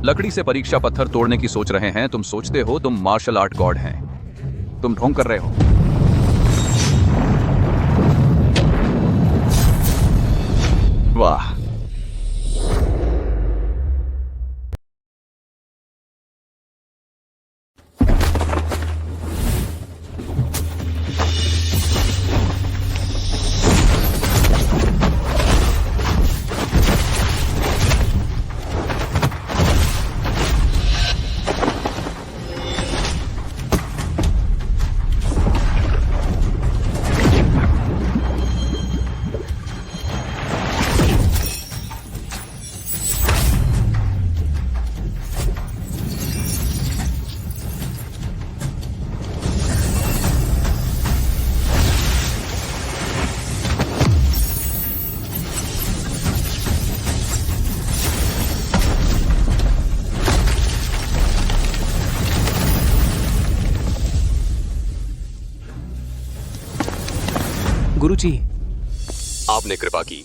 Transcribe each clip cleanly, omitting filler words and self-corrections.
लकड़ी से परीक्षा पत्थर तोड़ने की सोच रहे हैं। तुम सोचते हो तुम मार्शल आर्ट गॉड हैं। तुम ढोंग कर रहे हो। वाह। गुरुजी, आपने कृपा की।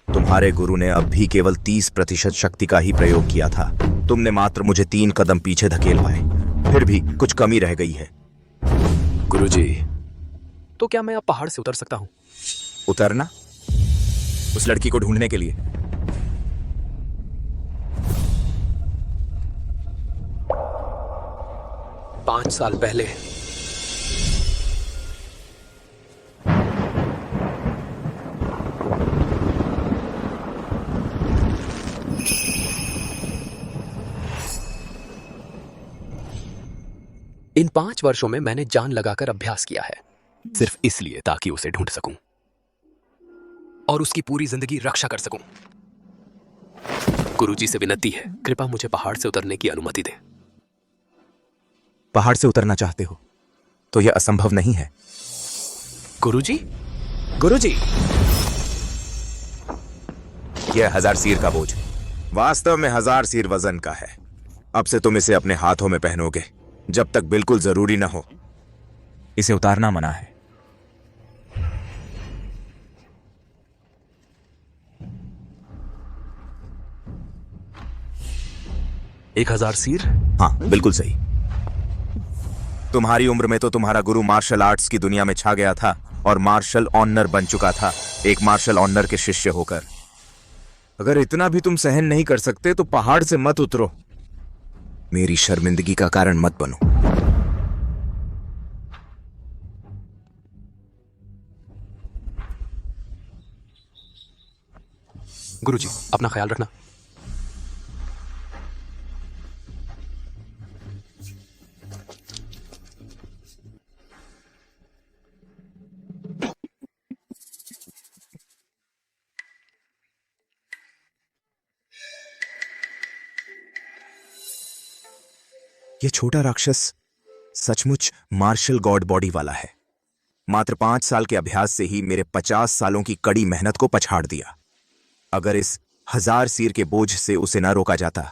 तुम्हारे गुरु ने अब भी केवल 30% शक्ति का ही प्रयोग किया था। तुमने मात्र मुझे 3 कदम पीछे धकेल पाए। फिर भी कुछ कमी रह गई है। गुरुजी, तो क्या मैं अब पहाड़ से उतर सकता हूँ? उतरना? उस लड़की को ढूंढने के लिए? पांच साल पहले इन 5 वर्षों में मैंने जान लगाकर अभ्यास किया है, सिर्फ इसलिए ताकि उसे ढूंढ सकूं और उसकी पूरी जिंदगी रक्षा कर सकूं। गुरुजी से विनती है, कृपा मुझे पहाड़ से उतरने की अनुमति दें। पहाड़ से उतरना चाहते हो तो यह असंभव नहीं है। गुरुजी, गुरुजी, यह 1000 सीर का बोझ वास्तव में 1000 सीर वजन का है। अब से तुम इसे अपने हाथों में पहनोगे जब तक बिल्कुल जरूरी ना हो। इसे उतारना मना है। एक 1000 सीर? हाँ, बिल्कुल सही। तुम्हारी उम्र में तो तुम्हारा गुरु मार्शल आर्ट्स की दुनिया में छा गया था और मार्शल ऑनर बन चुका था, एक मार्शल ऑनर के शिष्य होकर। अगर इतना भी तुम सहन नहीं कर सकते तो पहाड़ से मत उतरो। मेरी शर्मिंदगी का कारण मत बनो। गुरुजी, अपना ख्याल रखना। यह छोटा राक्षस सचमुच मार्शल गॉड बॉडी वाला है। मात्र 5 साल के अभ्यास से ही मेरे 50 सालों की कड़ी मेहनत को पछाड़ दिया। अगर इस 1000 सीर के बोझ से उसे न रोका जाता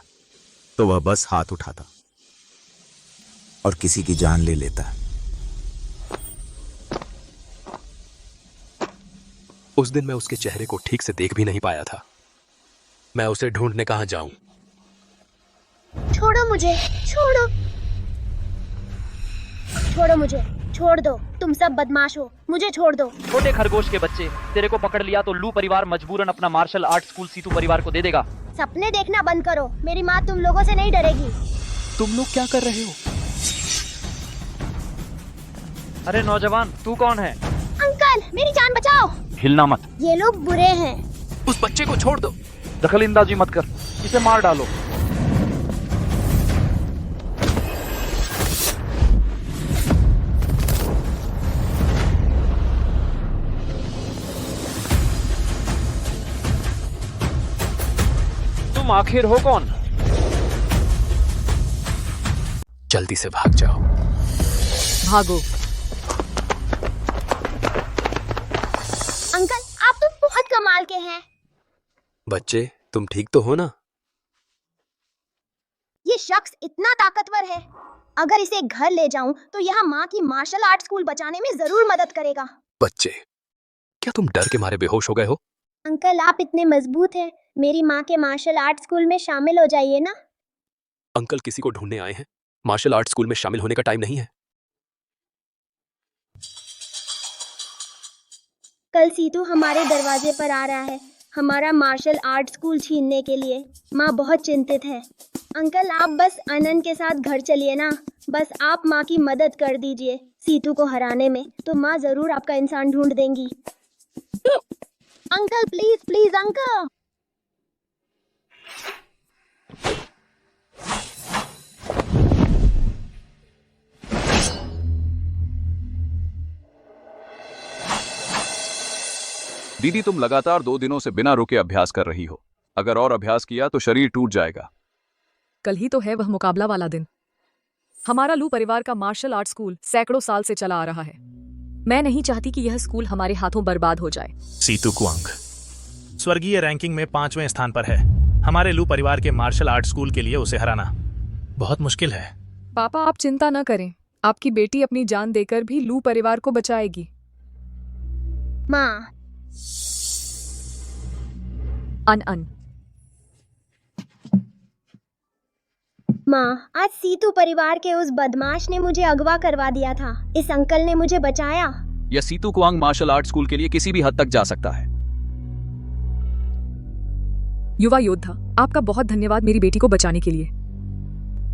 तो वह बस हाथ उठाता और किसी की जान ले लेता। उस दिन मैं उसके चेहरे को ठीक से देख भी नहीं पाया था। मैं उसे ढूंढने कहां जाऊं? छोड़ो मुझे, छोड़ो, छोड़ो मुझे, छोड़ दो। तुम सब बदमाश हो, मुझे छोड़ दो। छोटे खरगोश के बच्चे, तेरे को पकड़ लिया तो लू परिवार मजबूरन अपना मार्शल आर्ट स्कूल सीतू परिवार को दे देगा। सपने देखना बंद करो। मेरी माँ तुम लोगों से नहीं डरेगी। तुम लोग क्या कर रहे हो? अरे नौजवान, तू कौन है? अंकल, मेरी जान बचाओ। हिलना मत। ये लोग बुरे हैं। उस बच्चे को छोड़ दो। दखलंदाजी मत कर, इसे मार डालो। तुम आखिर हो कौन? जल्दी से भाग जाओ। भागो। अंकल, आप तो बहुत कमाल के हैं। बच्चे, तुम ठीक तो हो ना? ये शख्स इतना ताकतवर है। अगर इसे घर ले जाऊं तो यहाँ माँ की मार्शल आर्ट स्कूल बचाने में जरूर मदद करेगा। बच्चे, क्या तुम डर के मारे बेहोश हो गए हो? अंकल, आप इतने मजबूत हैं, मेरी माँ के मार्शल आर्ट स्कूल में शामिल हो जाइए ना। अंकल किसी को ढूंढने आए हैं। मार्शल आर्ट स्कूल में शामिल होने का टाइम नहीं है। कल सीतू हमारे दरवाजे पर आ रहा है, हमारा मार्शल आर्ट स्कूल छीनने के लिए। माँ बहुत चिंतित है। अंकल आप बस आनंद के साथ घर चलिए ना। बस आप माँ की मदद कर दीजिए सीतू को हराने में, तो माँ जरूर आपका इंसान ढूंढ देंगी। Uncle please please uncle. दीदी तुम लगातार 2 दिनों से बिना रुके अभ्यास कर रही हो। अगर और अभ्यास किया तो शरीर टूट जाएगा। कल ही तो है वह मुकाबला वाला दिन। हमारा लू परिवार का मार्शल आर्ट स्कूल सैकड़ों साल से चला आ रहा है। मैं नहीं चाहती कि यह स्कूल हमारे हाथों बर्बाद हो जाए। सीतू कुआंग स्वर्गीय रैंकिंग में 5वें स्थान पर है। हमारे लू परिवार के मार्शल आर्ट स्कूल के लिए उसे हराना बहुत मुश्किल है। पापा आप चिंता न करें, आपकी बेटी अपनी जान देकर भी लू परिवार को बचाएगी। माँ अन माँ, आज सीतू परिवार के उस बदमाश ने मुझे अगवा करवा दिया था। इस अंकल ने मुझे बचाया। यह Situ Kuang martial art school के लिए किसी भी हद तक जा सकता है। युवा योद्धा, आपका बहुत धन्यवाद मेरी बेटी को बचाने के लिए।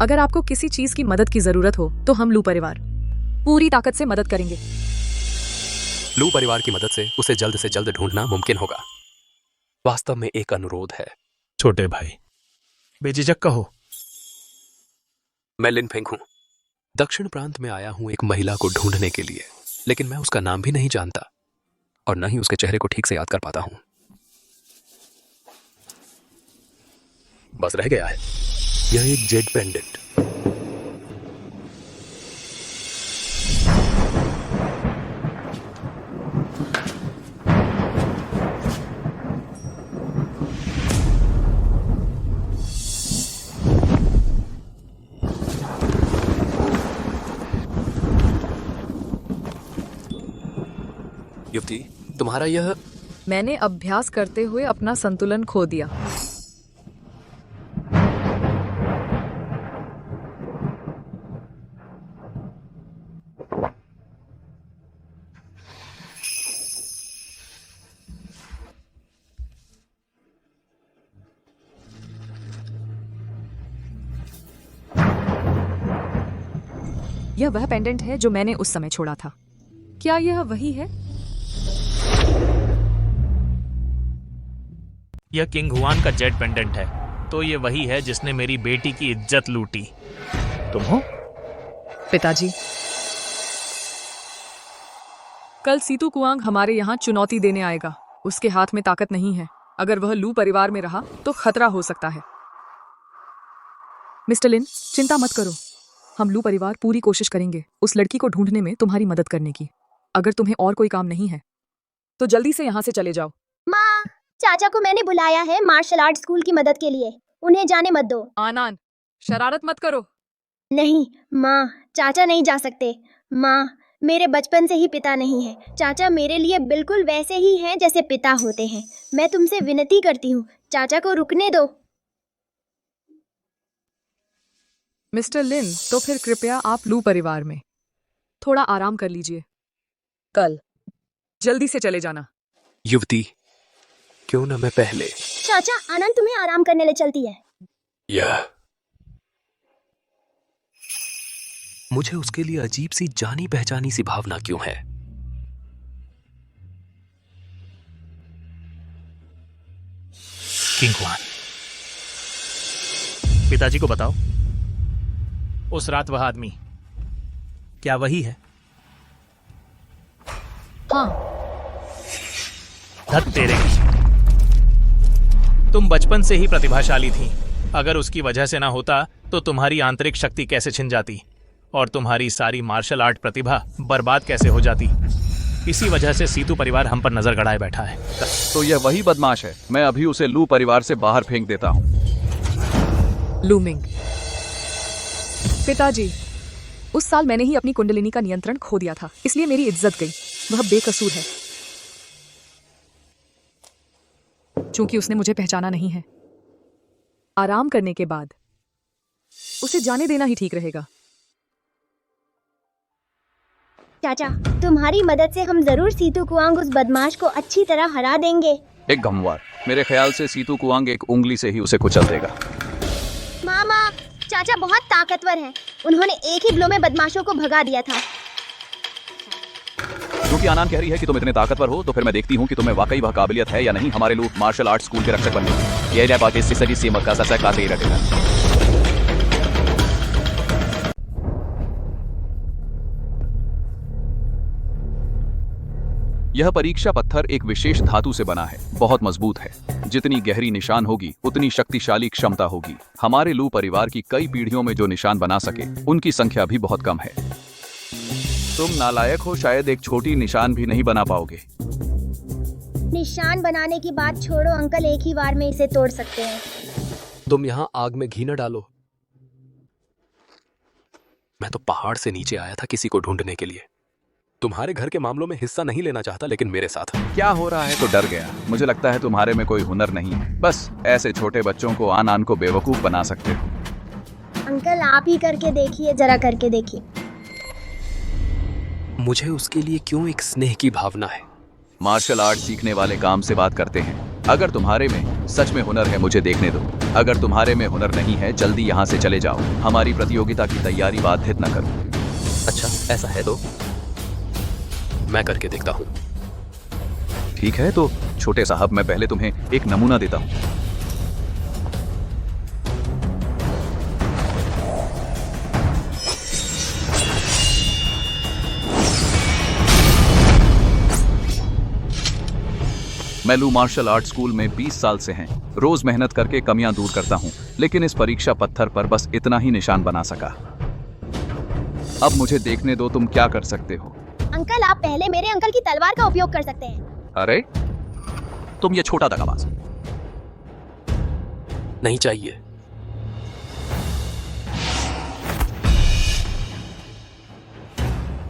अगर आपको किसी चीज की मदद की जरूरत हो तो हम लू परिवार पूरी ताकत से मदद करेंगे। लू परिवार की मदद से उसे जल्द से जल्द ढूंढना मुमकिन होगा। वास्तव में एक अनुरोध है। छोटे भाई बेझिझक कहो। मैं लिन फेंग हूं। दक्षिण प्रांत में आया हूं एक महिला को ढूंढने के लिए, लेकिन मैं उसका नाम भी नहीं जानता और न ही उसके चेहरे को ठीक से याद कर पाता हूं। बस रह गया है यह एक जेड पेंडेंट। युवती, तुम्हारा यह। मैंने अभ्यास करते हुए अपना संतुलन खो दिया। यह वह पेंडेंट है जो मैंने उस समय छोड़ा था। क्या यह वही है? यह किंग हुआन का जेड पेंडेंट है, तो ये वही है जिसने मेरी बेटी की इज्जत लूटी। तुम हो? पिताजी, कल सीतू कुआंग हमारे यहाँ चुनौती देने आएगा। उसके हाथ में ताकत नहीं है। अगर वह लू परिवार में रहा तो खतरा हो सकता है। मिस्टर लिन, चिंता मत करो। हम लू परिवार पूरी कोशिश करेंगे उस लड़की को ढूंढने में तुम्हारी मदद करने की। अगर तुम्हें और कोई काम नहीं है तो जल्दी से यहाँ से चले जाओ। माँ, चाचा को मैंने बुलाया है मार्शल आर्ट स्कूल की मदद के लिए। उन्हें जाने मत दो। आनंद, शरारत मत करो। नहीं माँ, चाचा नहीं जा सकते। माँ, मेरे बचपन से ही पिता नहीं है। चाचा मेरे लिए बिल्कुल वैसे ही हैं जैसे पिता होते हैं। मैं तुमसे विनती करती हूँ, चाचा को रुकने दो। मिस्टर लिन, तो फिर कृपया आप लू परिवार में थोड़ा आराम कर लीजिए। कल जल्दी से चले जाना। युवती, क्यों ना मैं पहले। चाचा, आनंद तुम्हें आराम करने ले चलती है। यह मुझे उसके लिए अजीब सी जानी पहचानी सी भावना क्यों है? किंग हुआन, पिताजी को बताओ, उस रात वह आदमी क्या वही है? हाँ। धत तेरे की। तुम बचपन से ही प्रतिभाशाली थी। अगर उसकी वजह से ना होता तो तुम्हारी आंतरिक शक्ति कैसे छिन जाती और तुम्हारी सारी मार्शल आर्ट प्रतिभा बर्बाद कैसे हो जाती। इसी वजह से सीतू परिवार हम पर नजर गड़ाए बैठा है। तो यह वही बदमाश है। मैं अभी उसे लू परिवार से बाहर फेंक देता हूँ। लूमिंग, पिताजी, उस साल मैंने ही अपनी कुंडलिनी का नियंत्रण खो दिया था, इसलिए मेरी इज्जत गई। वह बेकसूर है। चूंकि उसने मुझे पहचाना नहीं है। आराम करने के बाद उसे जाने देना ही ठीक रहेगा। चाचा, तुम्हारी मदद से हम जरूर सीतू कुआंग उस बदमाश को अच्छी तरह हरा देंगे। एक गमवार, मेरे ख्याल से सीतू कुआंग एक उंगली से ही उसे कुचल देगा। मामा, चाचा बहुत ताकतवर हैं। उन्होंने एक ही ब्लो में बदमाशों को भगा दिया था। क्योंकि आनान कह रही है कि तुम इतने ताकतवर हो, तो फिर मैं देखती हूँ कि तुम्हें वाकई वह काबिलियत है या नहीं हमारे लोग मार्शल आर्ट स्कूल के रक्षक बनने की। ये बात इससे सजी सीमत का ससा कासे ही रखेगा। यह परीक्षा पत्थर एक विशेष धातु से बना है, बहुत मजबूत है। जितनी गहरी निशान होगी उतनी शक्तिशाली क्षमता होगी। हमारे लू परिवार की कई पीढ़ियों में जो निशान बना सके उनकी संख्या भी बहुत कम है। तुम नालायक हो, शायद एक छोटी निशान भी नहीं बना पाओगे। निशान बनाने की बात छोड़ो अंकल, एक ही बार में इसे तोड़ सकते हैं। तुम यहाँ आग में घी न डालो। मैं तो पहाड़ से नीचे आया था किसी को ढूंढने के लिए। तुम्हारे घर के मामलों में हिस्सा नहीं लेना चाहता, लेकिन मेरे साथ क्या हो रहा है तो डर गया। मुझे लगता है तुम्हारे में कोई हुनर नहीं है, बस ऐसे छोटे बच्चों को आन को बेवकूफ बना सकते हो। अंकल आप ही करके देखिए, जरा करके देखिए। मुझे उसके लिए क्यों एक स्नेह की भावना है। मार्शल आर्ट सीखने वाले काम से बात करते हैं। अगर तुम्हारे में सच में हुनर है मुझे देखने दो। अगर तुम्हारे में हुनर नहीं है जल्दी यहाँ से चले जाओ। हमारी प्रतियोगिता की तैयारी बाधित न करो। अच्छा ऐसा है तो मैं करके देखता हूँ। ठीक है तो छोटे साहब, मैं पहले तुम्हें एक नमूना देता हूँ। मैं लू मार्शल आर्ट स्कूल में 20 साल से हैं। रोज मेहनत करके कमियां दूर करता हूं, लेकिन इस परीक्षा पत्थर पर बस इतना ही निशान बना सका। अब मुझे देखने दो तुम क्या कर सकते हो। अंकल आप पहले मेरे अंकल की तलवार का उपयोग कर सकते हैं। अरे तुम ये छोटा दगाबाज। नहीं चाहिए।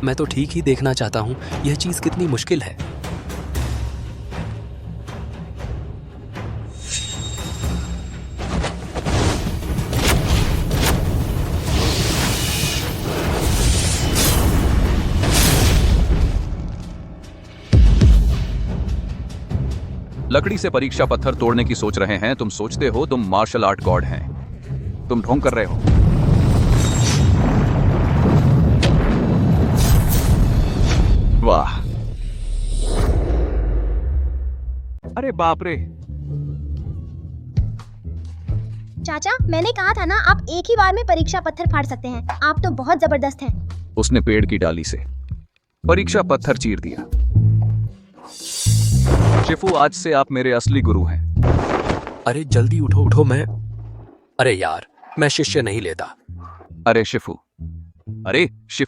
मैं तो ठीक ही देखना चाहता हूँ यह चीज कितनी मुश्किल है। लकड़ी से परीक्षा पत्थर तोड़ने की सोच रहे हैं। तुम सोचते हो तुम मार्शल आर्ट गॉड हैं। तुम ढोंग कर रहे हो। वाह, अरे बाप रे। चाचा मैंने कहा था ना, आप एक ही बार में परीक्षा पत्थर फाड़ सकते हैं। आप तो बहुत जबरदस्त हैं। उसने पेड़ की डाली से परीक्षा पत्थर चीर दिया। शिफू, आज से आप मेरे असली गुरु हैं। अरे जल्दी उठो उठो। अरे यार, मैं शिष्य नहीं लेता। अरे शिफू,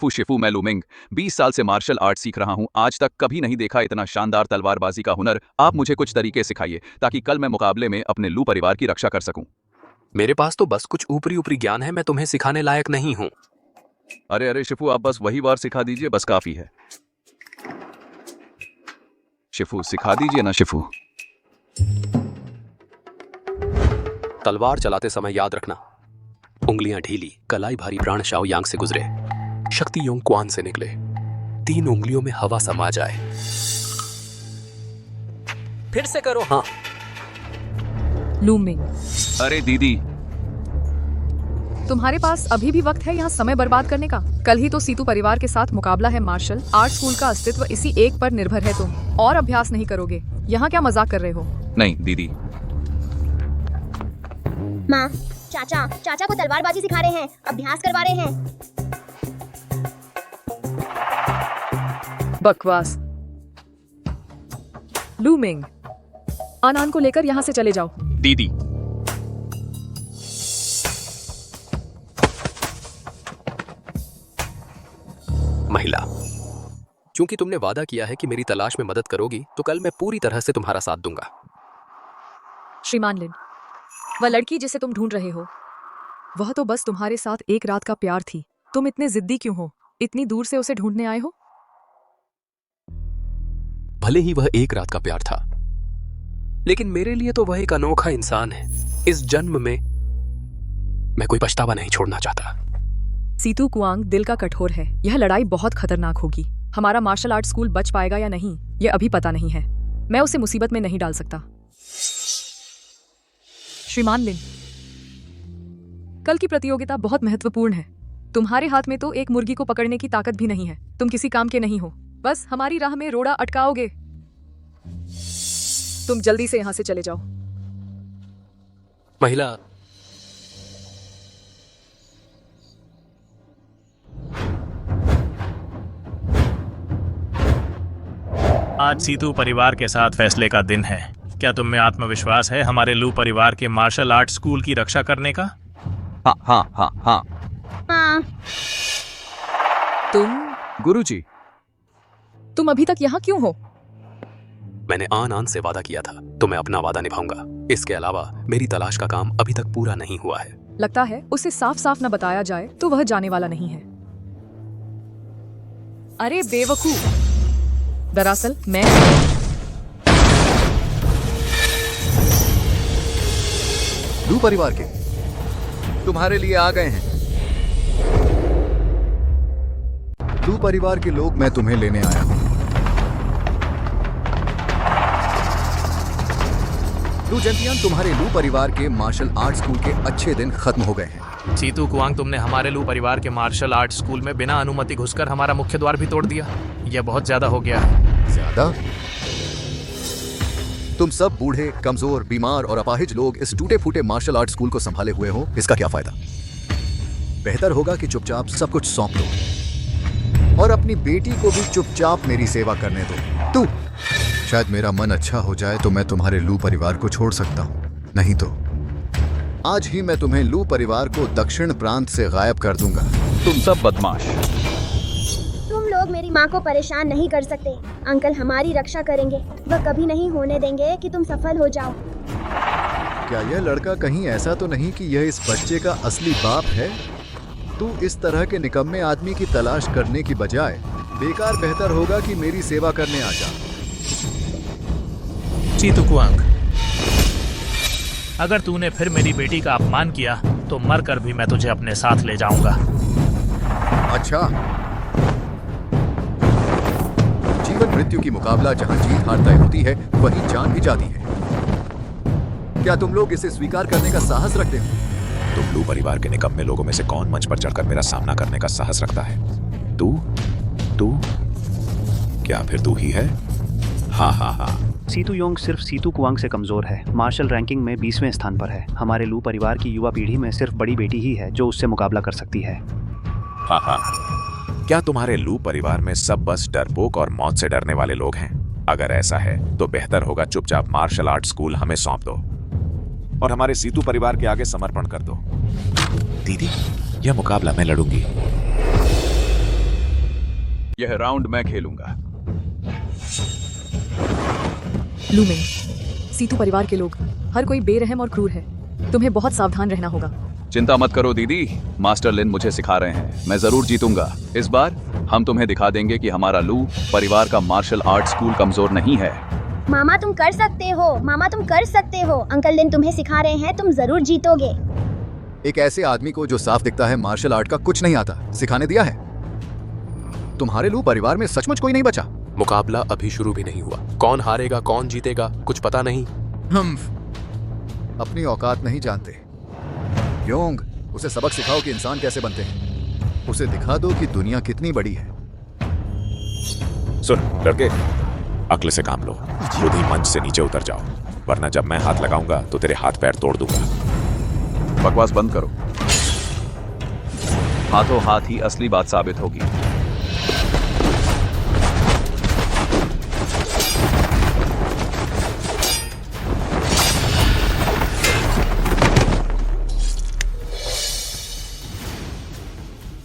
शिफू, मैं लूमिंग 20 साल से मार्शल आर्ट सीख रहा हूं। आज तक कभी नहीं देखा इतना शानदार तलवारबाजी का हुनर। आप मुझे कुछ तरीके सिखाइए ताकि कल मैं मुकाबले में अपने लू परिवार की रक्षा कर सकूं। मेरे पास तो बस कुछ ऊपरी ऊपरी ज्ञान है। मैं तुम्हें सिखाने लायक नहीं हूँ। अरे शिफू, आप बस वही वार सिखा दीजिए, बस काफी है। शिफू सिखा दीजिए ना शिफू। तलवार चलाते समय याद रखना, उंगलियां ढीली, कलाई भारी। प्राण शाओ यांग से गुजरे, शक्ति योंग क्वान से निकले। 3 उंगलियों में हवा समा जाए। फिर से करो। हाँ। लूमिंग, अरे दीदी, तुम्हारे पास अभी भी वक्त है यहाँ समय बर्बाद करने का। कल ही तो सीतू परिवार के साथ मुकाबला है। मार्शल आर्ट स्कूल का अस्तित्व इसी एक पर निर्भर है। तुम और अभ्यास नहीं करोगे? यहाँ क्या मजाक कर रहे हो? नहीं दीदी। माँ, चाचा को तलवारबाजी सिखा रहे हैं, अभ्यास करवा रहे हैं। बकवास। लूमिंग, आनान को लेकर यहाँ से चले जाओ। दीदी, महिला, क्योंकि तुमने वादा किया है कि मेरी तलाश में मदद करोगी, तो कल मैं पूरी तरह से तुम्हारा साथ दूंगा। श्रीमान लिन, वह लड़की जिसे तुम ढूंढ रहे हो, वह तो बस तुम्हारे साथ एक रात का प्यार थी। तुम इतने जिद्दी क्यों हो? इतनी दूर से उसे ढूंढने आए हो? भले ही वह एक रात का प्यार था, लेकिन मेरे लिए तो वह एक अनोखा इंसान है। इस जन्म में मैं कोई पछतावा नहीं छोड़ना चाहता। सीतू कुआंग दिल का कठोर है। यह लड़ाई बहुत खतरनाक होगी। हमारा मार्शल आर्ट स्कूल बच पाएगा या नहीं, यह अभी पता नहीं है। मैं उसे मुसीबत में नहीं डाल सकता। श्रीमान लिन, कल की प्रतियोगिता बहुत महत्वपूर्ण है। तुम्हारे हाथ में तो एक मुर्गी को पकड़ने की ताकत भी नहीं है। तुम किसी काम के नहीं हो, बस हमारी राह में रोड़ा अटकाओगे। तुम जल्दी से यहां से चले जाओ। महिला, आज सीतू परिवार के साथ फैसले का दिन है। क्या तुम में आत्मविश्वास है हमारे लू परिवार के मार्शल आर्ट स्कूल की रक्षा करने का? हाँ हाँ हाँ हाँ। हाँ, गुरुजी, तुम अभी तक यहाँ क्यों हो? मैंने आन से वादा किया था तो मैं अपना वादा निभाऊंगा। इसके अलावा मेरी तलाश का काम अभी तक पूरा नहीं हुआ है। लगता है उसे साफ साफ न बताया जाए तो वह जाने वाला नहीं है। अरे बेवकूफ, दरअसल मैं लू परिवार के तुम्हारे लिए आ गए हैं। लू परिवार के लोग, मैं तुम्हें लेने आया हूं। लू जेंटियान, तुम्हारे लू परिवार के मार्शल आर्ट स्कूल के अच्छे दिन खत्म हो गए हैं। सीतू कुआंग, तुमने हमारे लू परिवार के मार्शल आर्ट स्कूल में बिना अनुमति घुसकर हमारा मुख्य द्वार भी तोड़ दिया। यह बहुत ज्यादा हो गया है। ज्यादा? तुम सब बूढ़े, कमजोर, बीमार और अपाहिज लोग इस टूटे फूटे मार्शल आर्ट स्कूल को संभाले हुए हो। इसका क्या फायदा? बेहतर होगा कि चुपचाप सब कुछ सौंप दो और अपनी बेटी को भी चुपचाप मेरी सेवा करने दो। तू, शायद मेरा मन अच्छा हो जाए तो मैं तुम्हारे लू परिवार को छोड़ सकता हूँ, नहीं तो आज ही मैं तुम्हें लू परिवार को दक्षिण प्रांत से गायब कर दूंगा। तुम सब बदमाश। तुम लोग मेरी माँ को परेशान नहीं कर सकते। अंकल हमारी रक्षा करेंगे। वह कभी नहीं होने देंगे कि तुम सफल हो जाओ। क्या यह लड़का कहीं ऐसा तो नहीं कि यह इस बच्चे का असली बाप है? तू इस तरह के निकम्मे आदमी की तलाश करने की बजाय बेकार बेहतर होगा कि मेरी सेवा करने आ जा। सीतू कुआंग, अगर तूने फिर मेरी बेटी का अपमान किया तो मरकर भी मैं तुझे अपने साथ ले जाऊंगा। अच्छा, जीवन मृत्यु की मुकाबला जहां जीत हार तय होती है वहीं जान भी जाती है। क्या तुम लोग इसे स्वीकार करने का साहस रखते हो? तुम लू परिवार के निकम्मे लोगों में से कौन मंच पर चढ़कर मेरा सामना करने का साहस रखता है? तू? क्या फिर तू ही है? हाँ हाँ हाँ। सीतू योंग सिर्फ सीतू कुआंग से कमजोर है। मार्शल रैंकिंग में 20वें स्थान पर है। हमारे लू परिवार की युवा पीढ़ी में सिर्फ बड़ी बेटी ही है जो उससे मुकाबला कर सकती है। हाँ हाँ। क्या तुम्हारे लू परिवार में सब बस डरपोक और मौत से डरने वाले लोग हैं? अगर ऐसा है तो बेहतर होगा चुपचाप मार्शल आर्ट स्कूल हमें सौंप दो और हमारे सीतू परिवार के आगे समर्पण कर दो। दीदी, यह मुकाबला मैं लड़ूंगी। यह राउंड मैं खेलूंगा। लूमिंग, सीतू परिवार के लोग, हर कोई बेरहम और क्रूर है। तुम्हें बहुत सावधान रहना होगा। चिंता मत करो दीदी, मास्टर लिन मुझे सिखा रहे हैं। मैं जरूर जीतूंगा। इस बार हम तुम्हें दिखा देंगे कि हमारा लू परिवार का मार्शल आर्ट स्कूल कमजोर नहीं है। मामा तुम कर सकते हो। मामा तुम कर सकते हो। अंकल लिन तुम्हें सिखा रहे हैं, तुम जरूर जीतोगे। एक ऐसे आदमी को जो साफ दिखता है मार्शल आर्ट का कुछ नहीं आता, सिखाने दिया है? तुम्हारे लू परिवार में सचमुच कोई नहीं बचा। मुकाबला अभी शुरू भी नहीं हुआ। कौन हारेगा कौन जीतेगा कुछ पता नहीं। हम अपनी औकात नहीं जानते। योंग, उसे सबक सिखाओ कि इंसान कैसे बनते हैं। उसे दिखा दो कि दुनिया कितनी बड़ी है। सुन लड़के, अक्ल से काम लो। खुद ही मंच से नीचे उतर जाओ, वरना जब मैं हाथ लगाऊंगा तो तेरे हाथ पैर तोड़ दूंगा। बकवास बंद करो। हाथों हाथ ही असली बात साबित होगी।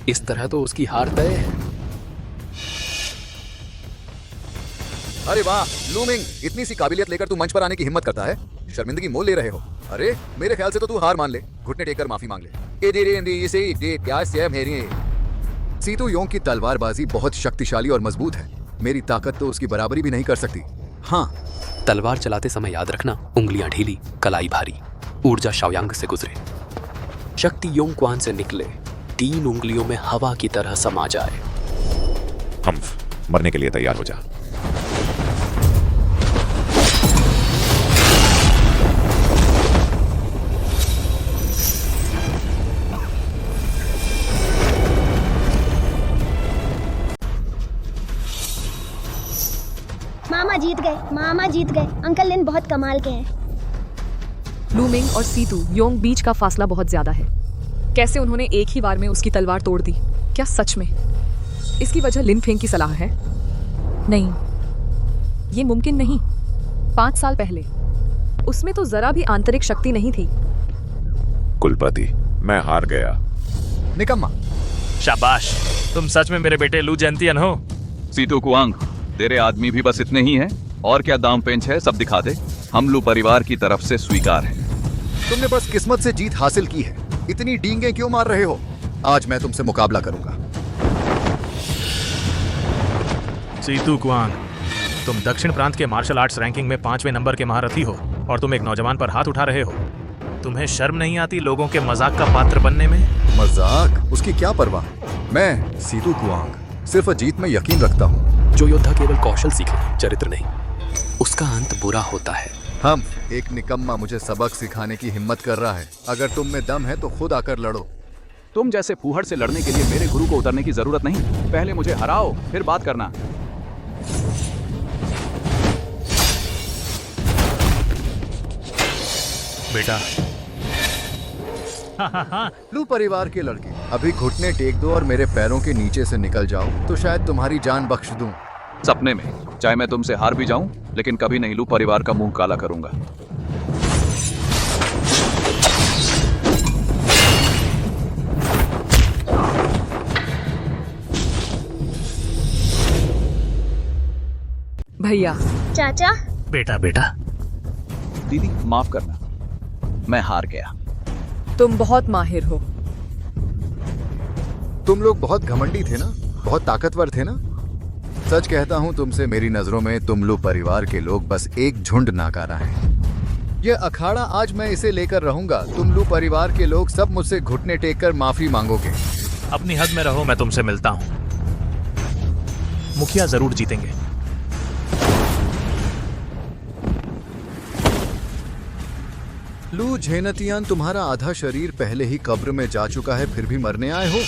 इस तरह तो उसकी हार तय है। अरे वाह लूमिंग, इतनी सी काबिलियत लेकर तू मंच पर आने की हिम्मत करता है? शर्मिंदगी मोल ले रहे हो। अरे मेरे ख्याल से तो तू हार मान ले, घुटने टेक कर माफी मांग ले। सीतू योंग की तलवारबाजी बहुत शक्तिशाली और मजबूत है। मेरी ताकत तो उसकी बराबरी भी नहीं कर सकती। हाँ, तलवार चलाते समय याद रखना, उंगलियां ढीली, कलाई भारी, ऊर्जा शाओयांग से गुजरे। शक्ति योंगक्वान से निकले, 3 उंगलियों में हवा की तरह समा जाए। हम मरने के लिए तैयार हो जा। मामा जीत गए। अंकल लिन बहुत कमाल के हैं। लू मिंग और सीतू योंग बीच का फासला बहुत ज्यादा है। कैसे उन्होंने एक ही बार में उसकी तलवार तोड़ दी? क्या सच में इसकी वजह लिन फेंग की सलाह है? नहीं, ये मुमकिन नहीं। 5 साल पहले उसमें तो जरा भी आंतरिक शक्ति नहीं थी। कुलपति, मैं हार गया। निकम्मा। शाबाश, तुम सच में मेरे बेटे लू जैंतियन हो। सीतू कुआंग, तेरे आदमी भी बस इतने ही हैं। और क्या दाम पेंच है, सब दिखा दे। हम लू परिवार की तरफ से स्वीकार है। तुमने बस किस्मत से जीत हासिल की है। इतनी डींगे क्यों मार रहे हो? आज मैं तुमसे मुकाबला करूंगा। सीतू कुआंग, तुम दक्षिण प्रांत के मार्शल आर्ट्स रैंकिंग में 5वें नंबर के महारथी हो और तुम एक नौजवान पर हाथ उठा रहे हो। तुम्हें शर्म नहीं आती लोगों के मजाक का पात्र बनने में? मजाक? उसकी क्या परवाह। मैं सीतू कुआंग सिर्फ जीत में यकीन रखता हूँ। जो योद्धा केवल कौशल सीखे, चरित्र नहीं, उसका अंत बुरा होता है। हम एक निकम्मा मुझे सबक सिखाने की हिम्मत कर रहा है। अगर तुम में दम है तो खुद आकर लड़ो। तुम जैसे फूहड़ से लड़ने के लिए मेरे गुरु को उतरने की जरूरत नहीं। पहले मुझे हराओ, फिर बात करना। बेटा, लू परिवार के लड़के, अभी घुटने टेक दो और मेरे पैरों के नीचे से निकल जाओ तो शायद तुम्हारी जान बख्श दूं। सपने में, चाहे मैं तुमसे हार भी जाऊं, लेकिन कभी नहीं लू परिवार का मुंह काला करूंगा। भैया। चाचा। बेटा बेटा। दीदी, माफ करना, मैं हार गया। तुम बहुत माहिर हो। तुम लोग बहुत घमंडी थे ना, बहुत ताकतवर थे ना। सच कहता हूं तुमसे, मेरी नजरों में तुम लू परिवार के लोग बस एक झुंड नाकारा हैं। यह अखाड़ा आज मैं इसे लेकर रहूंगा। तुम लू परिवार के लोग सब मुझसे घुटने टेक कर माफी मांगोगे। अपनी हद में रहो, मैं तुमसे मिलता हूं। मुखिया जरूर जीतेंगे। लू झेनतियान, तुम्हारा आधा शरीर पहले ही कब्र में जा चुका है, फिर भी मरने आए हो।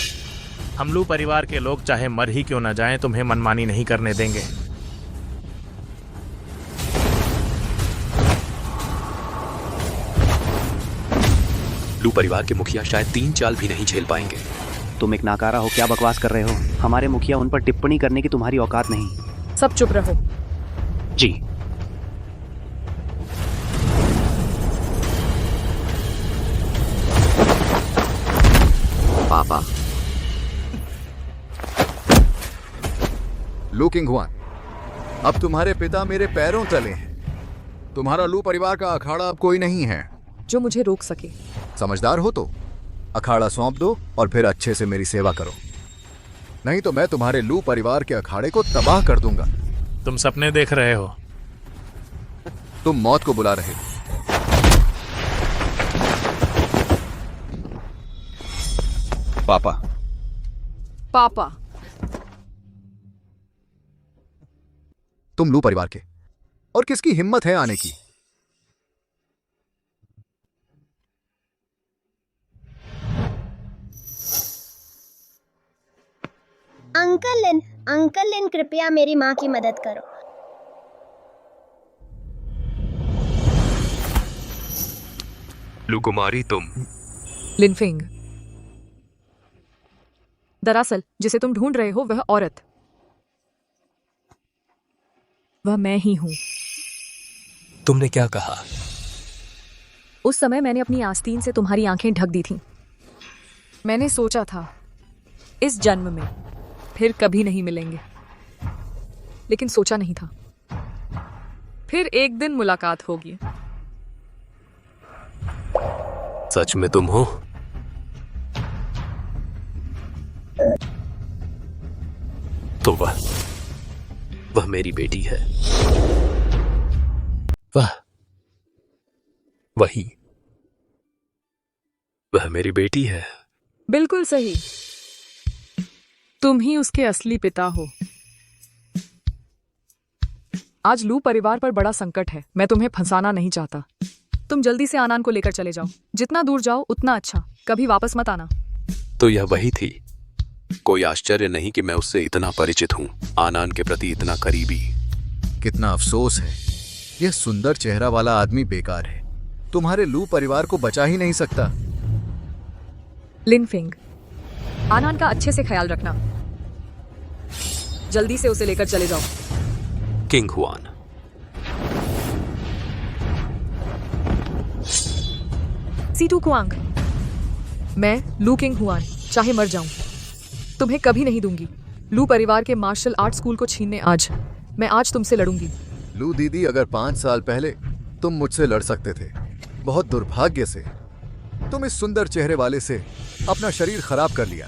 हम लू परिवार के लोग चाहे मर ही क्यों न जाएं, तुम्हें मनमानी नहीं करने देंगे। लू परिवार के मुखिया शायद 3 चाल भी नहीं झेल पाएंगे। तुम एक नाकारा हो, क्या बकवास कर रहे हो? हमारे मुखिया उन पर टिप्पणी करने की तुम्हारी औकात नहीं। सब चुप रहो। जी। पापा। लू किंग हुआन, अब तुम्हारे पिता मेरे पैरों तले हैं। तुम्हारा लू परिवार का अखाड़ा अब कोई नहीं है जो मुझे रोक सके। समझदार हो तो अखाड़ा सौंप दो और फिर अच्छे से मेरी सेवा करो, नहीं तो मैं तुम्हारे लू परिवार के अखाड़े को तबाह कर दूंगा। तुम सपने देख रहे हो। तुम मौत को बुला रहे हो। पापा। पापा। तुम लू परिवार के, और किसकी हिम्मत है आने की? अंकल लिन, कृपया मेरी माँ की मदद करो। लू कुमारी, तुम। लिनफिंग, दरअसल जिसे तुम ढूंढ रहे हो वह औरत, वह मैं ही हूं। तुमने क्या कहा? उस समय मैंने अपनी आस्तीन से तुम्हारी आंखें ढक दी थीं। मैंने सोचा था इस जन्म में फिर कभी नहीं मिलेंगे, लेकिन सोचा नहीं था फिर एक दिन मुलाकात होगी। सच में तुम हो? तो वह मेरी बेटी है। वही, वह मेरी बेटी है। बिल्कुल सही, तुम ही उसके असली पिता हो। आज लू परिवार पर बड़ा संकट है, मैं तुम्हें फंसाना नहीं चाहता। तुम जल्दी से आनान को लेकर चले जाओ, जितना दूर जाओ उतना अच्छा, कभी वापस मत आना। तो यह वही थी। कोई आश्चर्य नहीं कि मैं उससे इतना परिचित हूँ, आनान के प्रति इतना करीबी। कितना अफसोस है, यह सुंदर चेहरा वाला आदमी बेकार है, तुम्हारे लू परिवार को बचा ही नहीं सकता। लिनफिंग, आनान का अच्छे से ख्याल रखना, जल्दी से उसे लेकर चले जाओ। किंग हुआन, सीतू कुआंग, मैं लू किंग हुआन, चाहे मर जाऊं तुम्हें कभी नहीं दूंगी। लू परिवार के मार्शल आर्ट स्कूल को छीनने मैं आज तुमसे लड़ूंगी। लू दीदी, अगर 5 साल पहले तुम मुझसे लड़ सकते थे, बहुत दुर्भाग्य से तुम इस सुंदर चेहरे वाले से अपना शरीर खराब कर लिया।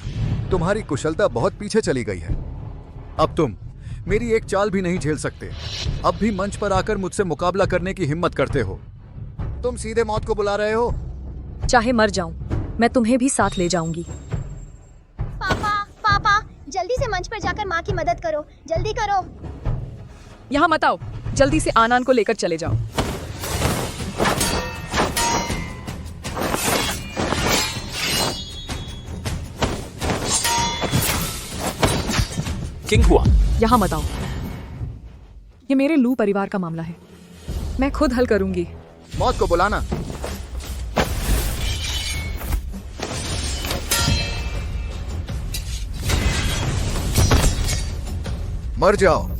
तुम्हारी कुशलता बहुत पीछे चली गई है। अब तुम मेरी एक चाल भी नहीं झेल सकते। अब भी मंच पर आकर मुझसे मुकाबला करने की हिम्मत करते हो। तुम सीधे मौत को बुला रहे हो। चाहे मर जाऊं, मैं तुम्हें भी साथ ले जाऊंगी। पापा, जल्दी से मंच पर जाकर माँ की मदद करो, जल्दी करो। यहाँ मत आओ, जल्दी से आनान को लेकर चले जाओ। किंग हुआ, यहाँ मत आओ, ये मेरे लू परिवार का मामला है, मैं खुद हल करूंगी। मौत को बुलाना। मर जाओ।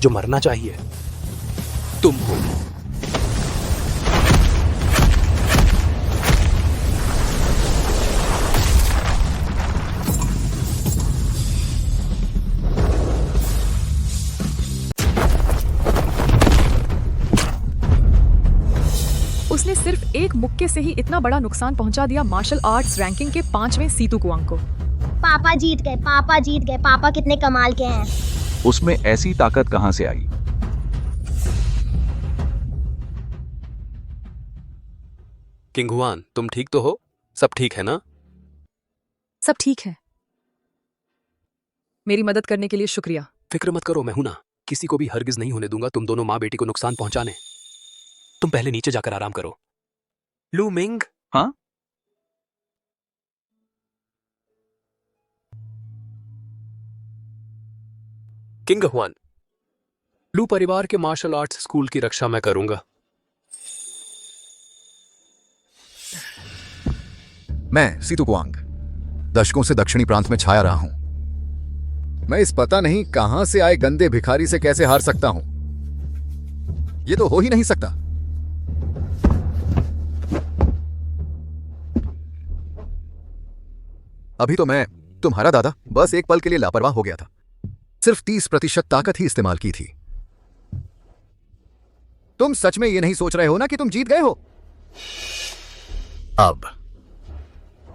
जो मरना चाहिए तुम हो। उसने सिर्फ एक मुक्के से ही इतना बड़ा नुकसान पहुंचा दिया मार्शल आर्ट्स रैंकिंग के 5वें सीतू कुआंग को। पापा जीत गए, पापा जीत गए। पापा कितने कमाल के हैं। उसमें ऐसी ताकत कहां से आई? किंग हुआन, तुम ठीक तो हो? सब ठीक है ना? सब ठीक है। मेरी मदद करने के लिए शुक्रिया। फिक्र मत करो, मैं हूं ना। किसी को भी हरगिज नहीं होने दूंगा तुम दोनों माँ बेटी को नुकसान पहुंचाने। तुम पहले नीचे जाकर आराम करो। लू मिंग। हाँ? किंग हुआन, लू परिवार के मार्शल आर्ट्स स्कूल की रक्षा मैं करूंगा। मैं सीतू कुआंग दशकों से दक्षिणी प्रांत में छाया रहा हूं। मैं इस पता नहीं कहां से आए गंदे भिखारी से कैसे हार सकता हूं। यह तो हो ही नहीं सकता। अभी तो मैं, तुम्हारा दादा, बस एक पल के लिए लापरवाह हो गया था। सिर्फ 30% ताकत ही इस्तेमाल की थी। तुम सच में ये नहीं सोच रहे हो ना कि तुम जीत गए हो? अब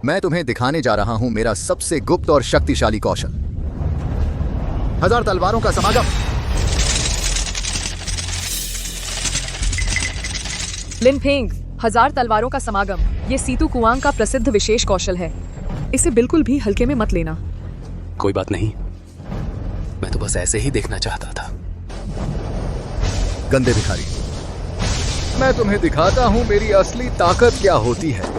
मैं तुम्हें दिखाने जा रहा हूं मेरा सबसे गुप्त और शक्तिशाली कौशल। 1000 तलवारों का समागम। लिनफिंग, 1000 तलवारों का समागम, ये सीतू कुआंग का प्रसिद्ध विशेष कौशल है। इसे बिल्कुल भी हल्के में मत लेना। कोई बात नहीं, मैं तो बस ऐसे ही देखना चाहता था। गंदे भिखारी, मैं तुम्हें दिखाता हूं मेरी असली ताकत क्या होती है।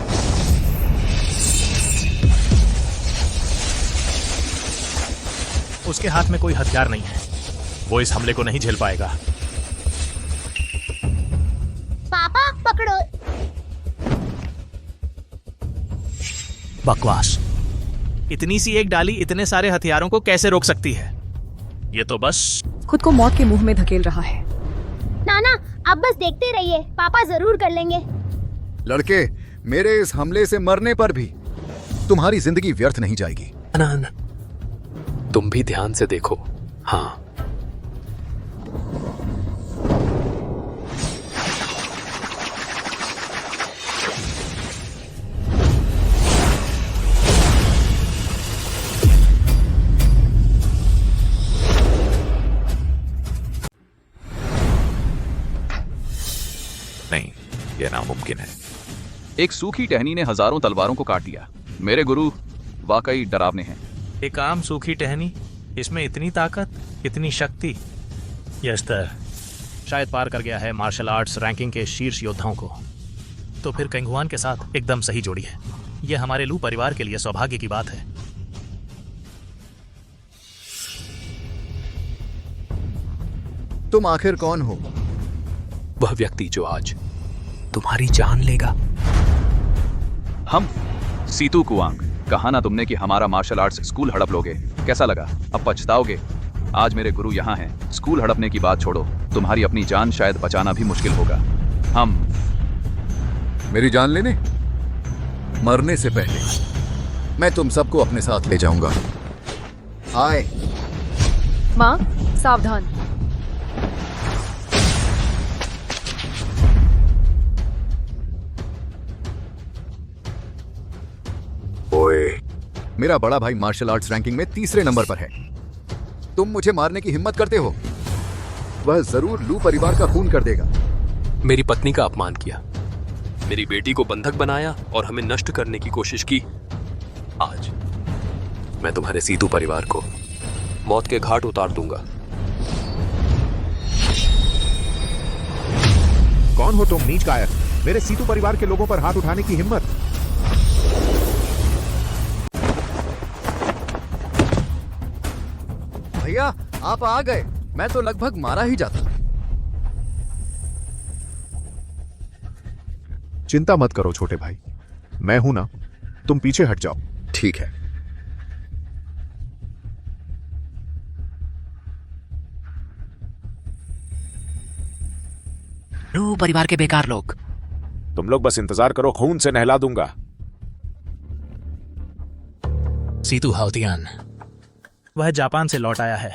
उसके हाथ में कोई हथियार नहीं है, वो इस हमले को नहीं झेल पाएगा। पापा पकड़ो। बकवास। इतनी सी एक डाली इतने सारे हथियारों को कैसे रोक सकती है? ये तो बस खुद को मौत के मुंह में धकेल रहा है। नाना, आप बस देखते रहिए, पापा जरूर कर लेंगे। लड़के, मेरे इस हमले से मरने पर भी तुम्हारी जिंदगी व्यर्थ नहीं जाएगी। अनान, तुम भी ध्यान से देखो। हाँ, नहीं, यह नामुमकिन है। एक सूखी टहनी ने हजारों तलवारों को काट दिया। मेरे गुरु वाकई डरावने हैं। एक आम सूखी टहनी, इसमें इतनी ताकत, इतनी शक्ति। यह स्तर शायद पार कर गया है मार्शल आर्ट्स रैंकिंग के शीर्ष योद्धाओं को। तो फिर कैंगहुआन के साथ एकदम सही जोड़ी है। यह हमारे लू परिवार के लिए सौभाग्य की बात है। तुम आखिर कौन हो? वह व्यक्ति जो आज तुम्हारी जान लेगा। हम सीतू कुआंग। कहा ना तुमने कि हमारा मार्शल आर्ट्स स्कूल हड़प लोगे। कैसा लगा? अब पछताओगे। आज मेरे गुरु यहाँ हैं। स्कूल हड़पने की बात छोड़ो, तुम्हारी अपनी जान शायद बचाना भी मुश्किल होगा। हम मेरी जान लेने? मरने से पहले मैं तुम सबको अपने साथ ले जाऊंगा। आए। माँ, सावधान। ओए, मेरा बड़ा भाई मार्शल आर्ट्स रैंकिंग में तीसरे नंबर पर है। तुम मुझे मारने की हिम्मत करते हो? वह जरूर लू परिवार का खून कर देगा। मेरी पत्नी का अपमान किया, मेरी बेटी को बंधक बनाया और हमें नष्ट करने की कोशिश की। आज मैं तुम्हारे सीतू परिवार को मौत के घाट उतार दूंगा। कौन हो तुम नीच कायर? मेरे सीतू परिवार के लोगों पर हाथ उठाने की हिम्मत? भैया, आप आ गए। मैं तो लगभग मारा ही जाता। चिंता मत करो छोटे भाई, मैं हूं ना। तुम पीछे हट जाओ। ठीक है। लू परिवार के बेकार लोग। तुम लोग बस इंतजार करो, खून से नहला दूंगा। सीतू हाउतियान, वह जापान से लौट आया है।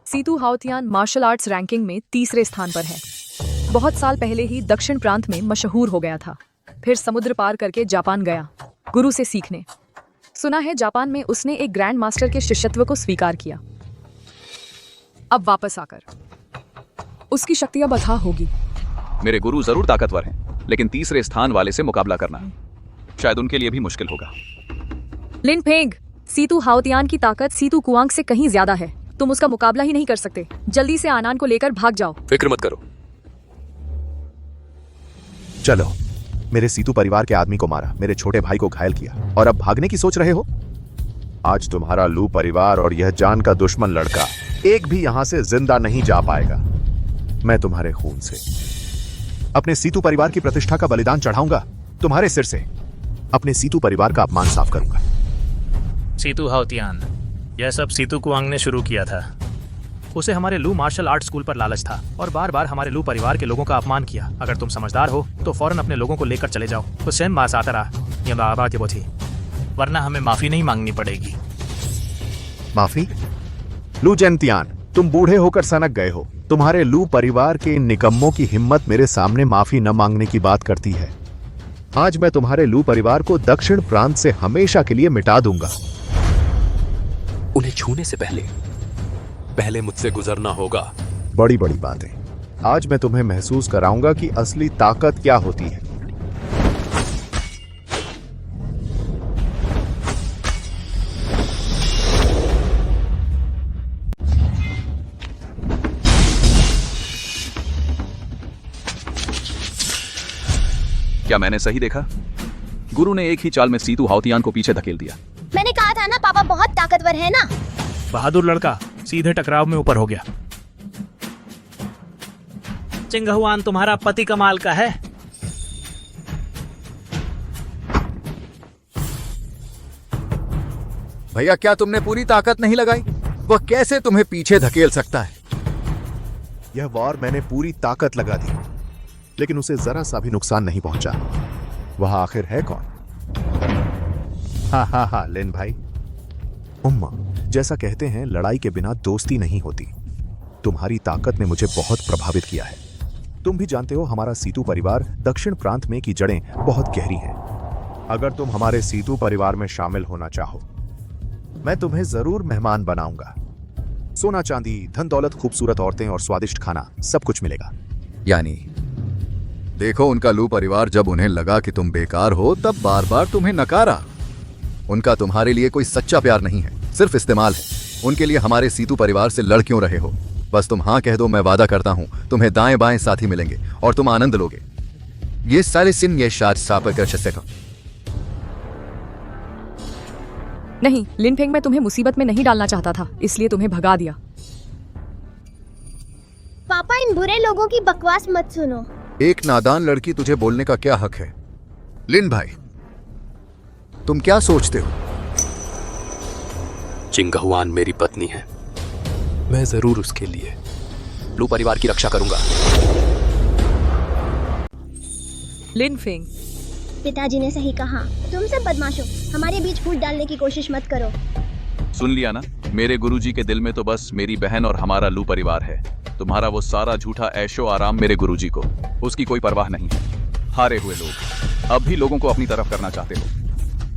सीतू हाउतियान मार्शल आर्ट्स रैंकिंग में तीसरे स्थान पर है। बहुत साल पहले ही दक्षिण प्रांत में मशहूर हो गया था। फिर समुद्र पार करके जापान गया गुरु से सीखने। सुना है जापान में उसने एक ग्रैंड मास्टर के शिष्यत्व को स्वीकार किया। अब वापस आकर उसकी शक्तियां बथा होगी। मेरे गुरु जरूर ताकतवर हैं, लेकिन तीसरे स्थान वाले से मुकाबला करना शायद उनके लिए भी मुश्किल होगा। लिन फेंग, सीतू हाउतियान की ताकत सीतू कुआंग से कहीं ज्यादा है। तुम उसका मुकाबला ही नहीं कर सकते। जल्दी से आनान को लेकर भाग जाओ। फिक्र मत करो। चलो, मेरे सीतू परिवार के आदमी को मारा, मेरे छोटे भाई को घायल किया, और अब भागने की सोच रहे हो? आज तुम्हारा लू परिवार और यह जान का दुश्मन लड़का एक भी यहां से जिंदा नहीं जा पाएगा। मैं तुम्हारे खून से अपने सीतू परिवार की प्रतिष्ठा का बलिदान चढ़ाऊंगा। तुम्हारे सिर से अपने सीतू परिवार का अपमान साफ करूंगा। सीतू हाउतियान, यह सब सीतू कुआंग ने शुरू किया था। उसे हमारे लू मार्शल आर्ट स्कूल पर लालच था और बार बार हमारे लू परिवार के लोगों का अपमान किया। अगर तुम समझदार हो तो फौरन अपने लोगों को लेकर चले जाओ। तो स्वयं मास आता रहा, वरना हमें माफी नहीं मांगनी पड़ेगी। माफी? लू जेनतियान, तुम बूढ़े होकर सनक गए हो। तुम्हारे लू परिवार के इन निकम्मों की हिम्मत मेरे सामने माफी न मांगने की बात करती है। आज मैं तुम्हारे लू परिवार को दक्षिण प्रांत से हमेशा के लिए मिटा दूंगा। उन्हें छूने से पहले मुझसे गुजरना होगा। बड़ी बड़ी बातें। आज मैं तुम्हें महसूस कराऊंगा कि असली ताकत क्या होती है। क्या मैंने सही देखा? गुरु ने एक ही चाल में सीतू हाउतियान को पीछे धकेल दिया। मैंने कहा था ना, पापा बहुत ताकतवर है ना। बहादुर लड़का सीधे टकराव में ऊपर हो गया। चिंगहुआन, तुम्हारा पति कमाल का है। भैया, क्या तुमने पूरी ताकत नहीं लगाई? वह कैसे तुम्हें पीछे धकेल सकता है? यह वार मैंने पूरी ताकत लगा दी, लेकिन उसे जरा सा भी नुकसान नहीं पहुंचा। वह आखिर है कौन? हाँ लिन भाई। उम्मा, जैसा कहते हैं लड़ाई के बिना दोस्ती नहीं होती। तुम्हारी ताकत ने मुझे बहुत प्रभावित किया है। तुम भी जानते हो हमारा सीतू परिवार दक्षिण प्रांत में की जड़ें बहुत गहरी हैं। अगर तुम हमारे सीतू परिवार में शामिल होना चाहो, मैं तुम्हें जरूर मेहमान बनाऊंगा। सोना चांदी, धन दौलत, खूबसूरत औरतें और स्वादिष्ट खाना सब कुछ मिलेगा। यानी देखो, उनका लू परिवार जब उन्हें लगा कि तुम बेकार हो तब बार बार तुम्हें नकारा। उनका तुम्हारे लिए कोई सच्चा प्यार नहीं है, सिर्फ इस्तेमाल है। उनके लिए हमारे सीतू परिवार से लड़ क्यों रहे हो? बस तुम हाँ कह दो, मैं वादा करता हूं तुम्हें दाएं बाएं साथी मिलेंगे और तुम आनंद लोगे। ये सारे सिन ये शाद सापर का। नहीं लिनफेंग, मैं तुम्हें मुसीबत में नहीं डालना चाहता था, इसलिए तुम्हें भगा दिया। पापा, इन बुरे लोगों की बकवास मत सुनो। एक नादान लड़की तुझे बोलने का क्या हक है? लिन भाई, तुम क्या सोचते हो? चिंगहुआन मेरी पत्नी है, मैं जरूर उसके लिए लू परिवार की रक्षा करूंगा। लिनफेंग, पिताजी ने सही कहा। तुम सब बदमाशों, हमारे बीच फूट डालने की कोशिश मत करो। सुन लिया ना? मेरे गुरुजी के दिल में तो बस मेरी बहन और हमारा लू परिवार है। तुम्हारा वो सारा झूठा ऐशो आराम मेरे गुरुजी को, उसकी कोई परवाह नहीं है। हारे हुए लोग अब भी लोगों को अपनी तरफ करना चाहते हो।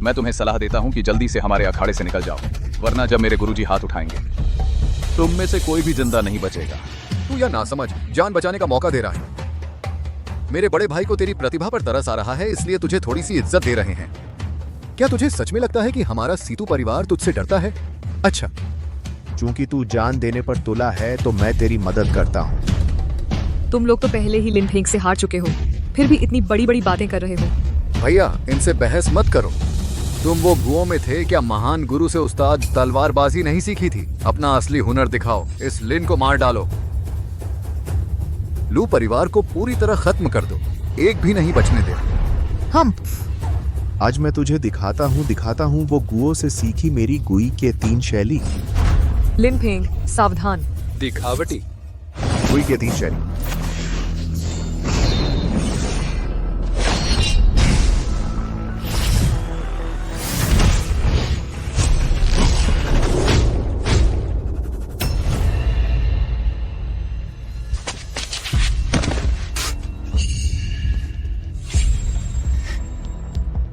मैं तुम्हें सलाह देता हूं कि जल्दी से हमारे अखाड़े से निकल जाओ, वरना जब मेरे गुरुजी हाथ उठाएंगे तुम में से कोई भी जिंदा नहीं बचेगा। तू या ना समझ जान बचाने का मौका दे रहा है। मेरे बड़े भाई को तेरी प्रतिभा पर तरस आ रहा है, इसलिए तुझे थोड़ी सी इज्जत दे रहे हैं। क्या तुझे सच में लगता है कि हमारा सीतू परिवार तुझसे डरता है? अच्छा, चूंकि तू जान देने पर तुला है तो मैं तेरी मदद करता हूँ। तुम लोग तो पहले ही लिनफेंग से हार चुके हो, फिर भी इतनी बड़ी बड़ी बातें कर रहे हो। भैया, इनसे बहस मत करो। तुम वो गुओं में थे क्या? महान गुरु से उस्ताद तलवारबाजी नहीं सीखी थी? अपना असली हुनर दिखाओ, इस लिन को मार डालो। लू परिवार को पूरी तरह खत्म कर दो, एक भी नहीं बचने दे। हम आज मैं तुझे दिखाता हूँ वो गुओं से सीखी मेरी गुई के 3 शैली। लिनफेंग, सावधान। दिखावटी। गुई के 3 शैली।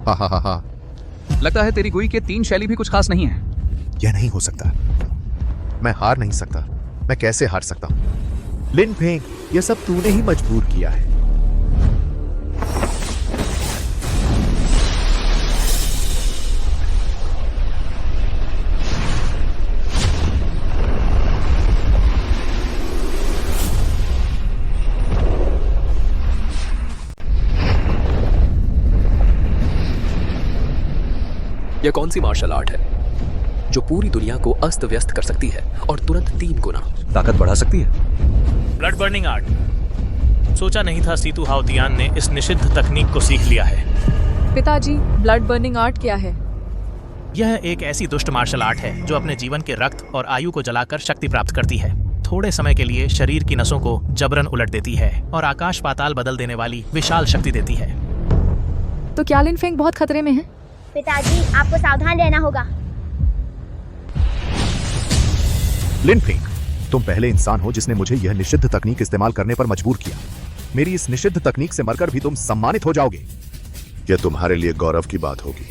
हा। लगता है तेरी गुई के 3 शैली भी कुछ खास नहीं है। यह नहीं हो सकता। मैं हार नहीं सकता। मैं कैसे हार सकता हूं? लिनफेंग, यह सब तूने ही मजबूर किया है। यह कौन सी मार्शल आर्ट है जो पूरी दुनिया को अस्त व्यस्त कर सकती है और तुरंत 3 गुना ताकत बढ़ा सकती है? Blood burning art. सोचा नहीं था सीतू हाउतियान ने इस निषिद्ध तकनीक को सीख लिया है। पिताजी, ब्लड बर्निंग आर्ट क्या है? यह एक ऐसी दुष्ट मार्शल आर्ट है जो अपने जीवन के रक्त और आयु को जलाकर शक्ति प्राप्त करती है। थोड़े समय के लिए शरीर की नसों को जबरन उलट देती है और आकाश पाताल बदल देने वाली विशाल शक्ति देती है। तो क्या लिनफेंग बहुत खतरे में है? पिताजी, आपको सावधान रहना होगा। लिनफेंग, तुम पहले इंसान हो जिसने मुझे यह निषिद्ध तकनीक इस्तेमाल करने पर मजबूर किया। मेरी इस निषिद्ध तकनीक से मरकर भी तुम सम्मानित हो जाओगे। यह तुम्हारे लिए गौरव की बात होगी।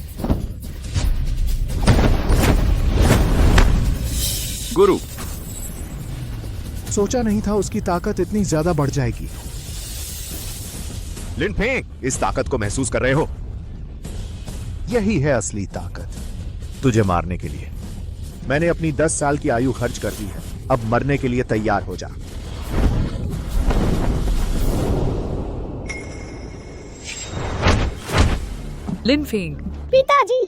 गुरु, सोचा नहीं था उसकी ताकत इतनी ज्यादा बढ़ जाएगी। लिनफेंग, इस ताकत को महसूस कर रहे हो? यही है असली ताकत। तुझे मारने के लिए मैंने अपनी 10 साल की आयु खर्च कर दी है। अब मरने के लिए तैयार हो जा। लिनफेंग। पिताजी।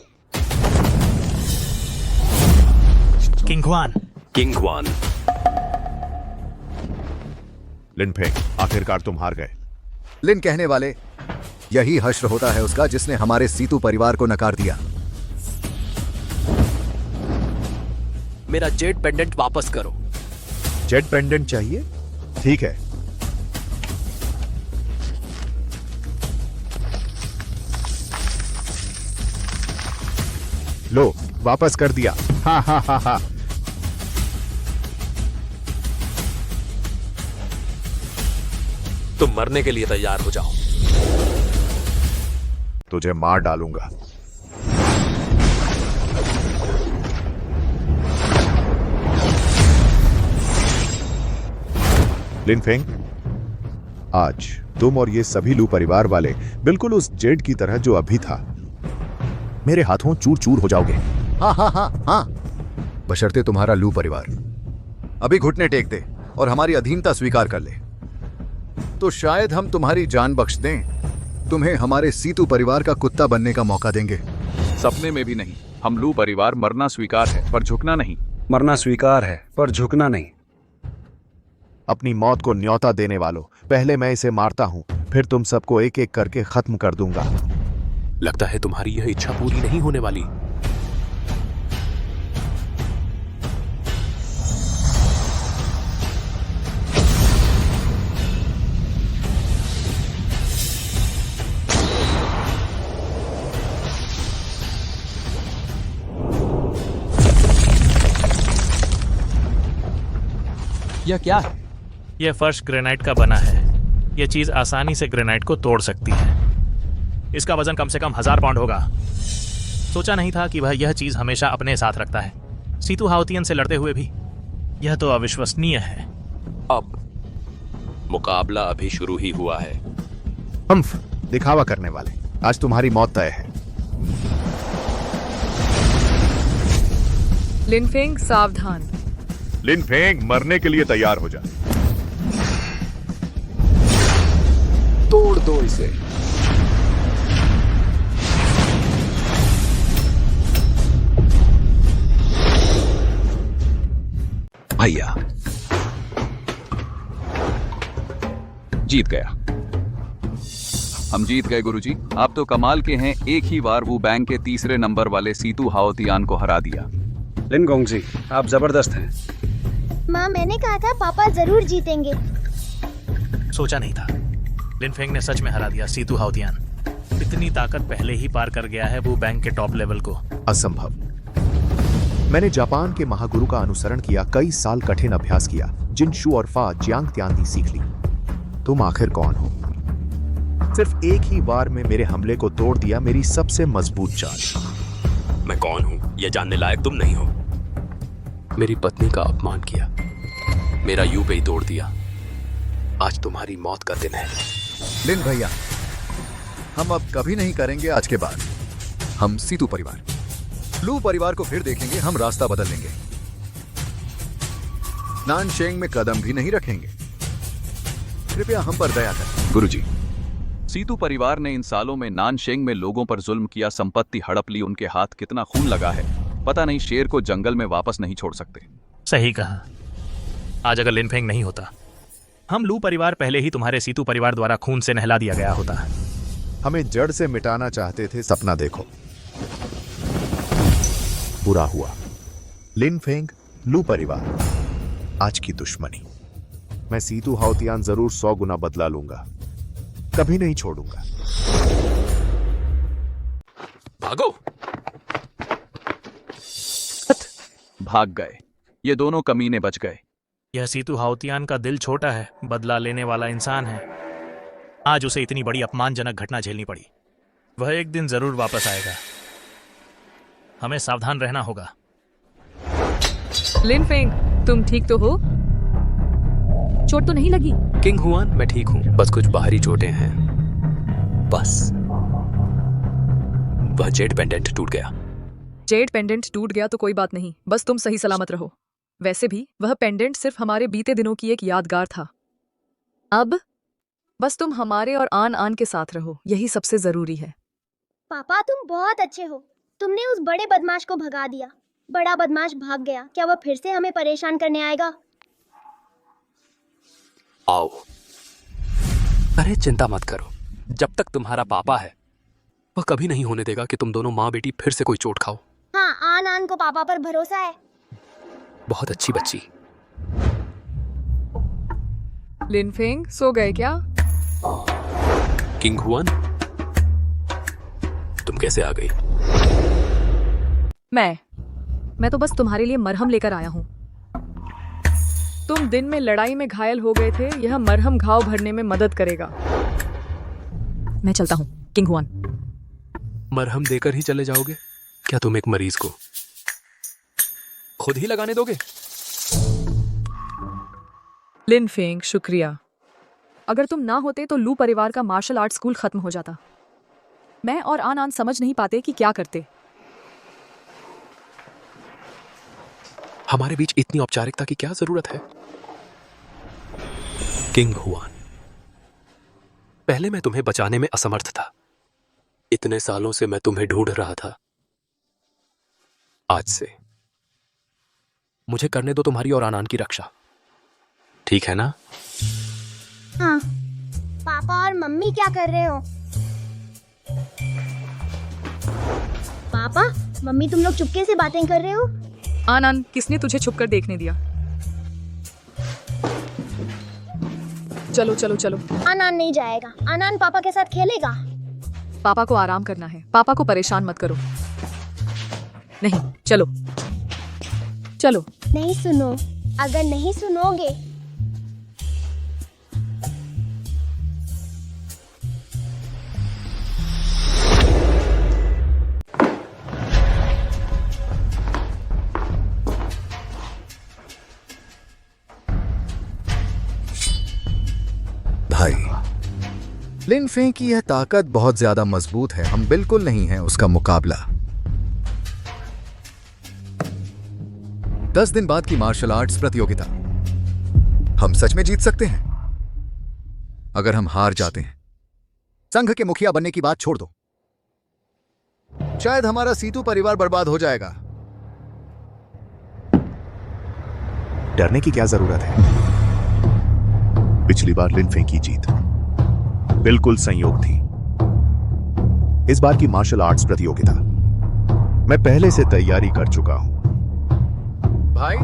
किंगहुआन। लिनफेंग, आखिरकार तुम हार गए। लिन कहने वाले, यही हश्र होता है उसका जिसने हमारे सीतू परिवार को नकार दिया। मेरा जेड पेंडेंट वापस करो। जेड पेंडेंट चाहिए? ठीक है। लो वापस कर दिया। हा हा हा हा। तुम मरने के लिए तैयार हो जाओ। तुझे मार डालूंगा। लिनफेंग, आज तुम और ये सभी लू परिवार वाले बिल्कुल उस जेड की तरह जो अभी था, मेरे हाथों चूर चूर हो जाओगे। हाँ हाँ हाँ हाँ, बशर्ते तुम्हारा लू परिवार अभी घुटने टेक दे और हमारी अधीनता स्वीकार कर ले, तो शायद हम तुम्हारी जान बख्श दें। तुम्हें हमारे सीतू परिवार का कुत्ता बनने का मौका देंगे। सपने में भी नहीं। हम लू परिवार मरना स्वीकार है पर झुकना नहीं। मरना स्वीकार है पर झुकना नहीं। अपनी मौत को न्योता देने वालों, पहले मैं इसे मारता हूं, फिर तुम सबको एक एक करके खत्म कर दूंगा। लगता है तुम्हारी यह इच्छा पूरी नहीं होने वाली। यह क्या है? यह फर्श ग्रेनाइट का बना है। यह चीज आसानी से ग्रेनाइट को तोड़ सकती है। इसका वजन कम से कम 1000 पाउंड होगा। सोचा नहीं था कि वह यह चीज हमेशा अपने साथ रखता है, सीतू हाउतियन से लड़ते हुए भी। यह तो अविश्वसनीय है। अब मुकाबला अभी शुरू ही हुआ है। हम्फ, दिखावा करने वाले, आज तुम्हारी मौत तय है। लिनफेंग सावधान। लिनफेंग, मरने के लिए तैयार हो जा। तोड़ दो इसे। भैया जीत गया। हम जीत गए गुरुजी। आप तो कमाल के हैं, एक ही बार वो बैंक के तीसरे नंबर वाले सीतू हाओतियान को हरा दिया। लिनगोंग जी, आप जबरदस्त हैं। माँ, मैंने कहा था पापा जरूर जीतेंगे। सोचा नहीं था। लिनफेंग ने सच में हरा दिया सीतू हाउतियान। इतनी ताकत पहले ही पार कर गया है वो बैंक के टॉप लेवल को। असंभव। मैंने जापान के महागुरु का अनुसरण किया, कई साल कठिन अभ्यास किया, जिनशू और फा जियांग त्यान सीख ली। तुम आखिर कौन हो? सिर्फ एक ही बार में मेरे हमले को तोड़ दिया, मेरी सबसे मजबूत चाल। मैं कौन हूं यह जानने लायक तुम नहीं हो। मेरी पत्नी का अपमान किया, मेरा यू पे ही तोड़ दिया। आज तुम्हारी मौत का दिन है। लिन भैया, हम अब कभी नहीं करेंगे आज के बाद। हम सीतू परिवार, लू परिवार को फिर देखेंगे। हम रास्ता बदल लेंगे। नानशेंग में कदम भी नहीं रखेंगे। कृपया हम पर दया करें। गुरुजी, सीतू परिवार ने इन सालों में नानशेंग में लोगों पर जुल्म किया, संपत्ति हड़प ली, उनके हाथ कितना खून लगा है पता नहीं। शेर को जंगल में वापस नहीं छोड़ सकते। सही कहा। आज अगर लिनफेंग नहीं होता, हम लू परिवार पहले ही तुम्हारे सीतू परिवार द्वारा खून से नहला दिया गया होता। हमें जड़ से मिटाना चाहते थे, सपना देखो पूरा हुआ। लिनफेंग, लू परिवार, आज की दुश्मनी। मैं सीतू हाउतियान जरूर 100 गुना बदला लूंगा, कभी नहीं छोड़ूंगा। भागो। भाग गए। ये दोनों कमीने बच गए। यह सीतू हाउतियान का दिल छोटा है, बदला लेने वाला इंसान है। आज उसे इतनी बड़ी अपमानजनक घटना झेलनी पड़ी। वह एक दिन जरूर वापस आएगा। हमें सावधान रहना होगा। लिनफेंग, तुम ठीक तो हो? चोट तो नहीं लगी? किंग हुआन, मैं ठीक हूं, बस कुछ बाहरी चोटें हैं। बस वह जेड पेंडेंट टूट गया। जेड पेंडेंट टूट गया तो कोई बात नहीं, बस तुम सही सलामत रहो। वैसे भी वह पेंडेंट सिर्फ हमारे बीते दिनों की एक यादगार था। अब बस तुम हमारे और आन आन के साथ रहो, यही सबसे जरूरी है। पापा, तुम बहुत अच्छे हो। तुमने उस बड़े बदमाश को भगा दिया। बड़ा बदमाश भाग गया, क्या वह फिर से हमें परेशान करने आएगा? आओ। अरे चिंता मत करो, जब तक तुम्हारा पापा है वह कभी नहीं होने देगा कि तुम दोनों माँ बेटी फिर से कोई चोट खाओ। हाँ, आन आन को पापा पर भरोसा है। बहुत अच्छी बच्ची। लिनफेंग, सो गए क्या? किंग हुआन, तुम कैसे आ गई? मैं तो बस तुम्हारे लिए मरहम लेकर आया हूं। तुम दिन में लड़ाई में घायल हो गए थे, यह मरहम घाव भरने में मदद करेगा। मैं चलता हूं, किंग हुआन। मरहम देकर ही चले जाओगे? क्या तुम एक मरीज को खुद ही लगाने दोगे? लिन फेंग, शुक्रिया। अगर तुम ना होते तो लू परिवार का मार्शल आर्ट स्कूल खत्म हो जाता। मैं और आन समझ नहीं पाते कि क्या करते। हमारे बीच इतनी औपचारिकता की क्या जरूरत है? किंग हुआन, पहले मैं तुम्हें बचाने में असमर्थ था। इतने सालों से मैं तुम्हें ढूंढ रहा था। आज से मुझे करने दो तुम्हारी और आनान की रक्षा, ठीक है ना? हाँ। पापा और मम्मी क्या कर रहे हो? पापा, मम्मी, तुम लोग चुपके से बातें कर रहे हो? आनंद, किसने तुझे छुपकर देखने दिया? चलो चलो चलो। आनंद नहीं जाएगा। आनंद पापा के साथ खेलेगा। पापा को आराम करना है, पापा को परेशान मत करो। नहीं, चलो चलो। नहीं सुनो, अगर नहीं सुनोगे भाई, लिन फेंग की यह ताकत बहुत ज्यादा मजबूत है। हम बिल्कुल नहीं हैं उसका मुकाबला। 10 दिन बाद की मार्शल आर्ट्स प्रतियोगिता, हम सच में जीत सकते हैं। अगर हम हार जाते हैं, संघ के मुखिया बनने की बात छोड़ दो, शायद हमारा सीतू परिवार बर्बाद हो जाएगा। डरने की क्या जरूरत है? पिछली बार लिन फेंग की जीत बिल्कुल संयोग थी। इस बार की मार्शल आर्ट्स प्रतियोगिता मैं पहले से तैयारी कर चुका हूं। भाई,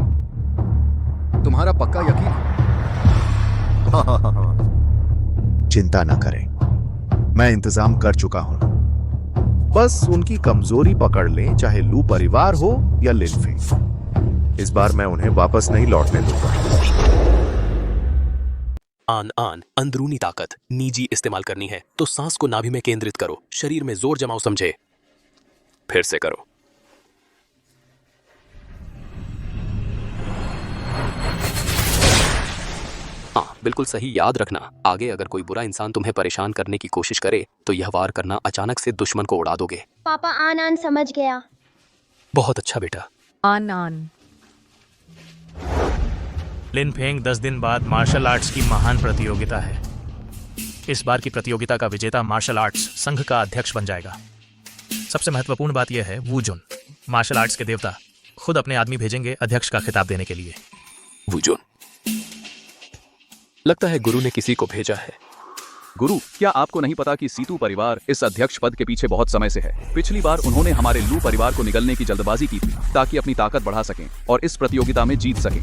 तुम्हारा पक्का यकीन? चिंता ना करें, मैं इंतजाम कर चुका हूं। बस उनकी कमजोरी पकड़ लें, चाहे लू परिवार हो या लिन फेंग। इस बार मैं उन्हें वापस नहीं लौटने दूंगा। आन अंदरूनी ताकत निजी इस्तेमाल करनी है तो सांस को नाभि में केंद्रित करो, शरीर में जोर जमाओ, समझे? फिर से करो। हाँ, बिल्कुल सही। याद रखना, आगे अगर कोई बुरा इंसान तुम्हें परेशान करने की कोशिश करे तो यह वार करना, अचानक से दुश्मन को उड़ा दोगे। पापा, आनंद समझ गया। बहुत अच्छा बेटा। आन लिन फेंग, 10 दिन बाद मार्शल आर्ट्स की महान प्रतियोगिता है। इस बार की प्रतियोगिता का विजेता मार्शल आर्ट्स संघ का अध्यक्ष बन जाएगा। सबसे महत्वपूर्ण बात यह है, वू जुन, मार्शल आर्ट्स के देवता, खुद अपने आदमी भेजेंगे अध्यक्ष का खिताब देने के लिए। वू जुन, लगता है गुरु ने किसी को भेजा है। गुरु, क्या आपको नहीं पता कि सीतू परिवार इस अध्यक्ष पद के पीछे बहुत समय से है? पिछली बार उन्होंने हमारे लू परिवार को निगलने की जल्दबाजी की थी ताकि अपनी ताकत बढ़ा सकें और इस प्रतियोगिता में जीत सकें।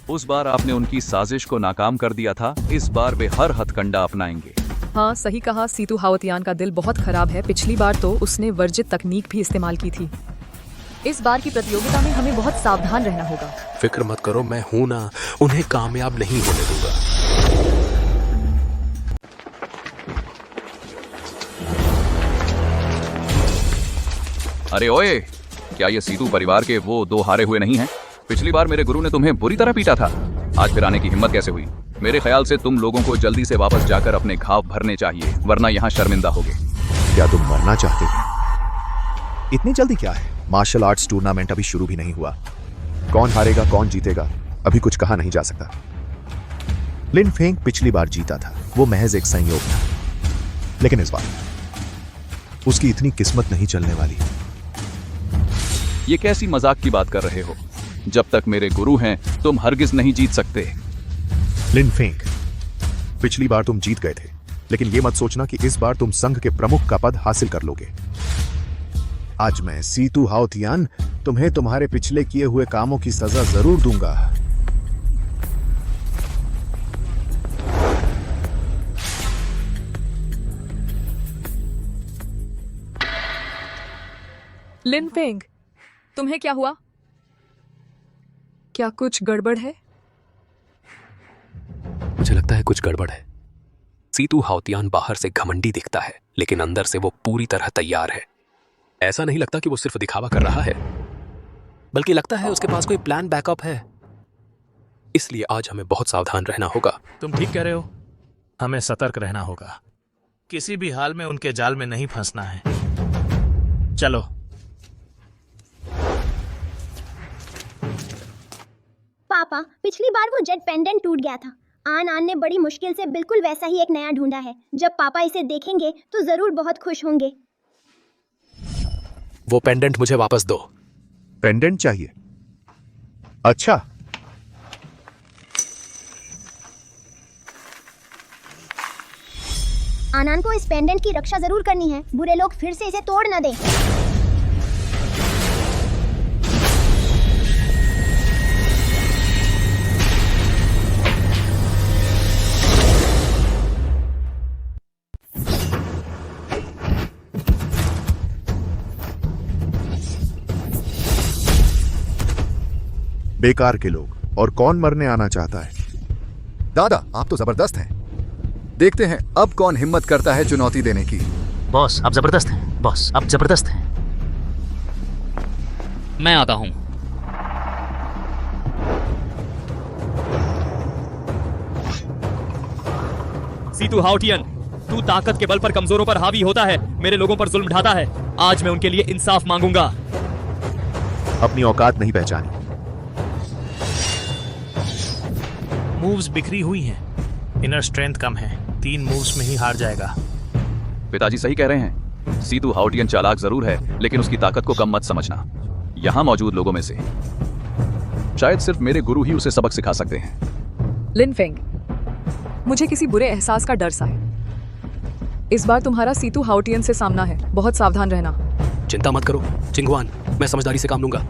उस बार आपने उनकी साजिश को नाकाम कर दिया था। इस बार वे हर हथकंडा अपनाएंगे। हाँ, सही कहा। सीतू हावतियान का दिल बहुत खराब है। पिछली बार तो उसने वर्जित तकनीक भी इस्तेमाल की थी। इस बार की प्रतियोगिता में हमें बहुत सावधान रहना होगा। फिक्र मत करो, मैं हूं ना, उन्हें कामयाब नहीं होने दूंगा। अरे ओए, क्या ये सीतू परिवार के वो 2 हारे हुए नहीं हैं? पिछली बार मेरे गुरु ने तुम्हें बुरी तरह पीटा था। आज फिर आने की हिम्मत कैसे हुई? मेरे ख्याल से तुम लोगों को जल्दी से वापस जाकर अपने घाव भरने चाहिए, वरना यहाँ शर्मिंदा होगे। क्या तुम मरना चाहते हो? इतनी जल्दी क्या है? मार्शल आर्ट्स टूर्नामेंट अभी शुरू भी नहीं हुआ। कौन हारेगा कौन जीतेगा अभी कुछ कहा नहीं जा सकता। लिन फेंग पिछली बार जीता था, वो महज एक संयोग था, लेकिन इस बार उसकी इतनी किस्मत नहीं चलने वाली। ये कैसी मजाक की बात कर रहे हो? जब तक मेरे गुरु हैं तुम हरगिज नहीं जीत सकते। लिन फेंग, पिछली बार तुम जीत गए थे, लेकिन ये मत सोचना कि इस बार तुम संघ के प्रमुख का पद हासिल कर लोगे। आज मैं सीतू हावतियान तुम्हें तुम्हारे पिछले किए हुए कामों की सजा जरूर दूंगा। लिन फेंग, तुम्हें क्या हुआ? क्या कुछ गड़बड़ है? मुझे लगता है कुछ गड़बड़ है। सीतू हाउतियान बाहर से घमंडी दिखता है, लेकिन अंदर से वो पूरी तरह तैयार है। ऐसा नहीं लगता कि वो सिर्फ दिखावा कर रहा है, बल्कि लगता है उसके पास कोई प्लान बैकअप है। इसलिए आज हमें बहुत सावधान रहना होगा। तुम ठीक कह रहे हो, हमें सतर्क रहना होगा। किसी भी हाल में उनके जाल में नहीं फंसना है। चलो। पापा, पिछली बार वो जेट पेंडेंट टूट गया था। आन ने बड़ी मुश्किल से बिल्कुल वैसा ही एक नया ढूंढा है। जब पापा इसे देखेंगे तो जरूर बहुत खुश होंगे। वो पेंडेंट मुझे वापस दो। पेंडेंट चाहिए? अच्छा, आनंद को इस पेंडेंट की रक्षा जरूर करनी है। बुरे लोग फिर से इसे तोड़ न दें। बेकार के लोग। और कौन मरने आना चाहता है? दादा, आप तो जबरदस्त हैं। देखते हैं अब कौन हिम्मत करता है चुनौती देने की। बॉस आप जबरदस्त हैं। बॉस आप जबरदस्त हैं। मैं आता हूं। सीतू हाउटियन, तू ताकत के बल पर कमजोरों पर हावी होता है, मेरे लोगों पर जुल्म ढाता है। आज मैं उनके लिए इंसाफ मांगूंगा। अपनी औकात नहीं पहचानी। मूव्स बिखरी हुई हैं, इनर स्ट्रेंथ कम है। 3 मूव्स में ही हार जाएगा। पिताजी सही कह रहे हैं। सीतू हाउटियन चालाक जरूर है, लेकिन उसकी ताकत को कम मत समझना। यहाँ मौजूद लोगों में से शायद सिर्फ मेरे गुरु ही उसे सबक सिखा सकते हैं। लिन फेंग, मुझे किसी बुरे एहसास का डर सा है। इस बार तुम्हारा सीतू हाउटियन से सामना है, बहुत सावधान रहना। चिंता मत करो चिंगवान, मैं समझदारी से काम लूंगा।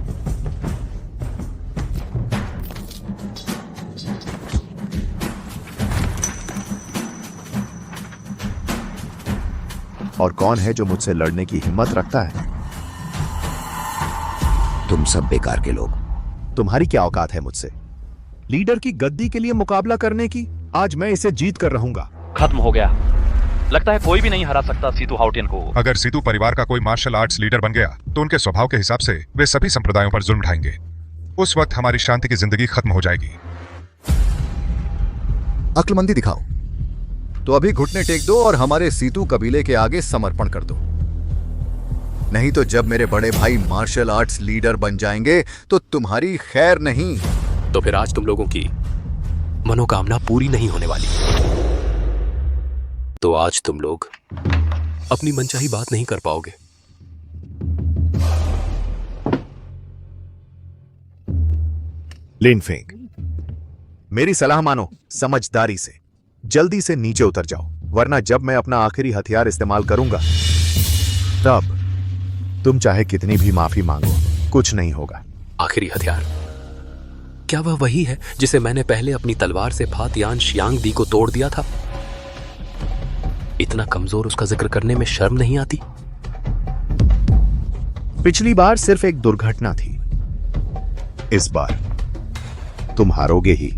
और कौन है जो मुझसे लड़ने की हिम्मत रखता है? तुम सब बेकार के लोग। तुम्हारी क्या औकात है मुझसे? लीडर की गद्दी के लिए मुकाबला करने की? आज मैं इसे जीत कर रहूंगा। खत्म हो गया। लगता है कोई भी नहीं हरा सकता सीतू हाउटियन को। अगर सीतू परिवार का कोई मार्शल आर्ट्स लीडर बन गया तो उनके स्वभाव के हिसाब से वे सभी संप्रदायों पर जुल्म ढाएंगे। उस वक्त हमारी शांति की जिंदगी खत्म हो जाएगी। अक्लमंदी दिखाओ तो अभी घुटने टेक दो और हमारे सीतू कबीले के आगे समर्पण कर दो। नहीं तो जब मेरे बड़े भाई मार्शल आर्ट्स लीडर बन जाएंगे तो तुम्हारी खैर नहीं। तो फिर आज तुम लोगों की मनोकामना पूरी नहीं होने वाली। तो आज तुम लोग अपनी मनचाही बात नहीं कर पाओगे। लिन फेंग, मेरी सलाह मानो समझदारी से। जल्दी से नीचे उतर जाओ, वरना जब मैं अपना आखिरी हथियार इस्तेमाल करूंगा तब तुम चाहे कितनी भी माफी मांगो, कुछ नहीं होगा। आखिरी हथियार? क्या वह वही है जिसे मैंने पहले अपनी तलवार से फातियान शियांग दी को तोड़ दिया था? इतना कमजोर उसका जिक्र करने में शर्म नहीं आती? पिछली बार सिर्फ एक दुर्घटना थी, इस बार तुम हारोगे ही,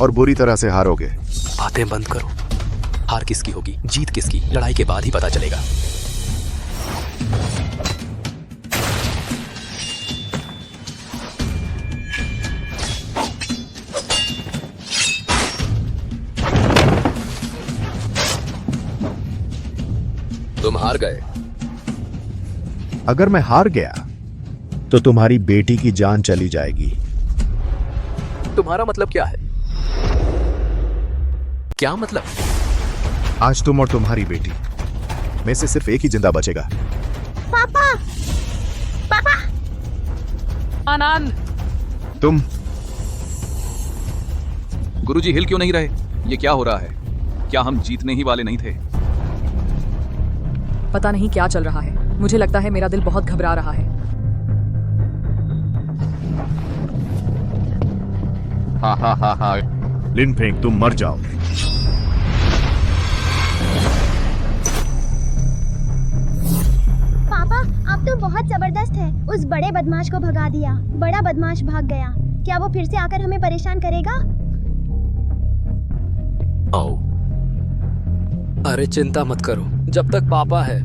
और बुरी तरह से हारोगे। बातें बंद करो। हार किसकी होगी, जीत किसकी, लड़ाई के बाद ही पता चलेगा। तुम हार गए। अगर मैं हार गया तो तुम्हारी बेटी की जान चली जाएगी। तुम्हारा मतलब क्या है? क्या मतलब? आज तुम और तुम्हारी बेटी में से सिर्फ एक ही जिंदा बचेगा। पापा, पापा। आनंद, तुम। गुरुजी हिल क्यों नहीं रहे? ये क्या हो रहा है? क्या हम जीतने ही वाले नहीं थे? पता नहीं क्या चल रहा है। मुझे लगता है मेरा दिल बहुत घबरा रहा है। हा हा हा हा। लिन फेंग, तुम मर जाओ। पापा, आप तो बहुत जबरदस्त है। उस बड़े बदमाश को भगा दिया। बड़ा बदमाश भाग गया। क्या वो फिर से आकर हमें परेशान करेगा? आओ। अरे चिंता मत करो, जब तक पापा है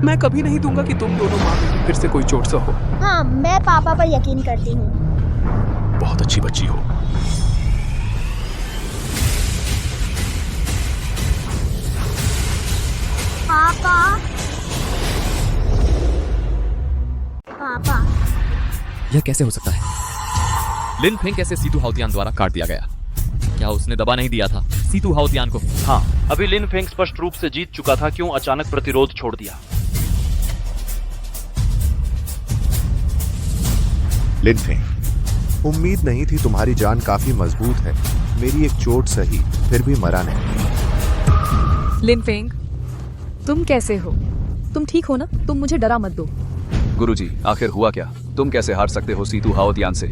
मैं कभी नहीं दूंगा कि तुम दोनों माँ बेटी फिर से कोई चोट सा हो। हाँ, मैं पापा पर यकीन करती हूँ। बहुत अच्छी बच्ची हो। पापा, पापा, यह कैसे हो सकता है? लिन फेंग कैसे सीतू हाउतियान द्वारा काट दिया गया? क्या उसने दबा नहीं दिया था सीतू हाउतियान को? हाँ, अभी लिन फेंग स्पष्ट रूप से जीत चुका था। क्यों अचानक प्रतिरोध छोड़ दिया? लिनफेंग, उम्मीद नहीं थी। तुम्हारी जान काफी मजबूत है। मेरी एक चोट सही, फिर भी मरा नहीं। लिन फेंग, तुम कैसे हो? तुम ठीक हो ना? तुम मुझे डरा मत दो। गुरुजी, आखिर हुआ क्या? तुम कैसे हार सकते हो सीतू हाउतियान से?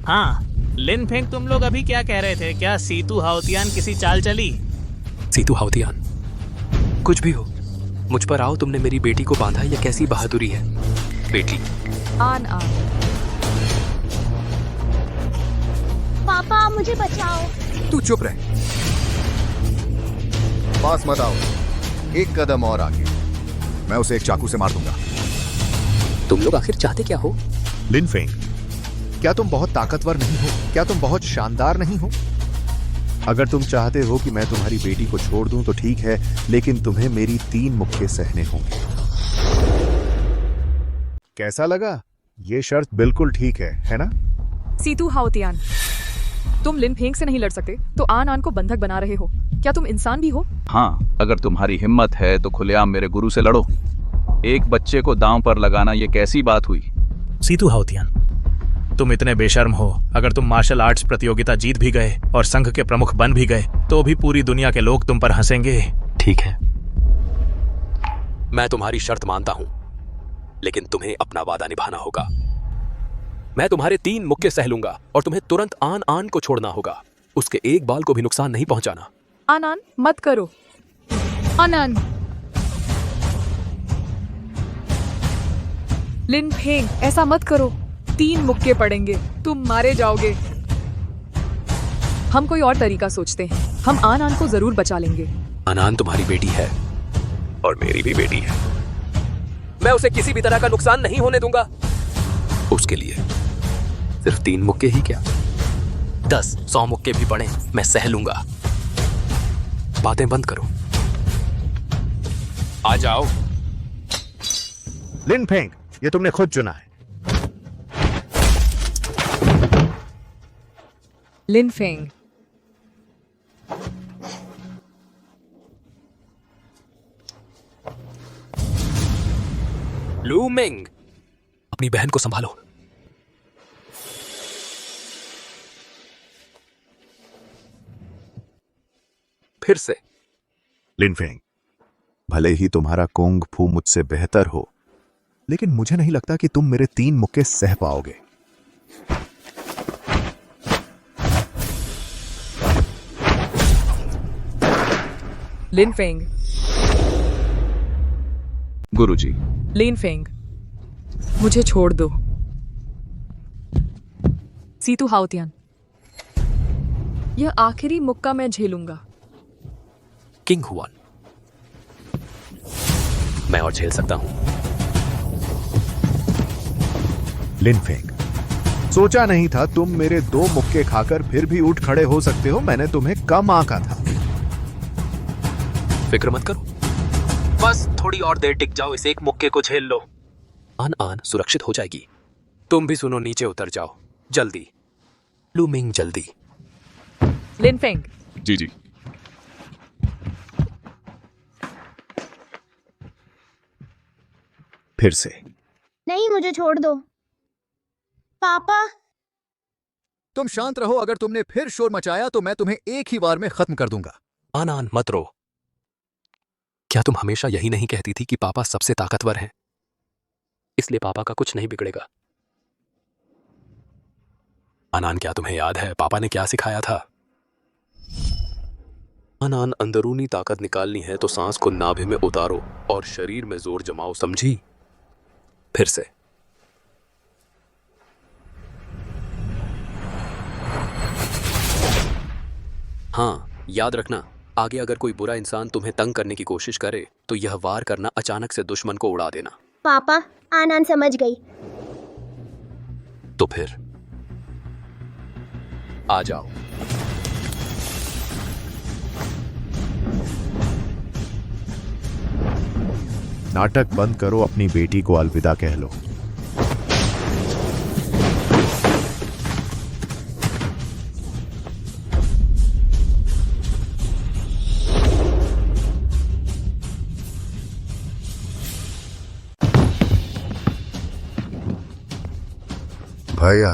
हाँ, लिन फेंग, तुम लोग अभी क्या कह रहे थे? क्या सीतू हाउतियान किसी चाल चली? सीतू हाउतियान, कुछ भी हो, मुझ पर आओ। तुमने मेरी बेटी को बांधा, यह कैसी बहादुरी है? बेटी आन आन। पापा मुझे बचाओ। तू चुप रह, पास मत आओ। एक कदम और आगे, मैं उसे एक चाकू से मार दूंगा। तुम लोग आखिर चाहते क्या हो? लिनफेंग, क्या तुम बहुत ताकतवर नहीं हो? क्या तुम बहुत शानदार नहीं हो? अगर तुम चाहते हो कि मैं तुम्हारी बेटी को छोड़ दूं तो ठीक है, लेकिन तुम्हें मेरी 3 मुक्के सहने होंगे। कैसा लगा? ये शर्त बिल्कुल ठीक है ना? सीतू हाउतियान, तुम लिन फेंग से नहीं लड़ सकते तो आन आन को बंधक बना रहे हो। क्या तुम इंसान भी हो? हाँ, अगर तुम्हारी हिम्मत है तो खुलेआम मेरे गुरु से लड़ो। एक बच्चे को दांव पर लगाना ये कैसी बात हुई? सीतू हाउतियान, तुम इतने बेशर्म हो। अगर तुम मार्शल आर्ट्स प्रतियोगिता जीत भी गए और संघ के प्रमुख बन भी गए तो भी पूरी दुनिया के लोग तुम पर हंसेंगे। ठीक है, मैं तुम्हारी शर्त मानता हूं, लेकिन तुम्हें अपना वादा निभाना होगा। मैं तुम्हारे 3 मुक्के सह लूंगा और तुम्हें तुरंत आन आन को छोड़ना होगा। उसके एक बाल को भी नुकसान नहीं पहुंचाना। आन आन मत करो। आन आन। लिन फेंग, ऐसा मत करो। 3 मुक्के पड़ेंगे, तुम मारे जाओगे। हम कोई और तरीका सोचते हैं। हम आन आन को जरूर बचा लेंगे। आन आन तुम्हारी बेटी है और मेरी भी बेटी है। मैं उसे किसी भी तरह का नुकसान नहीं होने दूंगा। उसके लिए सिर्फ 3 मुक्के ही क्या, 10-100 मुक्के भी पड़े, मैं सह लूंगा। बातें बंद करो, आ जाओ। लिनफेंग, ये तुमने खुद चुना है। लिन फेंग, लू मिंग, अपनी बहन को संभालो। फिर से। लिनफेंग, भले ही तुम्हारा कुंग फू मुझसे बेहतर हो, लेकिन मुझे नहीं लगता कि तुम मेरे 3 मुक्के सह पाओगे। लिन फेंग। गुरुजी, लिन फेंग, मुझे छोड़ दो। सीतू हाउतियान, यह आखिरी मुक्का मैं झेलूंगा। किंग हुआन, मैं और झेल सकता हूं। लिनफेंग, सोचा नहीं था तुम मेरे 2 मुक्के खाकर फिर भी उठ खड़े हो सकते हो। मैंने तुम्हें कम आंका था। फिक्र मत करो, बस थोड़ी और देर टिक जाओ, इस एक मुक्के को झेल लो। आन आन सुरक्षित हो जाएगी। तुम भी सुनो, नीचे उतर जाओ जल्दी। लू मिंग, जल्दी। लिन फेंग। जी जी। फिर से। नहीं, मुझे छोड़ दो। पापा, तुम शांत रहो। अगर तुमने फिर शोर मचाया तो मैं तुम्हें एक ही बार में खत्म कर दूंगा। आन आन मत रो। क्या तुम हमेशा यही नहीं कहती थी कि पापा सबसे ताकतवर हैं, इसलिए पापा का कुछ नहीं बिगड़ेगा? आन आन, क्या तुम्हें याद है पापा ने क्या सिखाया था? आन आन, अंदरूनी ताकत निकालनी है तो सांस को नाभि में उतारो और शरीर में जोर जमाओ, समझी? फिर से। हाँ, याद रखना, आगे अगर कोई बुरा इंसान तुम्हें तंग करने की कोशिश करे तो यह वार करना, अचानक से दुश्मन को उड़ा देना। पापा, आनन समझ गई। तो फिर आ जाओ। नाटक बंद करो, अपनी बेटी को अलविदा कह लो। भैया,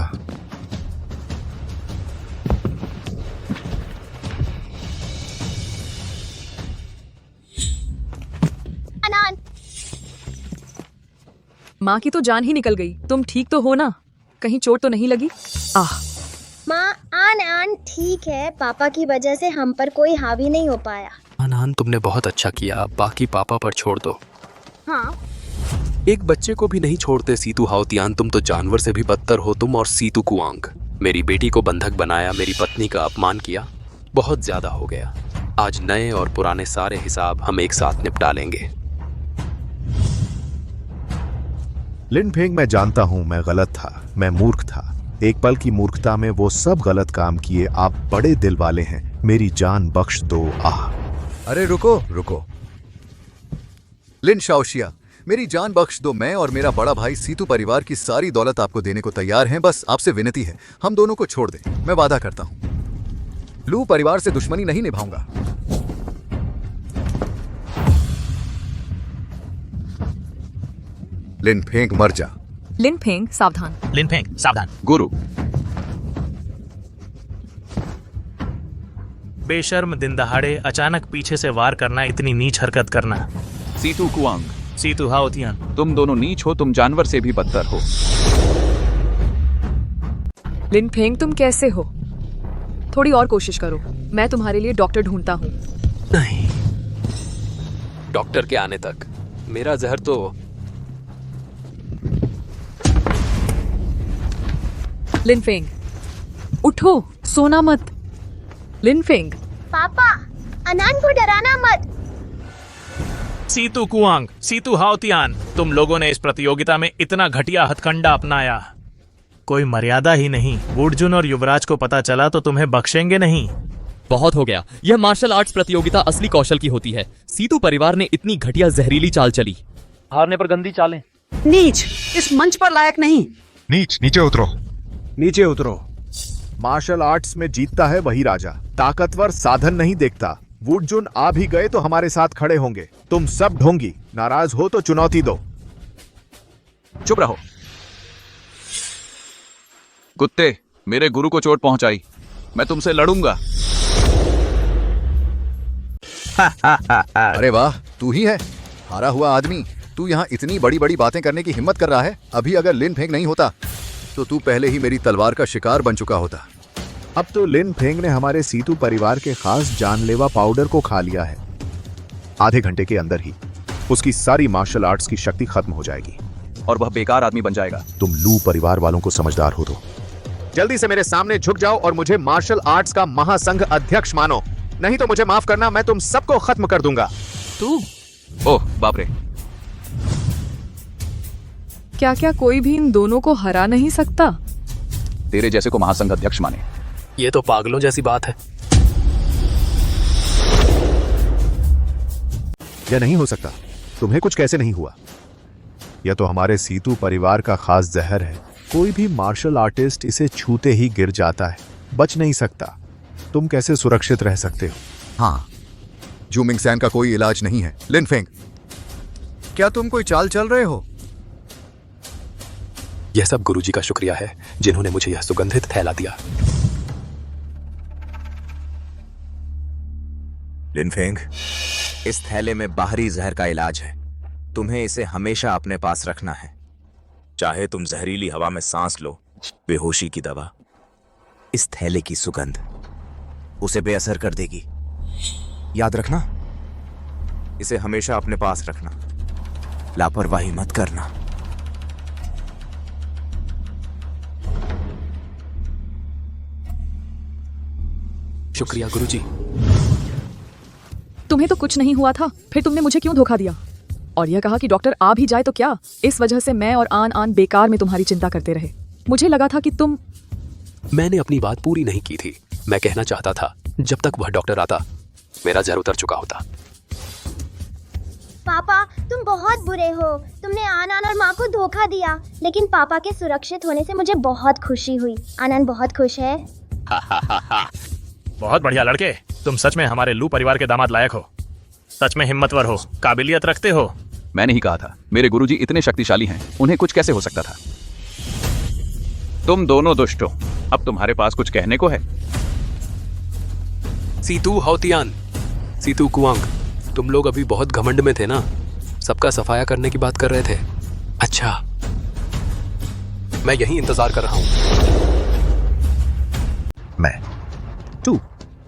अनन, माँ की तो जान ही निकल गई। तुम ठीक तो हो ना? कहीं चोट तो नहीं लगी? आह, माँ, आनन ठीक है। पापा की वजह से हम पर कोई हावी नहीं हो पाया। आनन, तुमने बहुत अच्छा किया, बाकी पापा पर छोड़ दो। हाँ, एक बच्चे को भी नहीं छोड़ते सीतू हाओतियान। तुम तो जानवर से भी बदतर हो, तुम और सीतू कुआंग। मेरी बेटी को बंधक बनाया, मेरी पत्नी का अपमान किया, बहुत ज्यादा हो गया। आज नए और पुराने सारे हिसाब हम एक साथ निपटा लेंगे। लिन फेंग, मैं जानता हूं मैं गलत था, मैं मूर्ख था। एक पल की मूर्खता में वो सब गलत काम किए। आप बड़े दिल वाले हैं, मेरी जान बख्श दो। आह, अरे रुको रुको, लिन शाओशिया, मेरी जान बख्श दो। मैं और मेरा बड़ा भाई सीतू परिवार की सारी दौलत आपको देने को तैयार हैं। बस आपसे विनती है, हम दोनों को छोड़ दें। मैं वादा करता हूं, लू परिवार से दुश्मनी नहीं निभाऊंगा। लिन फेंग, मर जा। लिन फेंग, सावधान। लिन फेंग, सावधान। गुरु, बेशर्म, दिन दहाड़े अचानक पीछे से वार करना, इतनी नीच हरकत करना। सीतू कुआंग, सीतू हाओतियान, तुम दोनों नीच हो, तुम जानवर से भी बदतर हो। लिन फेंग, तुम कैसे हो? थोड़ी और कोशिश करो। मैं तुम्हारे लिए डॉक्टर ढूंढता हूँ। नहीं, डॉक्टर के आने तक मेरा जहर तो। लिन फेंग, उठो, सोना मत। लिन फेंग, पापा, अनन को डराना मत। सीतू कुआंग, सीतू हाओतियान, तुम लोगों ने इस प्रतियोगिता में इतना घटिया हथकंडा अपनाया, कोई मर्यादा ही नहीं। वुडजुन और युवराज को पता चला तो तुम्हें बख्शेंगे नहीं। बहुत हो गया। यह मार्शल आर्ट्स प्रतियोगिता असली कौशल की होती है। सीतू परिवार ने इतनी घटिया जहरीली चाल चली। हारने पर गंदी चालें। नीच, इस मंच पर लायक नहीं। नीच, नीचे उतरो। नीचे उतरो। मार्शल आर्ट्स में जीतता है वही राजा, ताकतवर साधन नहीं देखता। वुडजुन आ भी गए तो हमारे साथ खड़े होंगे। तुम सब ढोंगी, नाराज हो तो चुनौती दो। चुप रहो। कुत्ते, मेरे गुरु को चोट पहुंचाई, मैं तुमसे लड़ूंगा। अरे वाह, तू ही है हारा हुआ आदमी। तू यहाँ इतनी बड़ी बड़ी बातें करने की हिम्मत कर रहा है। अभी अगर लिन फेंग नहीं होता तो तू पहले ही मेरी तलवार का शिकार बन चुका होता। अब तो लिन फेंग ने हमारे सीतू परिवार के खास जानलेवा पाउडर को खा लिया है। आधे घंटे के अंदर ही उसकी सारी मार्शल आर्ट्स की शक्ति खत्म हो जाएगी और वह बेकार आदमी बन जाएगा। तुम लू परिवार वालों को समझदार हो तो जल्दी से मेरे सामने झुक जाओ और मुझे मार्शल आर्ट्स का महासंघ अध्यक्ष मानो, नहीं तो मुझे माफ करना, मैं तुम सबको खत्म कर दूंगा। तू? ओह बाप रे। क्या क्या कोई भी इन दोनों को हरा नहीं सकता? तेरे जैसे को महासंघ अध्यक्ष माने, ये तो पागलों जैसी बात है। यह नहीं हो सकता। तुम्हें कुछ कैसे नहीं हुआ? यह तो हमारे सीतू परिवार का खास जहर है। कोई भी मार्शल आर्टिस्ट इसे छूते ही गिर जाता है, बच नहीं सकता। तुम कैसे सुरक्षित रह सकते हो? हाँ, जूमिंग सैन का कोई इलाज नहीं है। लिन फेंग, क्या तुम कोई चाल चल रहे हो? यह सब गुरुजी का शुक्रिया है जिन्होंने मुझे यह सुगंधित थैला दिया। लिन फेंग, इस थैले में बाहरी जहर का इलाज है। तुम्हें इसे हमेशा अपने पास रखना है। चाहे तुम जहरीली हवा में सांस लो, बेहोशी की दवा, इस थैले की सुगंध उसे बेअसर कर देगी। याद रखना, इसे हमेशा अपने पास रखना, लापरवाही मत करना। शुक्रिया गुरुजी। तुम्हें तो कुछ नहीं हुआ था, फिर तुमने मुझे क्यों धोखा दिया? और यह कहा कि डॉक्टर आ भी जाए तो क्या? इस वजह से मैं और आन बेकार में तुम्हारी चिंता करते रहे। मुझे लगा था कि तुम। मैंने अपनी बात पूरी नहीं की थी। मैं कहना चाहता था जब तक वह डॉक्टर आता मेरा जहर उतर चुका होता। पापा तुम बहुत बुरे हो। तुमने आनंद और माँ को धोखा दिया, लेकिन पापा के सुरक्षित होने से मुझे बहुत खुशी हुई। आनंद बहुत खुश है। बहुत बढ़िया लड़के, तुम सच में हमारे लू परिवार के दामाद लायक हो। सच में हिम्मतवर हो, काबिलियत रखते हो। मैंने ही कहा था, मेरे गुरुजी इतने शक्तिशाली हैं, उन्हें कुछ कैसे हो सकता था। तुम दोनों दुष्ट हो। अब तुम्हारे पास कुछ कहने को है? सीतू हाउतियान, सीतू कुआंग, तुम लोग अभी बहुत घमंड में थे ना? सबका सफाया करने की बात कर रहे थे। अच्छा, मैं यहीं इंतजार कर रहा हूं। मैं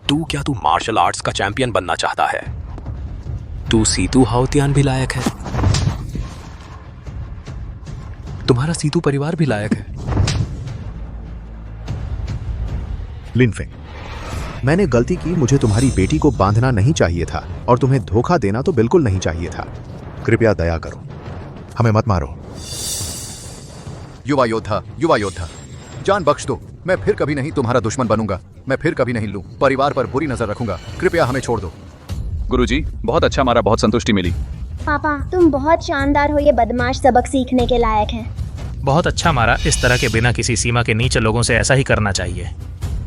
तू क्या तू मार्शल आर्ट्स का चैंपियन बनना चाहता है? तू सीतू हाउतियान भी लायक है। तुम्हारा सीतू परिवार भी लायक है। लिनफेंग, मैंने गलती की। मुझे तुम्हारी बेटी को बांधना नहीं चाहिए था और तुम्हें धोखा देना तो बिल्कुल नहीं चाहिए था। कृपया दया करो, हमें मत मारो। युवा योद्धा, जान बख्श दो। मैं फिर कभी नहीं तुम्हारा दुश्मन बनूंगा। मैं फिर कभी नहीं लूं। परिवार पर बुरी नजर रखूंगा। कृपया हमें छोड़ दो। गुरुजी, बहुत अच्छा मारा, बहुत संतुष्टि मिली। पापा तुम बहुत शानदार हो। ये बदमाश सबक सीखने के लायक है। बहुत अच्छा मारा। इस तरह के बिना किसी सीमा के नीच लोगों से ऐसा ही करना चाहिए।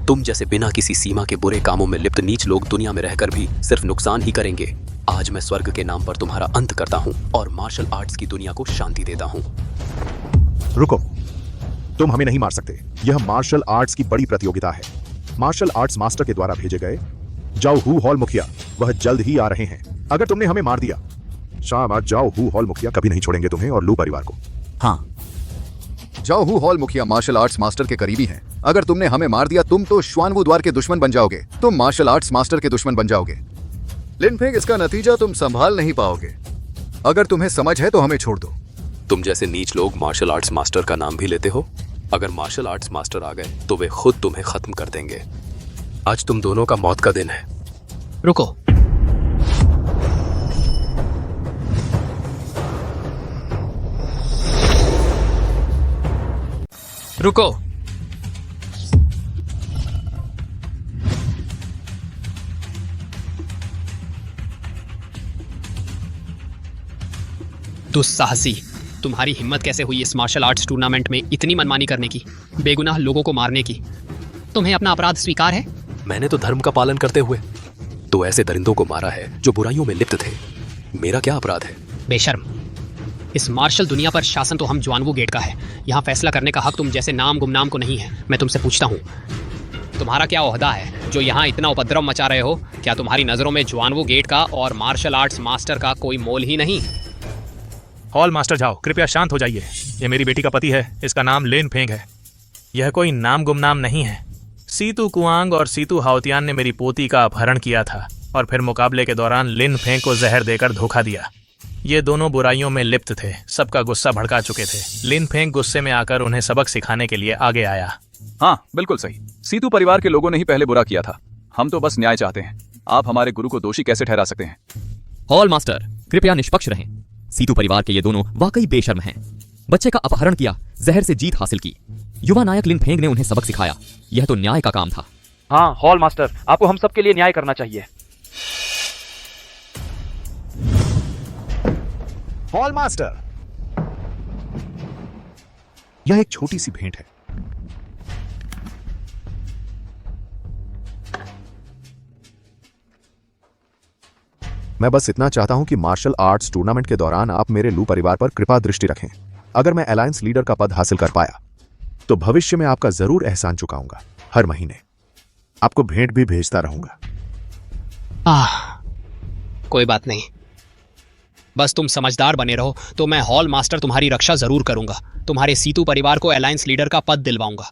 तुम जैसे बिना किसी सीमा के बुरे कामों में लिप्त नीच लोग दुनिया में रहकर भी सिर्फ नुकसान ही करेंगे। आज मैं स्वर्ग के नाम पर तुम्हारा अंत करता हूँ और मार्शल आर्ट्स की दुनिया को शांति देता हूँ। रुको, तुम हमें नहीं मार सकते। यह मार्शल आर्ट्स की बड़ी प्रतियोगिता है। मार्शल आर्ट्स मास्टर के द्वारा भेजे गए जाओ हू हॉल मुखिया वह जल्द ही आ रहे हैं। अगर तुमने हमें मार दिया, शाबाश, जाओ हू हॉल मुखिया कभी नहीं छोड़ेंगे तुम्हें और लू परिवार को। हाँ, जाओ हू हॉल मुखिया मार्शल आर्ट्स मास्टर के करीबी हैं। अगर तुमने हमें मार दिया, तुम तो श्वानवू द्वार के दुश्मन बन जाओगे। तुम मार्शल आर्ट्स मास्टर के दुश्मन बन जाओगे। लिनफेंग, इसका नतीजा तुम संभाल नहीं पाओगे। अगर तुम्हें समझ है तो हमें छोड़ दो। तुम जैसे नीच लोग मार्शल आर्ट्स मास्टर का नाम भी लेते हो। अगर मार्शल आर्ट्स मास्टर आ गए तो वे खुद तुम्हें खत्म कर देंगे। आज तुम दोनों का मौत का दिन है। रुको, रुको। दुस्साहसी, तुम्हारी हिम्मत कैसे हुई इस मार्शल आर्ट्स टूर्नामेंट में इतनी मनमानी करने की, बेगुनाह लोगों को मारने की? तुम्हें अपना अपराध स्वीकार है? मैंने तो धर्म का पालन करते हुए तो ऐसे दरिंदों को मारा है जो बुराइयों में लिप्त थे। मेरा क्या अपराध है? बेशर्म, इस मार्शल दुनिया पर शासन तो हम जुआनवू गेट का है। यहाँ फैसला करने का हक तुम जैसे नाम गुमनाम को नहीं है। मैं तुमसे पूछता हूँ, तुम्हारा क्या ओहदा है जो यहाँ इतना उपद्रव मचा रहे हो? क्या तुम्हारी नज़रों में जुआनवू गेट का और मार्शल आर्ट्स मास्टर का कोई मोल ही नहीं? हॉल मास्टर जाओ, कृपया शांत हो जाइए। यह मेरी बेटी का पति है, इसका नाम लिनफेंग है। यह कोई नाम गुमनाम नहीं है। सीतू कुआंग और सीतू हाउतियान ने मेरी पोती का अपहरण किया था और फिर मुकाबले के दौरान लिनफेंग को जहर देकर धोखा दिया। ये दोनों बुराइयों में लिप्त थे, सबका गुस्सा भड़का चुके थे। लिनफेंग गुस्से में आकर उन्हें सबक सिखाने के लिए आगे आया। हाँ, बिल्कुल सही। सीतू परिवार के लोगों ने ही पहले बुरा किया था। हम तो बस न्याय चाहते हैं। आप हमारे गुरु को दोषी कैसे ठहरा सकते हैं? हॉल मास्टर, कृपया निष्पक्ष रहें। सीतू परिवार के ये दोनों वाकई बेशर्म हैं। बच्चे का अपहरण किया, जहर से जीत हासिल की। युवा नायक लिनफेंग ने उन्हें सबक सिखाया। यह तो न्याय का काम था। हाँ हॉल मास्टर, आपको हम सबके लिए न्याय करना चाहिए। हॉल मास्टर, यह एक छोटी सी भेंट है। मैं बस इतना चाहता हूं कि मार्शल आर्ट्स टूर्नामेंट के दौरान आप मेरे लू परिवार पर कृपा दृष्टि रखें। अगर मैं अलायंस लीडर का पद हासिल कर पाया तो भविष्य में आपका जरूर एहसान चुकाऊंगा। हर महीने आपको भेंट भी भेजता रहूंगा। कोई बात नहीं, बस तुम समझदार बने रहो तो मैं हॉल मास्टर तुम्हारी रक्षा जरूर करूंगा। तुम्हारे सीतू परिवार को अलायंस लीडर का पद दिलवाऊंगा।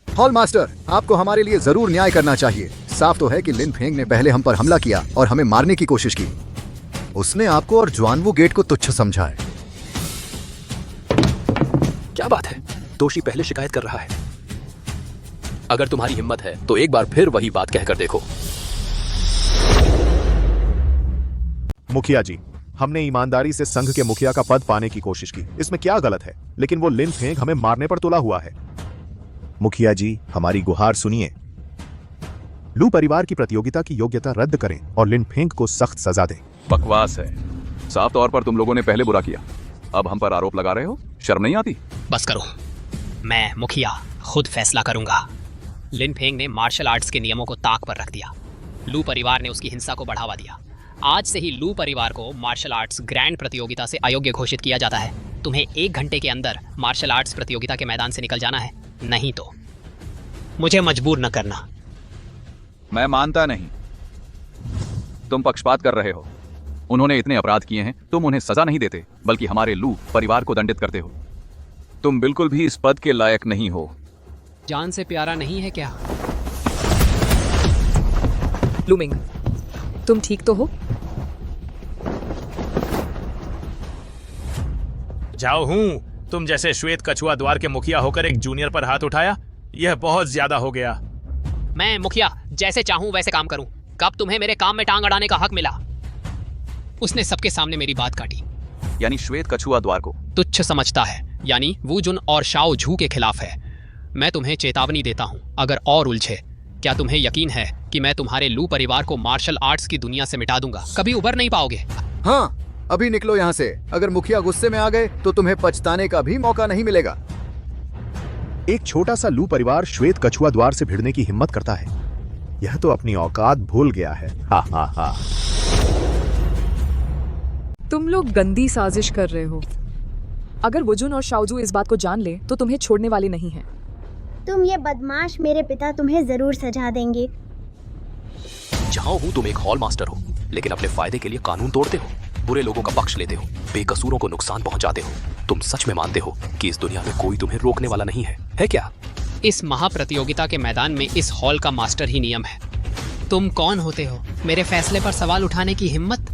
हॉल मास्टर, आपको हमारे लिए जरूर न्याय करना चाहिए। साफ तो है कि लिनफेंग ने पहले हम पर हमला किया और हमें मारने की कोशिश की। उसने आपको और जुआनवू गेट को तुच्छ समझा है। क्या बात है? दोषी पहले शिकायत कर रहा है। अगर तुम्हारी हिम्मत है तो एक बार फिर वही बात कहकर देखो। मुखिया जी, हमने ईमानदारी से संघ के मुखिया का पद पाने की कोशिश की, इसमें क्या गलत है? लेकिन वो लिन फेंग हमें मारने पर तुला हुआ है। मुखिया जी, हमारी गुहार सुनिए। लू परिवार की प्रतियोगिता की योग्यता रद्द करें और लिन फेंग को सख्त सजा दें। बकवास है। साफ तौर पर तुम लोगों ने पहले बुरा किया, अब हम पर आरोप लगा रहे हो। शर्म नहीं आती? बस करो, मैं मुखिया खुद फैसला करूंगा। लिन फेंग ने मार्शल आर्ट्स के नियमों को ताक पर रख दिया। लू परिवार ने उसकी हिंसा को बढ़ावा दिया। आज से ही लू परिवार को मार्शल आर्ट्स ग्रैंड प्रतियोगिता से अयोग्य घोषित किया जाता है। तुम्हें 1 घंटे के अंदर मार्शल आर्ट्स प्रतियोगिता के मैदान से निकल जाना है, नहीं तो मुझे मजबूर न करना। मैं मानता नहीं। तुम पक्षपात कर रहे हो। उन्होंने इतने अपराध किए हैं, तुम उन्हें सजा नहीं देते बल्कि हमारे लू परिवार को दंडित करते हो। तुम बिल्कुल भी इस पद के लायक नहीं हो। जान से प्यारा नहीं है क्या? लूमिंग, तुम ठीक तो हो? जाओ हूं, तुम जैसे श्वेत कछुआ द्वार के मुखिया होकर एक जूनियर पर हाथ उठाया, यह बहुत ज्यादा हो गया। मैं मुखिया जैसे चाहूं वैसे काम करूं। कब तुम्हें मेरे काम में टांग अड़ाने का हक मिला? उसने सबके सामने मेरी बात काटी। यानी श्वेत कछुआ द्वार को तुच्छ समझता है, यानी वू जुन और शाओ झू के खिलाफ है। मैं तुम्हें चेतावनी देता हूं, अगर और उलझे। क्या तुम्हें यकीन है कि मैं तुम्हारे लू परिवार को मार्शल आर्ट्स की दुनिया से मिटा दूंगा? कभी उबर नहीं पाओगे। हाँ, अभी निकलो यहाँ से। अगर मुखिया गुस्से में आ गए तो तुम्हें पछताने का भी मौका नहीं मिलेगा। एक छोटा सा लू परिवार श्वेत कछुआ द्वार से भिड़ने की हिम्मत करता है। यह तो अपनी औकात भूल गया है। हा हा हा। तुम लोग गंदी साजिश कर रहे हो। अगर वुजुन और शाओजू इस बात को जान ले तो तुम्हें छोड़ने वाले नहीं हैं। तुम ये बदमाश, मेरे पिता तुम्हें जरूर सजा देंगे। जहां हूं तुम एक हॉल मास्टर हो, लेकिन अपने फायदे के लिए कानून तोड़ते हो, बुरे लोगों का पक्ष लेते हो, बेकसूरों को नुकसान पहुंचाते हो। तुम सच में मानते हो कि इस दुनिया में कोई तुम्हें रोकने वाला नहीं है क्या? इस महाप्रतियोगिता के मैदान में इस हॉल का मास्टर ही नियम है। तुम कौन होते हो मेरे फैसले पर सवाल उठाने की हिम्मत?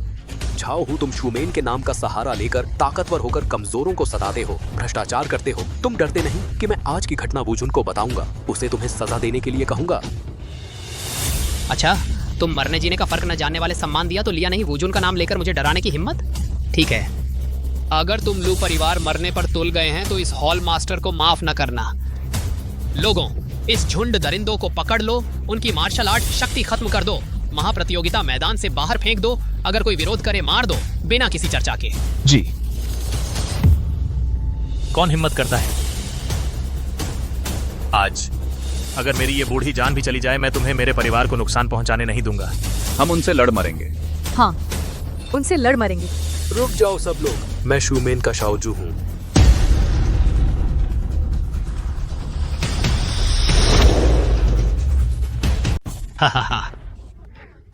झाओ हूं, तुम शूमेन के नाम का सहारा लेकर ताकतवर होकर कमजोरों को सताते हो, भ्रष्टाचार करते हो। तुम डरते नहीं कि मैं आज की घटना वुजुन को बताऊंगा, उसे तुम्हें सजा देने के लिए कहूंगा। अच्छा, तुम मरने जीने का फर्क न जानने वाले सम्मान दिया तो लिया नहीं, वुजुन का नाम लेकर मुझे डराने की हिम्मत? ठीक है, अगर तुम लू परिवार मरने पर तुल गए हैं तो इस हॉल मास्टर को माफ न करना। लोगों, इस झुंड दरिंदों को पकड़ लो, उनकी मार्शल आर्ट शक्ति खत्म कर दो, महाप्रतियोगिता मैदान से बाहर फेंक दो, अगर कोई विरोध करे मार दो, बिना किसी चर्चा के। जी। कौन हिम्मत करता है? आज अगर मेरी ये बूढ़ी जान भी चली जाए, मैं तुम्हें मेरे परिवार को नुकसान पहुंचाने नहीं दूंगा। हम उनसे लड़ मरेंगे। हाँ, उनसे लड़ मरेंगे। रुक जाओ सब लोग, मैं शूमेन का शाओजू हूं।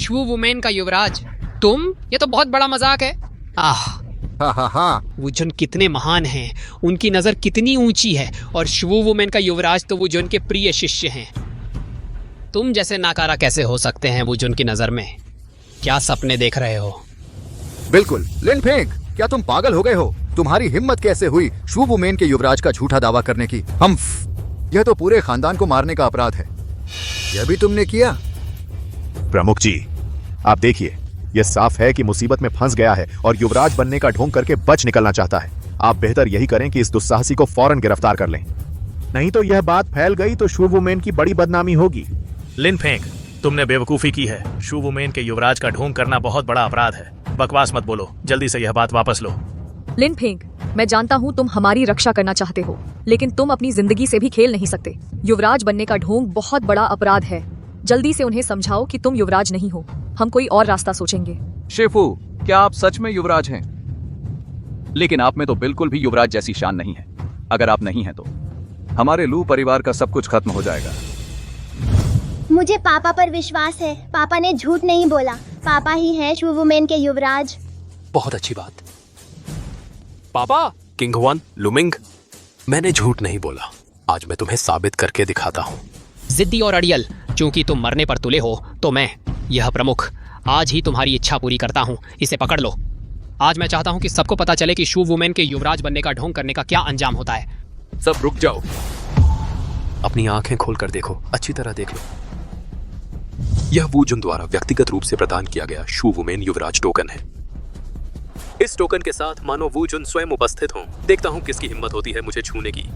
शू वुमेन का युवराज तुम? ये तो बहुत बड़ा मजाक है। वुजुन कितने महान हैं, उनकी नजर कितनी ऊंची है, और शू वुमेन का युवराज तो वुजुन के प्रिय शिष्य हैं। तुम जैसे नाकारा कैसे हो सकते हैं वुजुन की नजर में? क्या सपने देख रहे हो? बिल्कुल। लिन फेंग, क्या तुम पागल हो गए हो? तुम्हारी हिम्मत कैसे हुई शू वुमेन के युवराज का झूठा दावा करने की? यह तो पूरे खानदान को मारने का अपराध है। यह भी तुमने किया? प्रमुख जी, आप देखिए, यह साफ है कि मुसीबत में फंस गया है और युवराज बनने का ढोंग करके बच निकलना चाहता है। आप बेहतर यही करें कि इस दुस्साहसी को फौरन गिरफ्तार कर लें, नहीं तो यह बात फैल गई तो शू वुमेन की बड़ी बदनामी होगी। लिन फेंग, तुमने बेवकूफी की है। शू वुमेन के युवराज का ढोंग करना बहुत बड़ा अपराध है। बकवास मत बोलो, जल्दी से यह बात वापस लो। लिन फेंग, मैं जानता हूँ तुम हमारी रक्षा करना चाहते हो, लेकिन तुम अपनी जिंदगी से भी खेल नहीं सकते। युवराज बनने का ढोंग बहुत बड़ा अपराध है। जल्दी से उन्हें समझाओ कि तुम युवराज नहीं हो। हम कोई और रास्ता सोचेंगे। शेफू, क्या आप सच में युवराज हैं? लेकिन आप में तो बिल्कुल भी युवराज जैसी शान नहीं है। अगर आप नहीं हैं तो हमारे लू परिवार का सब कुछ खत्म हो जाएगा। मुझे पापा पर विश्वास है। पापा ने झूठ नहीं बोला। पापा ही हैं शू वुमेन के युवराज। बहुत अच्छी बात। पापा, किंग हुआन, लुमिंग, मैंने झूठ नहीं बोला। आज मैं तुम्हें साबित करके दिखाता हूँ। जिद्दी और अड़ियल, चूंकि तुम मरने पर तुले हो तो मैं, यह प्रमुख, आज ही तुम्हारी इच्छा पूरी करता हूँ। इसे पकड़ लो। आज मैं चाहता हूँ कि सबको पता चले कि शू वुमेन के युवराज बनने का ढोंग करने का क्या अंजाम होता है। सब रुक जाओ। अपनी आंखें खोलकर देखो, अच्छी तरह देख लो। यह वूजुन द्वारा व्यक्तिगत रूप से प्रदान किया गया शू वुमेन युवराज टोकन है। इस टोकन के साथ मानो वूजुन स्वयं उपस्थित हों। देखता हूं किसकी हिम्मत होती है मुझे छूने की।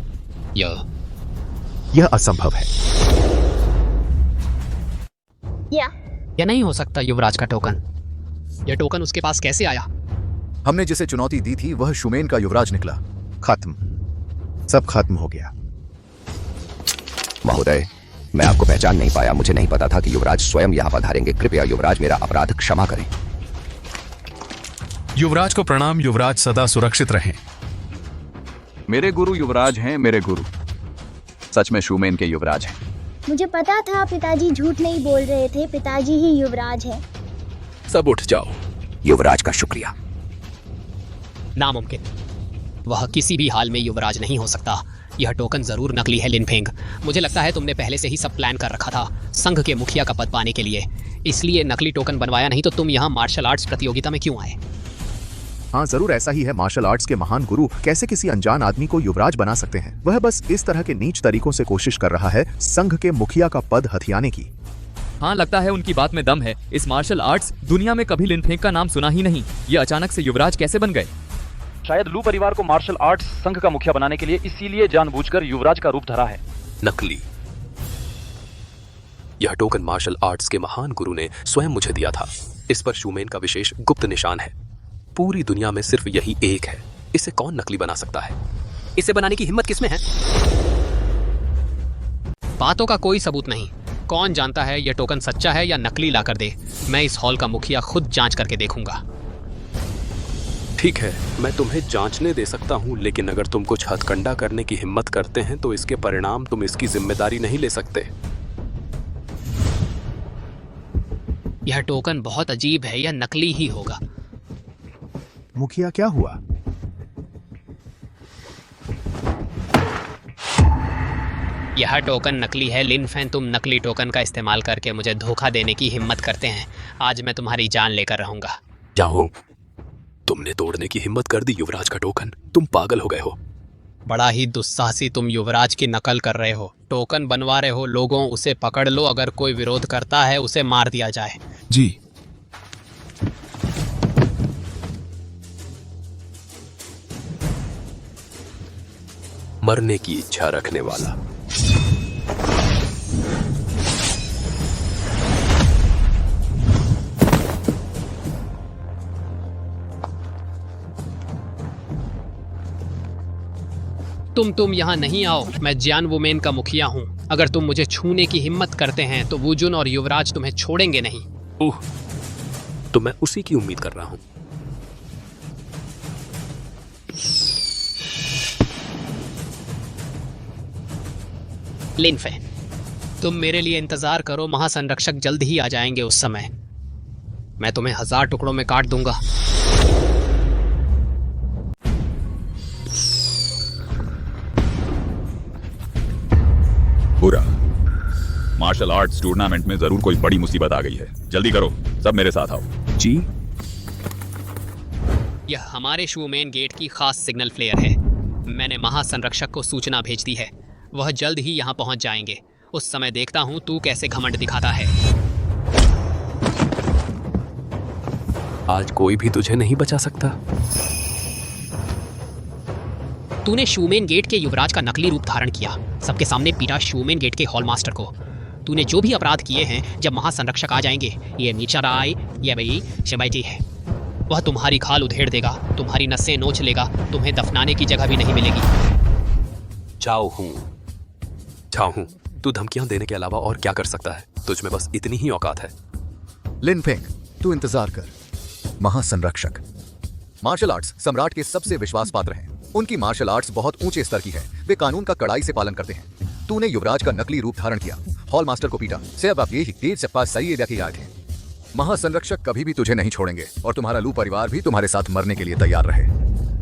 यह असंभव है। यह नहीं हो सकता युवराज का टोकन। यह टोकन उसके पास कैसे आया? हमने जिसे चुनौती दी थी वह शुमेन का युवराज निकला। खत्म, सब खत्म हो गया। महोदय, मैं आपको पहचान नहीं पाया। मुझे नहीं पता था कि युवराज स्वयं यहाँ पधारेंगे। कृपया युवराज मेरा अपराध क्षमा करें। युवराज को प्रणाम। युवराज सदा सुरक्षित रहें। मेरे गुरु युवराज हैं, मेरे गुरु सच में शूमेन के युवराज हैं। मुझे पता था पिताजी झूठ नहीं बोल रहे थे, पिताजी ही युवराज हैं। सब उठ जाओ। युवराज का शुक्रिया। नामुमकिन, वह किसी भी हाल में युवराज नहीं हो सकता। यह टोकन जरूर नकली है लिनफेंग। मुझे लगता है तुमने पहले से ही सब प्लान कर रखा था संघ के मुखिया का पद पाने के लिए, इसलिए नकली टोकन बनवाया। नहीं तो तुम यहाँ मार्शल आर्ट्स प्रतियोगिता में क्यों आए? हाँ, जरूर ऐसा ही है। मार्शल आर्ट्स के महान गुरु कैसे किसी अनजान आदमी को युवराज बना सकते हैं? वह बस इस तरह के नीच तरीकों से कोशिश कर रहा है संघ के मुखिया का पद हथियाने की। हाँ, लगता है उनकी बात में दम है। इस मार्शल आर्ट्स दुनिया में कभी लिनफेंग का नाम सुना ही नहीं। ये अचानक से युवराज कैसे बन गए? शायद लू परिवार को मार्शल आर्ट्स संघ का मुखिया बनाने के लिए इसीलिए जानबूझकर युवराज का रूप धरा है। नकली। यह टोकन मार्शल आर्ट्स के महान गुरु ने स्वयं मुझे दिया था। इस पर शूमेन का विशेष गुप्त निशान है। पूरी दुनिया में सिर्फ यही एक है। इसे कौन नकली बना सकता है? इसे बनाने की हिम्मत किसमें है? बातों का कोई सबूत नहीं। कौन जानता है यह टोकन सच्चा है या नकली लाकर दे। मैं इस हॉल का मुखिया खुद जांच करके देखूंगा। ठीक है, मैं तुम्हें जांचने दे सकता हूं, लेकिन अगर तुम कुछ हथकंडा करने की हिम्मत करते हैं तो इसके परिणाम तुम इसकी जिम्मेदारी नहीं ले सकते। यह टोकन बहुत अजीब है, यह नकली ही होगा। मुखिया, क्या हुआ? यह टोकन नकली है लिनफेन। तुम नकली टोकन का इस्तेमाल करके मुझे धोखा देने की हिम्मत करते हैं। आज मैं तुम्हारी जान लेकर रहूंगा। जाओ। तुमने तोड़ने की हिम्मत कर दी युवराज का टोकन। तुम पागल हो गए हो। बड़ा ही दुस्साहसी। तुम युवराज की नकल कर रहे हो, टोकन बनवा रहे हो। लोगों, उसे पकड़ लो। अगर कोई विरोध करता है उसे मार दिया जाए। जी। मरने की इच्छा रखने वाला। तुम यहाँ नहीं आओ। मैं जियान वुमेन का मुखिया हूँ। अगर तुम मुझे छूने की हिम्मत करते हैं तो वूजुन और युवराज तुम्हें छोड़ेंगे नहीं। ओह, तो मैं उसी की उम्मीद कर रहा हूँ। लिनफे, तुम मेरे लिए इंतजार करो। महासंरक्षक जल्द ही आ जाएंगे। उस समय मैं तुम्हें 1000 टुकड़ों में काट दूंगा। पूरा मार्शल आर्ट्स टूर्नामेंट में जरूर कोई बड़ी मुसीबत आ गई है। जल्दी करो, सब मेरे साथ आओ। जी। यह हमारे शूमेन गेट की खास सिग्नल फ्लेयर है। मैंने महासंरक्षक को सूचना भेज दी है। वह जल्द ही यहाँ पहुँच जाएंगे। उस समय देखता हूँ तू कैसे घमंड दिखाता है। आज कोई भी तुझे नहीं बचा सकता। तूने शूमेन गेट के युवराज का नकली रूप धारण किया, सबके सामने पीटा शूमेन गेट के हॉल मास्टर को। तूने जो भी अपराध किए हैं, जब महासंरक्षक आ जाएंगे, ये नीचा राय, ये भाई शिवाजी है, वह तुम्हारी खाल उधेड़ देगा, तुम्हारी नसें नोच लेगा, तुम्हें दफनाने की जगह भी नहीं मिलेगी। जाओ हूँ। तू धमकियां देने के अलावा और क्या कर सकता है? तुझ में बस इतनी ही औकात है। लिनफेंग, तू इंतजार कर। महासंरक्षक मार्शल आर्ट्स सम्राट के सबसे विश्वास पात्र हैं। उनकी मार्शल आर्ट्स बहुत ऊंचे स्तर की है। वे कानून का कड़ाई से पालन करते हैं। तूने युवराज का नकली रूप धारण किया, हॉल मास्टर को पीटा, सिर्फ आप यही डेढ़ से 5 सही लेके आए थे। महासंरक्षक कभी भी तुझे नहीं छोड़ेंगे और तुम्हारा लू परिवार भी तुम्हारे साथ मरने के लिए तैयार रहे।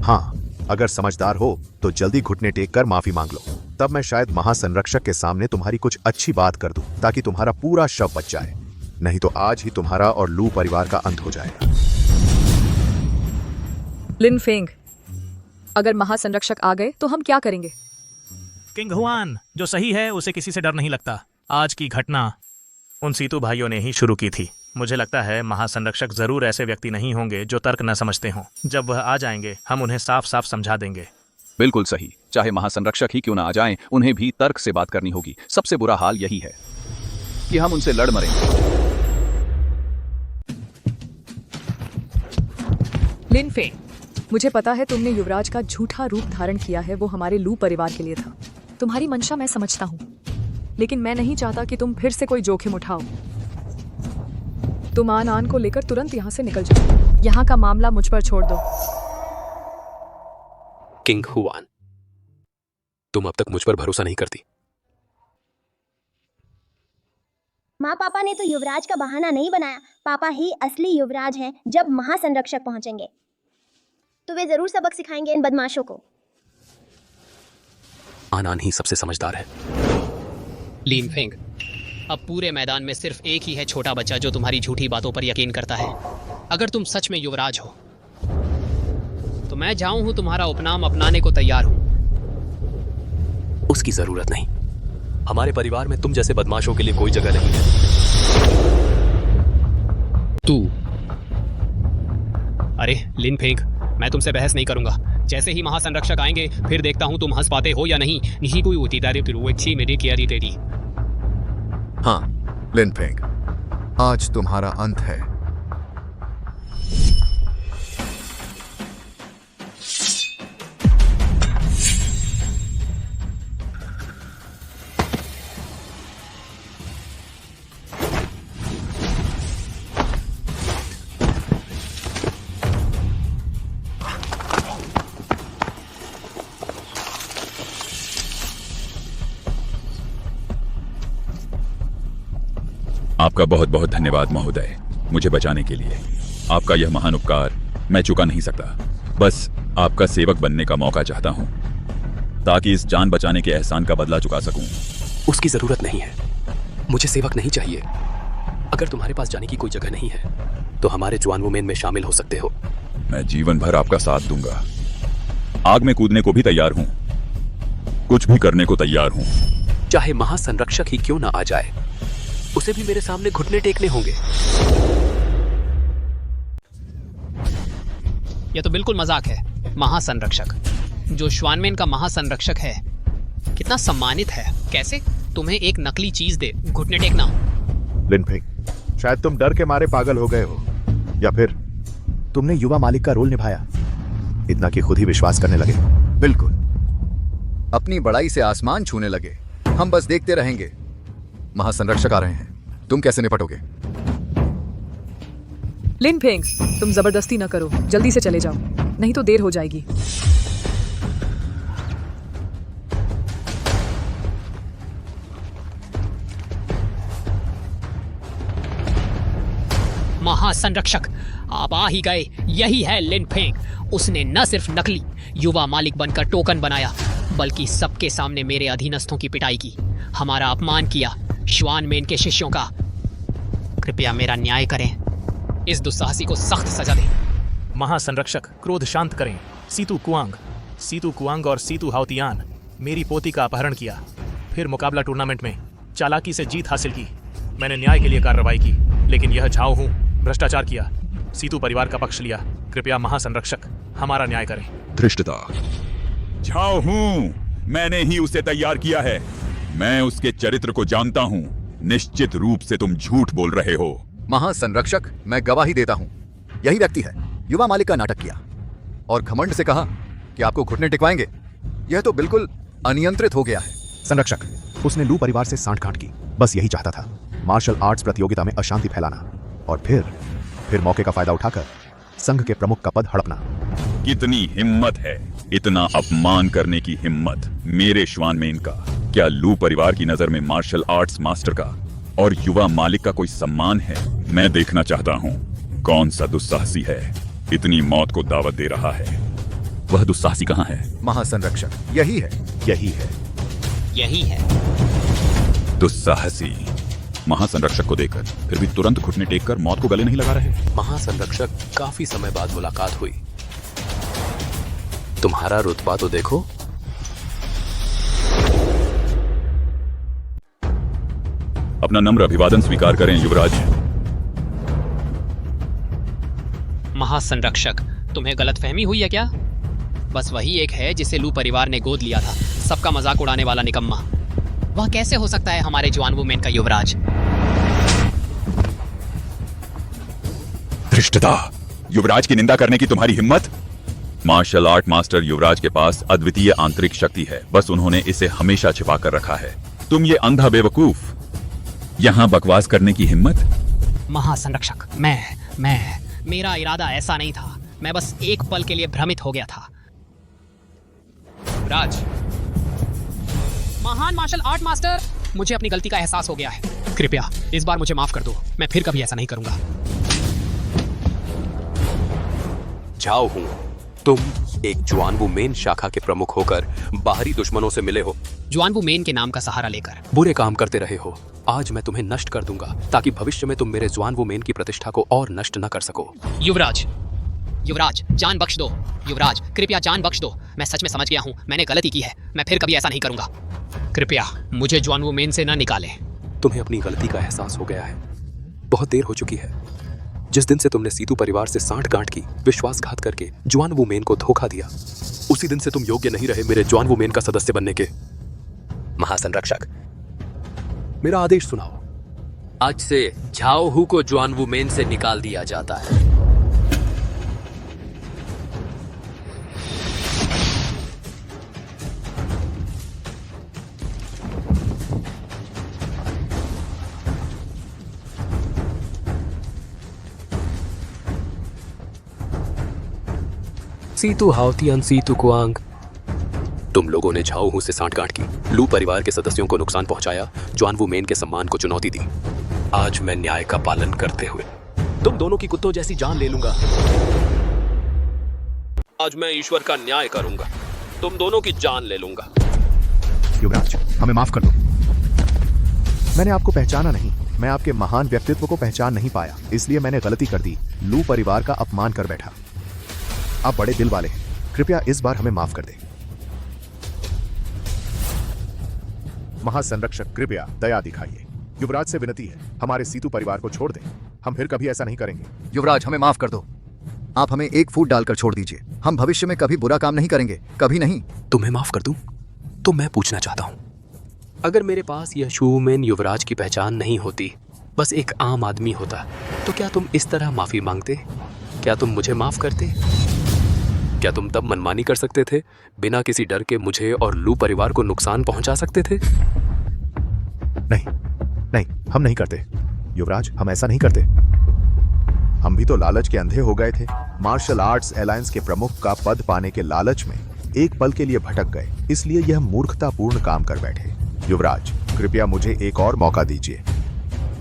हाँ, अगर समझदार हो तो जल्दी घुटने टेक कर माफी मांग लो। तब मैं शायद महासंरक्षक के सामने तुम्हारी कुछ अच्छी बात कर दूं, ताकि तुम्हारा पूरा शव बच जाए। नहीं तो आज ही तुम्हारा और लू परिवार का अंत हो जाएगा। लिनफेंग, अगर महासंरक्षक आ गए तो हम क्या करेंगे? किंग हुआन, जो सही है उसे किसी से डर नहीं लगता। आज की घटना उन सीतू भाइयों ने ही शुरू की थी। मुझे लगता है महासंरक्षक जरूर ऐसे व्यक्ति नहीं होंगे जो तर्क न समझते हों। जब वह आ जाएंगे हम उन्हें साफ साफ समझा देंगे। बिल्कुल सही, चाहे महासंरक्षक ही क्यों ना आ जाएं, उन्हें भी तर्क से बात करनी होगी। सबसे बुरा हाल यही है कि हम उनसे लड़ मरेंगे। लिन फेंग, मुझे पता है तुमने युवराज का झूठा रूप धारण किया है, वो हमारे लू परिवार के लिए था। तुम्हारी मंशा मैं समझता हूँ, लेकिन मैं नहीं चाहता कि तुम फिर से कोई जोखिम उठाओ। तुम आन को लेकर तुरंत यहाँ से निकल जाओ। यहाँ का मामला मुझ पर छोड़ दो। किंग हुआन, तुम अब तक मुझ पर भरोसा नहीं करती। माँ पापा ने तो युवराज का बहाना नहीं बनाया। पापा ही असली युवराज हैं। जब महासंरक्षक पहुंचेंगे तो वे जरूर सबक सिखाएंगे इन बदमाशों को। आनान ही सबसे समझदार है। लिन फेंग, अब पूरे मैदान में सिर्फ एक ही है छोटा बच्चा जो तुम्हारी झूठी बातों पर यकीन करता है। अगर तुम सच में युवराज हो तो मैं जाऊं हूं तुम्हारा उपनाम अपनाने को तैयार हूं। उसकी जरूरत नहीं। हमारे परिवार में तुम जैसे बदमाशों के लिए कोई जगह नहीं है। तू अरे लिन फेंग, मैं तुमसे बहस नहीं करूंगा। जैसे ही महासंरक्षक आएंगे फिर देखता हूं तुम हंस पाते हो या नहीं। नहीं कोई उतीदारी तिरुवच्छी मेरी किया तेरी। हाँ लिन फेंग, आज तुम्हारा अंत है। आपका बहुत बहुत धन्यवाद महोदय, मुझे बचाने के लिए। आपका यह महान उपकार मैं चुका नहीं सकता। बस आपका सेवक बनने का मौका चाहता हूं ताकि इस जान बचाने के एहसान का बदला चुका सकूं। उसकी जरूरत नहीं है, मुझे सेवक नहीं चाहिए। अगर तुम्हारे पास जाने की कोई जगह नहीं है तो हमारे जवान वुमेन में शामिल हो सकते हो। मैं जीवन भर आपका साथ दूंगा। आग में कूदने को भी तैयार हूं, कुछ भी करने को तैयार हूं। चाहे महासंरक्षक ही क्यों ना आ जाए, उसे भी मेरे सामने घुटने टेकने होंगे। यह तो बिल्कुल मजाक है। महासंरक्षक, जो श्वानमेन का महासंरक्षक है, कितना सम्मानित है। कैसे तुम्हें एक नकली चीज दे घुटने टेकना। लिन फेंग, शायद तुम डर के मारे पागल हो गए हो, या फिर तुमने युवा मालिक का रोल निभाया इतना कि खुद ही विश्वास करने लगे। बिल्कुल, अपनी बड़ाई से आसमान छूने लगे। हम बस देखते रहेंगे। महासंरक्षक आ रहे हैं, तुम कैसे निपटोगे? लिन फेंग, तुम जबरदस्ती न करो, जल्दी से चले जाओ, नहीं तो देर हो जाएगी। महासंरक्षक, आप आ ही गए। यही है लिन फेंग। उसने न सिर्फ नकली युवा मालिक बनकर टोकन बनाया, बल्कि सबके सामने मेरे अधीनस्थों की पिटाई की, हमारा अपमान किया, श्वानमेन के शिष्यों का। कृपया मेरा न्याय करें, इस दुस्साहसी को सख्त सजा दें। महासंरक्षक, क्रोध शांत करें। सीतू कुआंग और सीतू हाउतियान मेरी पोती का अपहरण किया, फिर मुकाबला टूर्नामेंट में चालाकी से जीत हासिल की। मैंने न्याय के लिए कार्रवाई की, लेकिन यह झाओ हूं भ्रष्टाचार किया, सीतू परिवार का पक्ष लिया। कृपया महासंरक्षक हमारा न्याय करें। धृष्टता, झाओ हूं मैंने ही उसे तैयार किया है। मैं उसके चरित्र को जानता हूं। निश्चित रूप से तुम झूठ बोल रहे हो। महासंरक्षक, मैं गवाही देता हूं, यही व्यक्ति है युवा मालिक का नाटक किया और घमंड से कहा कि आपको घुटने टिकवाएंगे। यह तो बिल्कुल अनियंत्रित हो गया है। संरक्षक, उसने लू परिवार से सांठ-गांठ की, बस यही चाहता था, मार्शल आर्ट्स प्रतियोगिता में अशांति फैलाना और फिर मौके का फायदा उठाकर संघ के प्रमुख का पद हड़पना। कितनी हिम्मत है, इतना अपमान करने की हिम्मत मेरे श्वानमेन का। क्या लू परिवार की नजर में मार्शल आर्ट्स मास्टर का और युवा मालिक का कोई सम्मान है? मैं देखना चाहता हूँ कौन सा दुस्साहसी है इतनी मौत को दावत दे रहा है। वह दुस्साहसी कहाँ है? महासंरक्षक, यही है। दुस्साहसी महासंरक्षक को देखकर फिर भी तुरंत घुटने टेककर मौत को गले नहीं लगा रहे। महासंरक्षक, काफी समय बाद मुलाकात हुई। तुम्हारा रुतबा तो देखो। अपना नम्र अभिवादन स्वीकार करें युवराज। महासंरक्षक, तुम्हें गलतफहमी हुई है क्या? बस वही एक है जिसे लू परिवार ने गोद लिया था, सबका मजाक उड़ाने वाला निकम्मा। वह कैसे हो सकता है हमारे जवान वुमेन का युवराज? धृष्टता, युवराज की निंदा करने की तुम्हारी हिम्मत? मार्शल आर्ट मास्टर युवराज के पास अद्वितीय आंतरिक शक्ति है, बस उन्होंने इसे हमेशा छिपा कर रखा है। तुम ये अंधा बेवकूफ, यहाँ बकवास करने की हिम्मत? महासंरक्षक, मेरा इरादा ऐसा नहीं था। मैं बस एक पल के लिए भ्रमित हो गया था। युवराज, महान मार्शल आर्ट मास्टर, मुझे अपनी गलती का एहसास हो गया है। कृपया इस बार मुझे माफ कर दो, मैं फिर कभी ऐसा नहीं करूंगा। जाओ हूं, तुम एक जुआनवू मेन शाखा के प्रमुख होकर बाहरी दुश्मनों से मिले हो, जुआनवू मेन के नाम का सहारा लेकर बुरे काम करते रहे हो। आज मैं तुम्हें नष्ट कर दूंगा ताकि भविष्य में तुम मेरे जुआनवू मेन की प्रतिष्ठा को और नष्ट न कर सको। युवराज, जान बख्श दो। युवराज, कृपया जान बख्श दो। मैं सच में समझ गया हूँ, मैंने गलती की है। मैं फिर कभी ऐसा नहीं करूंगा। कृपया मुझे जुआनवू मेन से न निकालें। तुम्हें अपनी गलती का एहसास हो गया है। बहुत देर हो चुकी है। जिस दिन से तुमने सीतू परिवार से सांठ-गांठ की, विश्वासघात करके जुआनवू मेन को धोखा दिया, उसी दिन से तुम योग्य नहीं रहे मेरे जुआनवू मेन का सदस्य बनने के। महासंरक्षक, मेरा आदेश सुनाओ। आज से झाओ हु को जुआनवू मेन से निकाल दिया जाता है। सीतू हाउतियन सीतू कुआंग, तुम लोगों ने झाओ हू से सांठ-गांठ की, लू परिवार के सदस्यों को नुकसान पहुंचाया, जुआनवू मेन के सम्मान को चुनौती दी। आज मैं न्याय का पालन करते हुए तुम दोनों की कुत्तों जैसी जान ले लूंगा। आज मैं ईश्वर का न्याय करूंगा, तुम दोनों की जान ले लूंगा। युवराज, हमें माफ कर दो। मैंने आपको पहचाना नहीं, मैं आपके महान व्यक्तित्व को पहचान नहीं पाया, इसलिए मैंने गलती कर दी, लू परिवार का अपमान कर बैठा। आप बड़े दिल वाले हैं, कृपया इस बार हमें माफ कर दें। महासंरक्षक, कृपया दया दिखाइए। युवराज से विनती है, हमारे सीतू परिवार को छोड़ दें, हम फिर कभी ऐसा नहीं करेंगे। युवराज, हमें माफ कर दो। आप हमें एक फूट डालकर छोड़ दीजिए, हम भविष्य में कभी बुरा काम नहीं करेंगे, कभी नहीं। तुम्हें माफ कर दूं? तो मैं पूछना चाहता हूं, अगर मेरे पास यह शूमेन युवराज की पहचान नहीं होती, बस एक आम आदमी होता, तो क्या तुम इस तरह माफी मांगते? क्या तुम मुझे माफ करते? क्या तुम तब मनमानी कर सकते थे, बिना किसी डर के मुझे और लू परिवार को नुकसान पहुंचा सकते थे? नहीं, हम नहीं करते। युवराज, हम ऐसा नहीं करते। हम भी तो लालच के अंधे हो गए थे। मार्शल आर्ट्स अलायंस के प्रमुख का पद पाने के लालच में एक पल के लिए भटक गए, इसलिए यह मूर्खतापूर्ण काम कर बैठे। युवराज, कृपया मुझे एक और मौका दीजिए।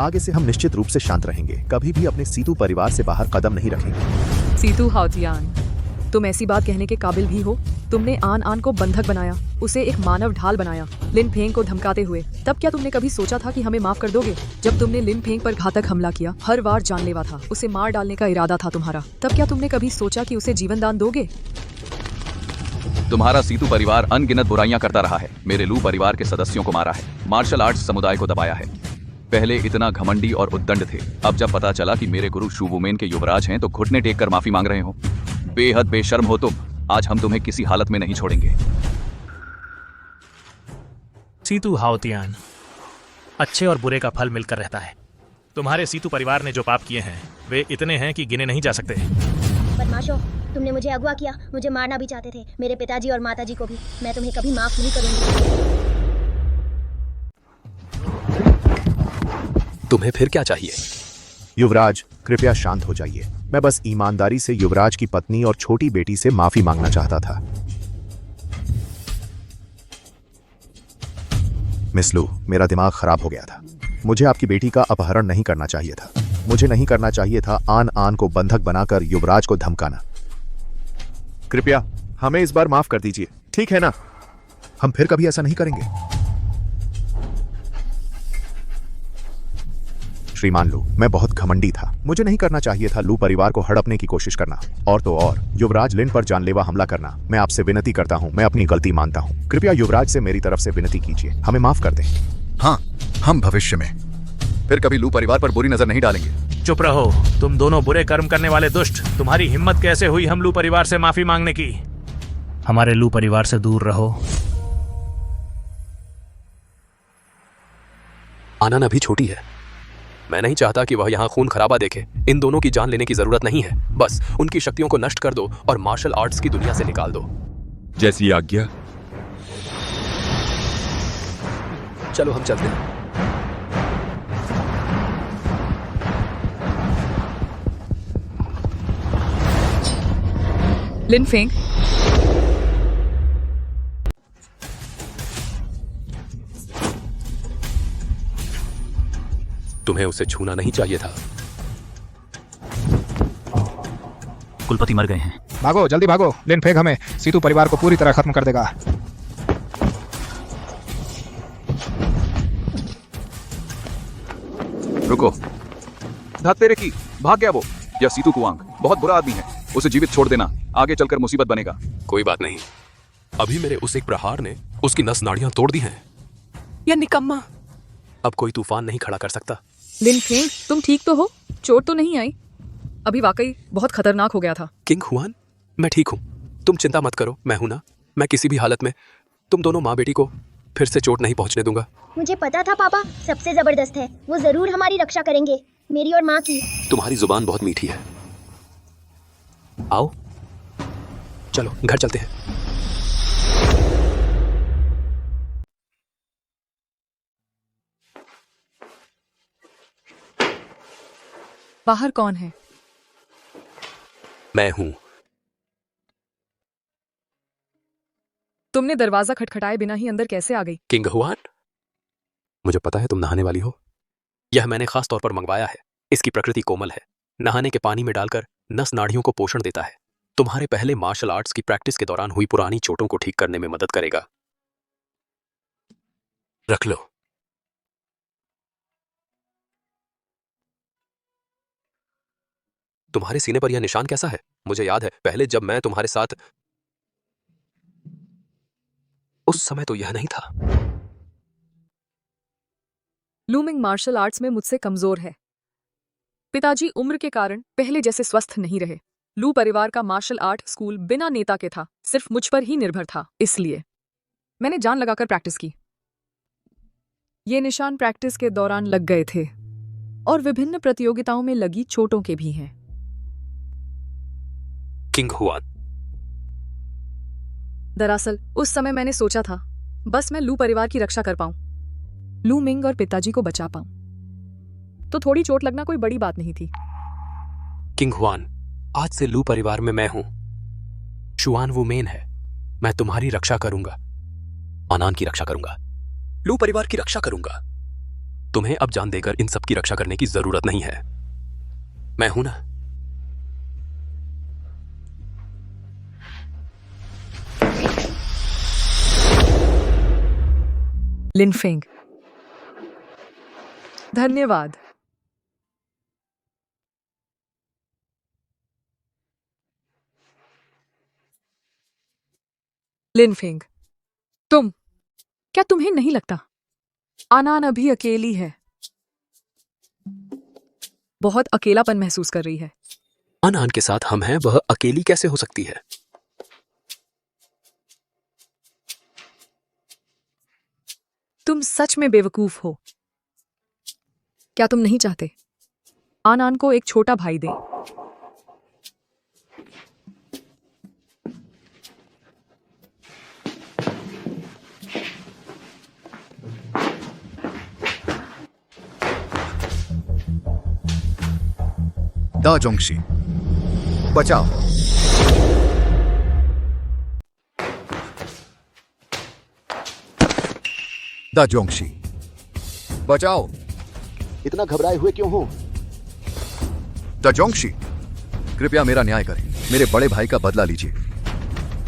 आगे से हम निश्चित रूप से शांत रहेंगे, कभी भी अपने सीतू परिवार से बाहर कदम नहीं रखेंगे। सीतू हाउतियान, तुम ऐसी बात कहने के काबिल भी हो? तुमने आन को बंधक बनाया, उसे एक मानव ढाल बनाया, लिन फेंग को धमकाते हुए। तब क्या तुमने कभी सोचा था कि हमें माफ कर दोगे? जब तुमने लिन फेंग पर घातक हमला किया, हर वार जानलेवा था, उसे मार डालने का इरादा था तुम्हारा, तब क्या तुमने कभी सोचा कि उसे जीवन दान दोगे? तुम्हारा सीतू परिवार अनगिनत बुराइयां करता रहा है, मेरे लू परिवार के सदस्यों को मारा है, मार्शल आर्ट्स समुदाय को दबाया है। पहले इतना घमंडी और उद्दंड थे, अब जब पता चला कि मेरे गुरु शूवुमेन के युवराज हैं तो घुटने टेक कर माफी मांग रहे हो। बेहद बेशर्म हो तुम। आज हम तुम्हें किसी हालत में नहीं छोड़ेंगे। सीतू हाउतियान, अच्छे और बुरे का फल मिलकर रहता है। तुम्हारे सीतू परिवार ने जो पाप किए हैं वे इतने हैं कि गिने नहीं जा सकते। बदमाशों, तुमने मुझे अगवा किया, मुझे मारना भी चाहते थे, मेरे पिताजी और माताजी को भी। मैं तुम्हें कभी माफ नहीं करूंगी। तुम्हें फिर क्या चाहिए? युवराज, कृपया शांत हो जाइए। मैं बस ईमानदारी से युवराज की पत्नी और छोटी बेटी से माफी मांगना चाहता था। मिस लू, मेरा दिमाग खराब हो गया था। मुझे आपकी बेटी का अपहरण नहीं करना चाहिए था। मुझे नहीं करना चाहिए था आन को बंधक बनाकर युवराज को धमकाना। कृपया हमें इस बार माफ कर दीजिए, ठीक है ना? हम फिर कभी ऐसा नहीं करेंगे। श्रीमान लू, मैं बहुत घमंडी था, मुझे नहीं करना चाहिए था लू परिवार को हड़पने की कोशिश करना, और तो और युवराज लिन पर जानलेवा हमला करना। मैं आपसे विनती करता हूं, मैं अपनी गलती मानता हूं। कृपया युवराज से मेरी तरफ से विनती कीजिए, हमें माफ कर दें। हाँ, हम भविष्य में फिर कभी लू परिवार पर बुरी नजर नहीं डालेंगे। चुप रहो, तुम दोनों बुरे कर्म करने वाले दुष्ट। तुम्हारी हिम्मत कैसे हुई हम लू परिवार से माफी मांगने की? हमारे लू परिवार से दूर रहो। आनन अभी छोटी है। मैं नहीं चाहता कि वह यहाँ खून खराबा देखे। इन दोनों की जान लेने की जरूरत नहीं है। बस उनकी शक्तियों को नष्ट कर दो और मार्शल आर्ट्स की दुनिया से निकाल दो। जैसी आज्ञा। चलो हम चलते हैं। लिन फेंग, तुम्हें उसे छूना नहीं चाहिए था। कुलपति मर गए हैं। भागो, जल्दी भागो। लिन फेंग हमें सीतू परिवार को पूरी तरह खत्म कर देगा। रुको। धत तेरे की, भाग गया वो। यह सीतू कुआंग बहुत बुरा आदमी है। उसे जीवित छोड़ देना, आगे चलकर मुसीबत बनेगा। कोई बात नहीं, अभी मेरे उस एक प्रहार ने उसकी नस नाड़ियां तोड़ दी हैं। यह निकम्मा। अब कोई तूफान नहीं खड़ा कर सकता। लिन फेंग, तुम ठीक तो हो? चोट तो नहीं आई? अभी वाकई बहुत खतरनाक हो गया था। किंग हुआन, मैं ठीक हूँ। तुम चिंता मत करो, मैं हूं ना। मैं किसी भी हालत में तुम दोनों माँ बेटी को फिर से चोट नहीं पहुंचने दूंगा। मुझे पता था पापा सबसे जबरदस्त है। वो जरूर हमारी रक्षा करेंगे, मेरी और माँ की। तुम्हारी जुबान बहुत मीठी है। आओ चलो घर चलते हैं। बाहर कौन है? मैं हूं। तुमने दरवाजा खटखटाए बिना ही अंदर कैसे आ गई? किंग हुआन, मुझे पता है तुम नहाने वाली हो। यह मैंने खास तौर पर मंगवाया है। इसकी प्रकृति कोमल है, नहाने के पानी में डालकर नस नाड़ियों को पोषण देता है। तुम्हारे पहले मार्शल आर्ट्स की प्रैक्टिस के दौरान हुई पुरानी चोटों को ठीक करने में मदद करेगा। रख लो। तुम्हारे सीने पर यह निशान कैसा है? मुझे याद है पहले जब मैं तुम्हारे साथ, उस समय तो यह नहीं था। लूमिंग मार्शल आर्ट्स में मुझसे कमजोर है। पिताजी उम्र के कारण पहले जैसे स्वस्थ नहीं रहे। लू परिवार का मार्शल आर्ट स्कूल बिना नेता के था, सिर्फ मुझ पर ही निर्भर था। इसलिए मैंने जान लगाकर प्रैक्टिस की। ये निशान प्रैक्टिस के दौरान लग गए थे और विभिन्न प्रतियोगिताओं में लगी चोटों के भी हैं। किंग हुआन, दरअसल उस समय मैंने सोचा था बस मैं लू परिवार की रक्षा कर पाऊं, लू मिंग और पिताजी को बचा पाऊं, तो थोड़ी चोट लगना कोई बड़ी बात नहीं थी। किंग हुआन, आज से लू परिवार में मैं हूं। शुआन वो मेन है। मैं तुम्हारी रक्षा करूंगा, आनान की रक्षा करूंगा, लू परिवार की रक्षा करूंगा। तुम्हें अब जान देकर इन सब की रक्षा करने की जरूरत नहीं है। मैं हूं ना। लिन फेंग, धन्यवाद। लिन फेंग, क्या तुम्हें नहीं लगता आनान अभी अकेली है? बहुत अकेलापन महसूस कर रही है। आनान के साथ हम हैं, वह अकेली कैसे हो सकती है? तुम सच में बेवकूफ हो। क्या तुम नहीं चाहते आनान को एक छोटा भाई दे? दा जोंगशी, बचाओ। दा जोंगशी, बचाओ। इतना घबराए हुए क्यों हो? दा जोंगशी, कृपया मेरा न्याय करें। मेरे बड़े भाई का बदला लीजिए।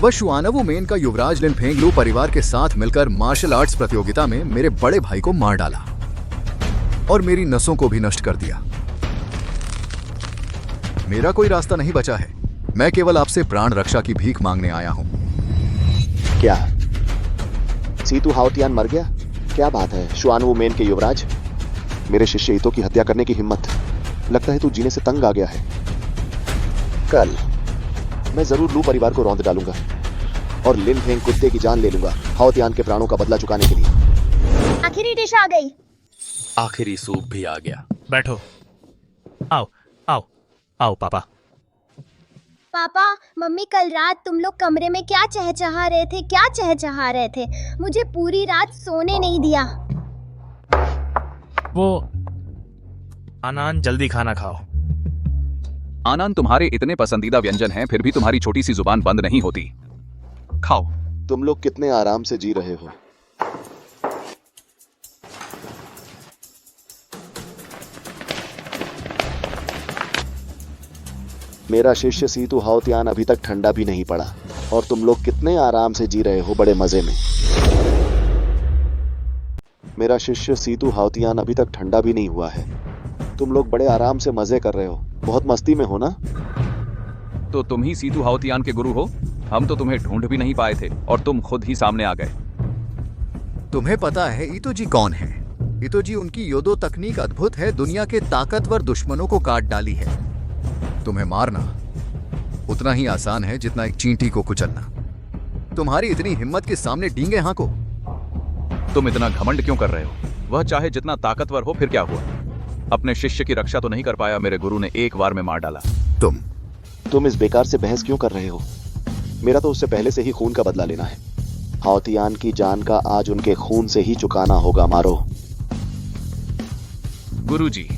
वह शुआनवू मेन का युवराज लिन फेंगलू परिवार के साथ मिलकर मार्शल आर्ट्स प्रतियोगिता में मेरे बड़े भाई को मार डाला और मेरी नसों को भी नष्ट कर दिया। मेरा कोई रास्ता नहीं बचा है। मैं केवल आपसे प्राण रक्षा की भीख मांगने आया हूं। क्या सीतू हाओतियान मर गया? क्या बात है? शुआनवू मेन के युवराज? मेरे शिष्य ईतो की हत्या करने की हिम्मत। लगता है तू जीने से तंग आ गया है। कल मैं जरूर लू परिवार को रौंद डालूंगा और लिन फेंग कुत्ते की जान ले लूंगा, हाओतियान के प्राणों का बदला चुकाने के लिए। आखिरी डिश आ गई। आखिरी सूप भी आ गया। बैठो। आओ आओ आओ पापा। पापा, मम्मी कल रात तुम लोग कमरे में क्या चहचहा रहे थे? क्या चहचहा रहे थे? मुझे पूरी रात सोने नहीं दिया। वो आनान, जल्दी खाना खाओ। आनंद, तुम्हारे इतने पसंदीदा व्यंजन हैं, फिर भी तुम्हारी छोटी सी जुबान बंद नहीं होती। खाओ। तुम लोग कितने आराम से जी रहे हो। मेरा शिष्य सीतू हाओतियान अभी तक ठंडा भी नहीं पड़ा और तुम लोग कितने आराम से जी रहे हो, बड़े मजे में। मेरा शिष्य सीतू हाओतियान अभी तक ठंडा भी नहीं हुआ है। तुम लोग बड़े आराम से मजे कर रहे हो, बहुत मस्ती में हो ना। तो तुम ही सीतू हाओतियान के गुरु हो? हम तो तुम्हें ढूंढ भी नहीं पाए थे और तुम खुद ही सामने आ गए। तुम्हें पता है ईतो जी कौन है? ईतो जी, उनकी योदो तकनीक अद्भुत है, दुनिया के ताकतवर दुश्मनों को काट डाली है। तुम्हें मारना उतना ही आसान है जितना एक चींटी को कुचलना। तुम्हारी इतनी हिम्मत के सामने डींगे हाँको। तुम इतना घमंड क्यों कर रहे हो? वह चाहे जितना ताकतवर हो, फिर क्या हुआ? अपने शिष्य की रक्षा तो नहीं कर पाया, मेरे गुरु ने एक बार में मार डाला। तुम इस बेकार से बहस क्यों कर रहे हो? मेरा तो उससे पहले से ही खून का बदला लेना है। हाओतियान की जान का आज उनके खून से ही चुकाना होगा। मारो। गुरुजी,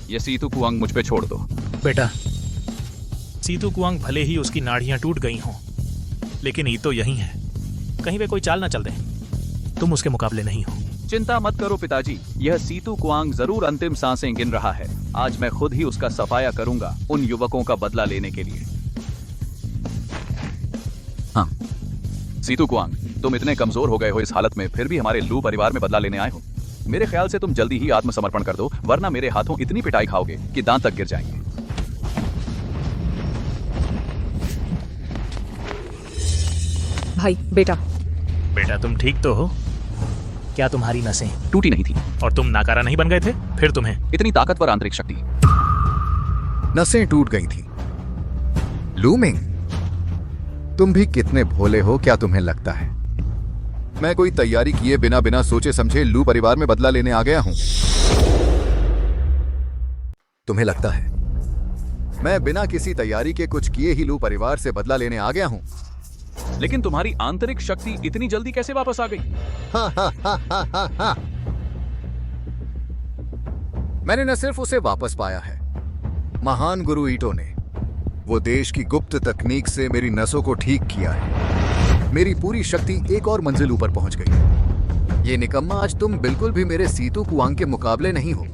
ये सीतू कुआंग मुझ पे छोड़ दो। बेटा, सीतू कुआंग भले ही उसकी नाड़ियां टूट गई हों, लेकिन ईतो यही है। कहीं वे कोई चाल ना चल दे। तुम उसके मुकाबले नहीं हो। चिंता मत करो पिताजी, यह सीतू कुआंग जरूर अंतिम सांसें गिन रहा है। आज मैं खुद ही उसका सफाया करूंगा उन युवकों का बदला लेने के लिए। हाँ। सीतू कुआंग, तुम इतने कमजोर हो गए हो इस हालत में, फिर भी हमारे लू परिवार में बदला लेने आए हो। मेरे ख्याल से तुम जल्दी ही आत्मसमर्पण कर दो, वरना मेरे हाथों इतनी पिटाई खाओगे कि दांत तक गिर जाएंगे। भाई, बेटा। बेटा, तुम ठीक तो हो? क्या तुम्हारी नसें टूटी नहीं थी? और तुम नाकारा नहीं बन गए थे? फिर तुम्हें इतनी ताकतवर आंतरिक शक्ति। नसें टूट गई थी। लूमिंग, तुम भी कितने भोले हो। क्या तुम्हें लगता है मैं कोई तैयारी किए बिना बिना सोचे समझे लू परिवार में बदला लेने आ गया हूं? तुम्हें लगता है मैं बिना किसी तैयारी के कुछ किए ही लू परिवार से बदला लेने आ गया हूं? लेकिन तुम्हारी आंतरिक शक्ति इतनी जल्दी कैसे वापस आ गई? मैंने न सिर्फ उसे वापस पाया है, महान गुरु ईटो ने वो देश की गुप्त तकनीक से मेरी नसों को ठीक किया है। मेरी पूरी शक्ति एक और मंजिल ऊपर पहुंच गई। ये निकम्मा, आज तुम बिल्कुल भी मेरे सीतू कुआंग के मुकाबले नहीं हो।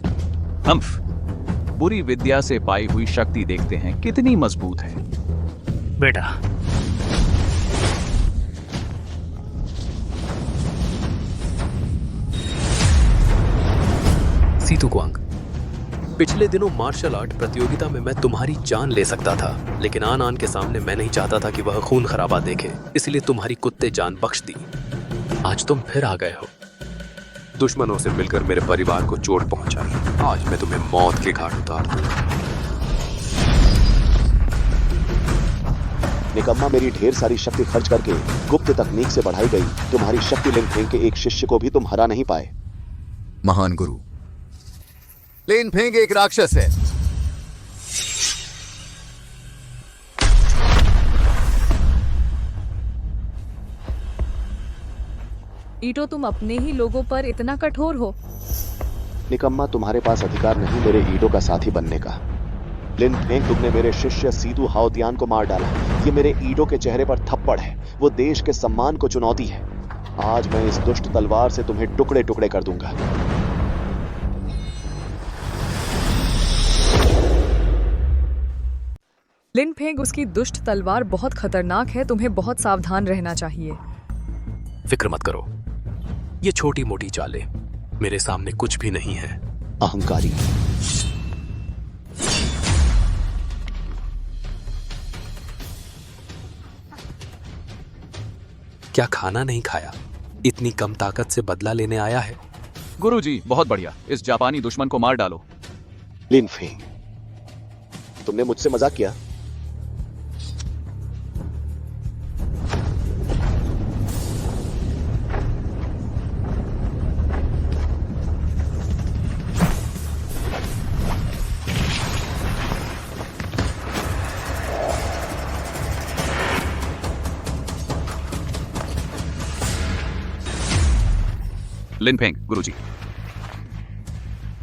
हम्फ, बुरी विद्या से पाई हुई शक्ति देखते हैं कितनी मजबूत है। बेटा, सीतू कुआंग, पिछले दिनों मार्शल आर्ट प्रतियोगिता में मैं तुम्हारी जान ले सकता था, लेकिन आन के सामने मैं नहीं चाहता था कि वह खून खराबा देखे, इसलिए तुम्हारी कुत्ते जान बख्श दी। आज तुम फिर आ गए हो, दुश्मनों से मिलकर मेरे परिवार को चोट पहुंचाई। आज मैं तुम्हें मौत के घाट उतार दूंगा। निकम्मा, मेरी ढेर सारी शक्ति खर्च करके गुप्त तकनीक से बढ़ाई गई तुम्हारी शक्ति लिन फेंग के एक शिष्य को भी तुम हरा नहीं पाए। महान गुरु, लिन फेंग एक राक्षस है। ईटो, तुम अपने ही लोगों पर इतना कठोर हो? निकम्मा, तुम्हारे पास अधिकार नहीं मेरे ईडो का साथी बनने का। लिन फेंग, तुमने मेरे शिष्य सीतू हाओतियान को मार डाला। ये मेरे ईडो के चेहरे पर थप्पड़ है, वो देश के सम्मान को चुनौती है। आज मैं इस दुष्ट तलवार से तुम्हें टुकड़े टुकड़े कर दूंगा। लिन फेंग, उसकी दुष्ट तलवार बहुत खतरनाक है, तुम्हें बहुत सावधान रहना चाहिए। फिक्र मत करो, ये छोटी मोटी चालें मेरे सामने कुछ भी नहीं है। अहंकारी। क्या खाना नहीं खाया? इतनी कम ताकत से बदला लेने आया है? गुरुजी, बहुत बढ़िया, इस जापानी दुश्मन को मार डालो। लिन फेंग, तुमने मुझसे मजाक किया? लिनफेंग, गुरुजी,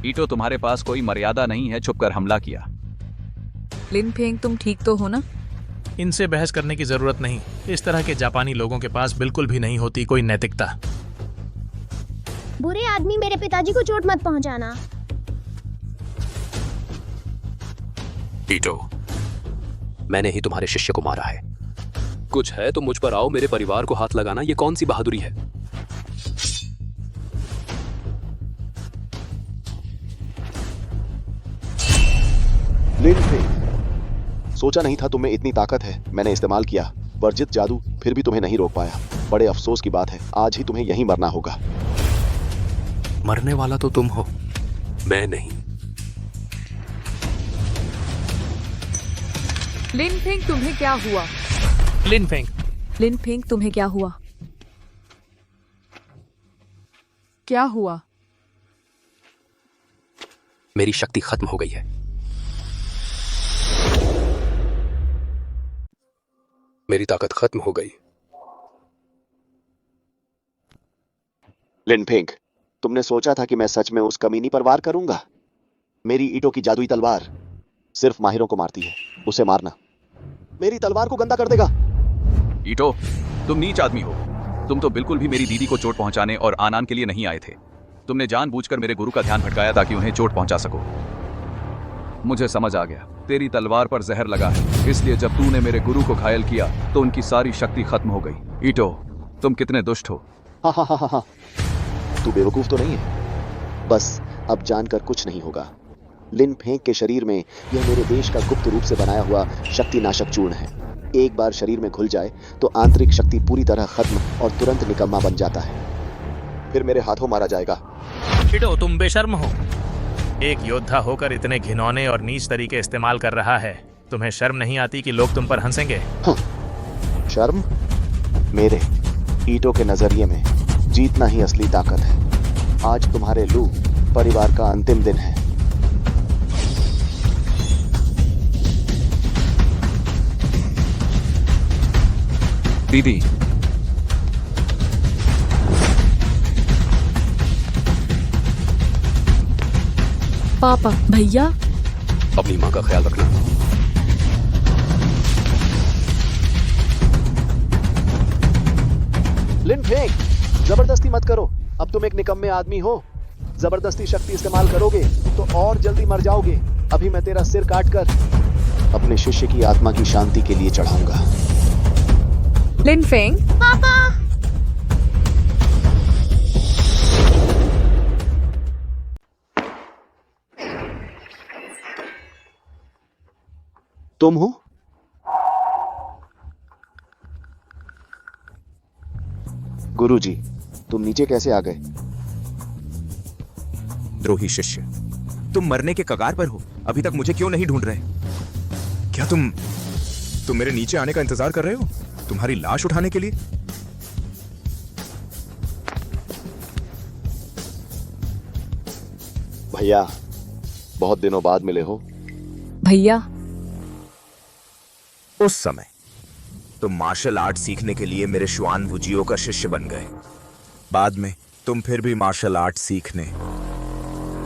ईटो तुम्हारे पास कोई मर्यादा नहीं है, छुपकर हमला किया। लिनफेंग, तुम ठीक तो हो ना? इनसे बहस करने की जरूरत नहीं। इस तरह के जापानी लोगों के पास बिल्कुल भी नहीं होती कोई नैतिकता। बुरे आदमी, मेरे पिताजी को चोट मत पहुंचाना। ईटो, मैंने ही तुम्हारे शिष्य को मारा है। कुछ है तो मुझ पर आओ, मेरे परिवार को हाथ लगाना ये कौन सी बहादुरी है? लिन फेंग, सोचा नहीं था तुम्हें इतनी ताकत है। मैंने इस्तेमाल किया वर्जित जादू, फिर भी तुम्हें नहीं रोक पाया। बड़े अफसोस की बात है, आज ही तुम्हें यहीं मरना होगा। मरने वाला तो तुम हो, मैं नहीं। लिनफेंग, तुम्हें क्या हुआ? लिनफेंग, लिनफेंग, तुम्हें क्या हुआ? क्या हुआ? मेरी शक्ति खत्म हो गई है। मेरी ताकत खत्म हो गई। लिन फेंग, तुमने सोचा था कि मैं सच में उस कमीनी पर वार करूंगा? मेरी ईटों की जादुई तलवार सिर्फ माहिरों को मारती है। उसे मारना मेरी तलवार को गंदा कर देगा। ईटो, तुम नीच आदमी हो। तुम तो बिल्कुल भी मेरी दीदी को चोट पहुंचाने और आनंद के लिए नहीं आए थे। तुमने जानबूझकर मेरे गुरु का ध्यान भटकाया ताकि उन्हें चोट पहुंचा सको। मुझे समझ आ गया, तेरी तलवार पर जहर लगा है, इसलिए जब तूने मेरे गुरु को घायल किया तो उनकी सारी शक्ति खत्म हो गई। ईटो, तुम कितने दुष्ट हो। हाँ हाँ हाँ हाँ हाँ, तू बेवकूफ तो नहीं है। बस अब जानकर कुछ नहीं होगा। लिन फेंग के शरीर में यह मेरे देश का गुप्त रूप से बनाया हुआ शक्ति नाशक चूर्ण है। एक बार शरीर में घुल जाए तो आंतरिक शक्ति पूरी तरह खत्म और तुरंत निकम्मा बन जाता है, फिर मेरे हाथों मारा जाएगा। ईटो, तुम बेशर्म हो। एक योद्धा होकर इतने घिनौने और नीच तरीके इस्तेमाल कर रहा है। तुम्हें शर्म नहीं आती कि लोग तुम पर हंसेंगे? हाँ, शर्म? मेरे ईटो के नजरिए में जीतना ही असली ताकत है। आज तुम्हारे लू परिवार का अंतिम दिन है। दीदी, पापा, भैया, अपनी माँ का ख्याल रखना। लिन फेंग, जबरदस्ती मत करो। अब तुम एक निकम्मे आदमी हो। जबरदस्ती शक्ति इस्तेमाल करोगे तो और जल्दी मर जाओगे। अभी मैं तेरा सिर काटकर अपने शिष्य की आत्मा की शांति के लिए चढ़ाऊंगा। लिनफेंग, पापा, तुम हो? गुरुजी, तुम नीचे कैसे आ गए? द्रोही शिष्य, तुम मरने के कगार पर हो। अभी तक मुझे क्यों नहीं ढूंढ रहे? क्या तुम मेरे नीचे आने का इंतजार कर रहे हो? तुम्हारी लाश उठाने के लिए? भैया, बहुत दिनों बाद मिले हो। भैया, उस समय तुम मार्शल आर्ट सीखने के लिए मेरे श्वान वुजियो का शिष्य बन गए। बाद में तुम फिर भी मार्शल आर्ट सीखने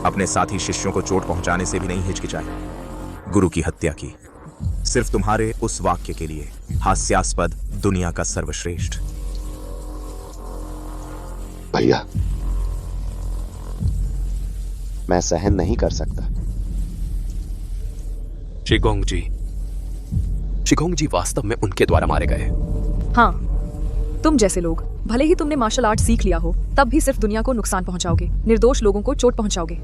अपने साथी शिष्यों को चोट पहुंचाने से भी नहीं हिचकिचाए। गुरु की हत्या की, सिर्फ तुम्हारे उस वाक्य के लिए, हास्यास्पद दुनिया का सर्वश्रेष्ठ। भैया, मैं सहन नहीं कर सकता। शिगोंग जी वास्तव में उनके द्वारा मारे गए। हाँ, तुम जैसे लोग, भले ही तुमने मार्शल आर्ट सीख लिया हो, तब भी सिर्फ दुनिया को नुकसान पहुंचाओगे, निर्दोष लोगों को चोट पहुंचाओगे।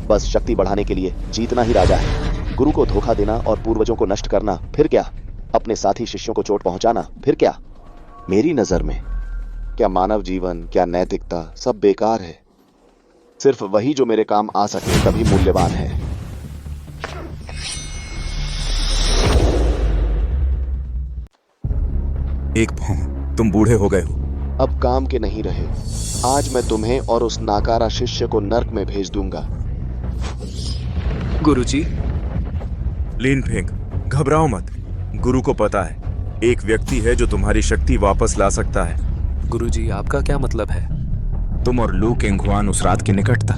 बस शक्ति बढ़ाने के लिए जीतना ही राजा है। गुरु को धोखा देना और पूर्वजों को नष्ट करना, फिर क्या? अपने साथी शिष्यों को चोट पहुंचाना, फिर क्या? मेरी नजर में क्या मानव जीवन, क्या नैतिकता, सब बेकार है। सिर्फ वही जो मेरे काम आ सके तभी मूल्यवान है। एक तुम बूढ़े हो गए हो। अब काम के नहीं रहे। आज मैं तुम्हें और उस नाकारा शिष्य को नर्क में भेज दूंगा। गुरुजी। लिन फेंग, घबराओ मत। गुरु को पता है एक व्यक्ति है जो तुम्हारी शक्ति वापस ला सकता है। गुरुजी, आपका क्या मतलब है? तुम और लू केंगहुआन उस रात की निकट था।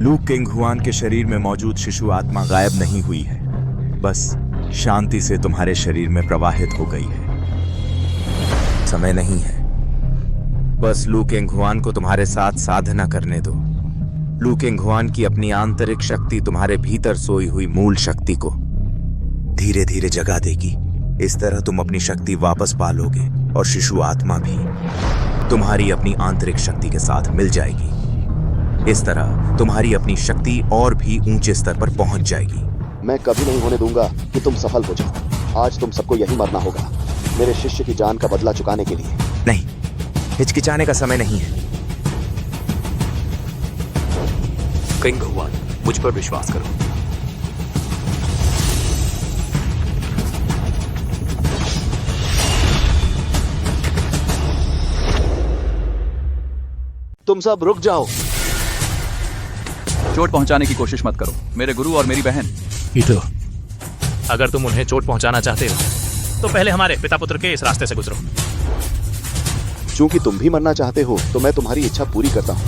लू केंगहुआन के शरीर में मौजूद शिशु आत्मा गायब नहीं हुई है, बस शांति से तुम्हारे शरीर में प्रवाहित हो गई है। समय नहीं है, बस लू केंगहुआन को तुम्हारे साथ साधना करने दो। लू केंगहुआन की अपनी आंतरिक शक्ति तुम्हारे भीतर सोई हुई मूल शक्ति को धीरे धीरे जगा देगी। इस तरह तुम अपनी शक्ति वापस पालोगे और शिशु आत्मा भी तुम्हारी अपनी आंतरिक शक्ति के साथ मिल जाएगी। इस तरह तुम्हारी अपनी शक्ति और भी ऊंचे स्तर पर पहुंच जाएगी। मैं कभी नहीं होने दूंगा कि तुम सफल हो जाओ। आज तुम सबको यही मरना होगा, मेरे शिष्य की जान का बदला चुकाने के लिए। नहीं, हिचकिचाने का समय नहीं है। केंगहुआन, मुझ पर विश्वास करो। तुम सब रुक जाओ। चोट पहुंचाने की कोशिश मत करो, मेरे गुरु और मेरी बहन। ईटो, अगर तुम उन्हें चोट पहुंचाना चाहते हो तो पहले हमारे पिता पुत्र के इस रास्ते से गुजरो। चूंकि तुम भी मरना चाहते हो तो मैं तुम्हारी इच्छा पूरी करता हूं।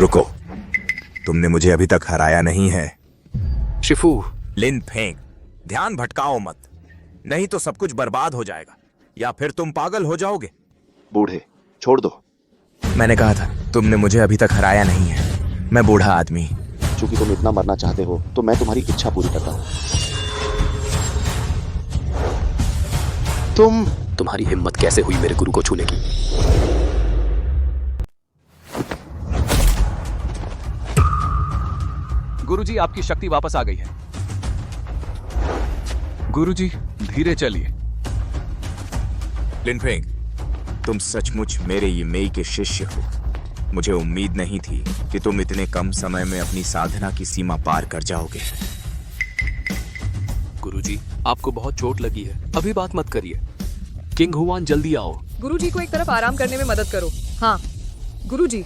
रुको, तुमने मुझे अभी तक हराया नहीं है। शिफू। लिन फेंग, ध्यान भटकाओ मत, नहीं तो सब कुछ बर्बाद हो जाएगा या फिर तुम पागल हो जाओगे। बूढ़े, छोड़ दो। मैंने कहा था तुमने मुझे अभी तक हराया नहीं है। मैं बूढ़ा आदमी। चूंकि तुम इतना मरना चाहते हो तो मैं तुम्हारी इच्छा पूरी करता हूं। तुम्हारी हिम्मत कैसे हुई मेरे गुरु को छूने की? गुरुजी, आपकी शक्ति वापस आ गई है। गुरुजी, धीरे चलिए। लिन फेंग, तुम सचमुच मेरे यिमेई के शिष्य हो। मुझे उम्मीद नहीं थी कि तुम इतने कम समय में अपनी साधना की सीमा पार कर जाओगे। गुरुजी, आपको बहुत चोट लगी है, अभी बात मत करिए। केंगहुआन, जल्दी आओ। गुरुजी को एक तरफ आराम करने में मदद करो। हाँ गुरुजी।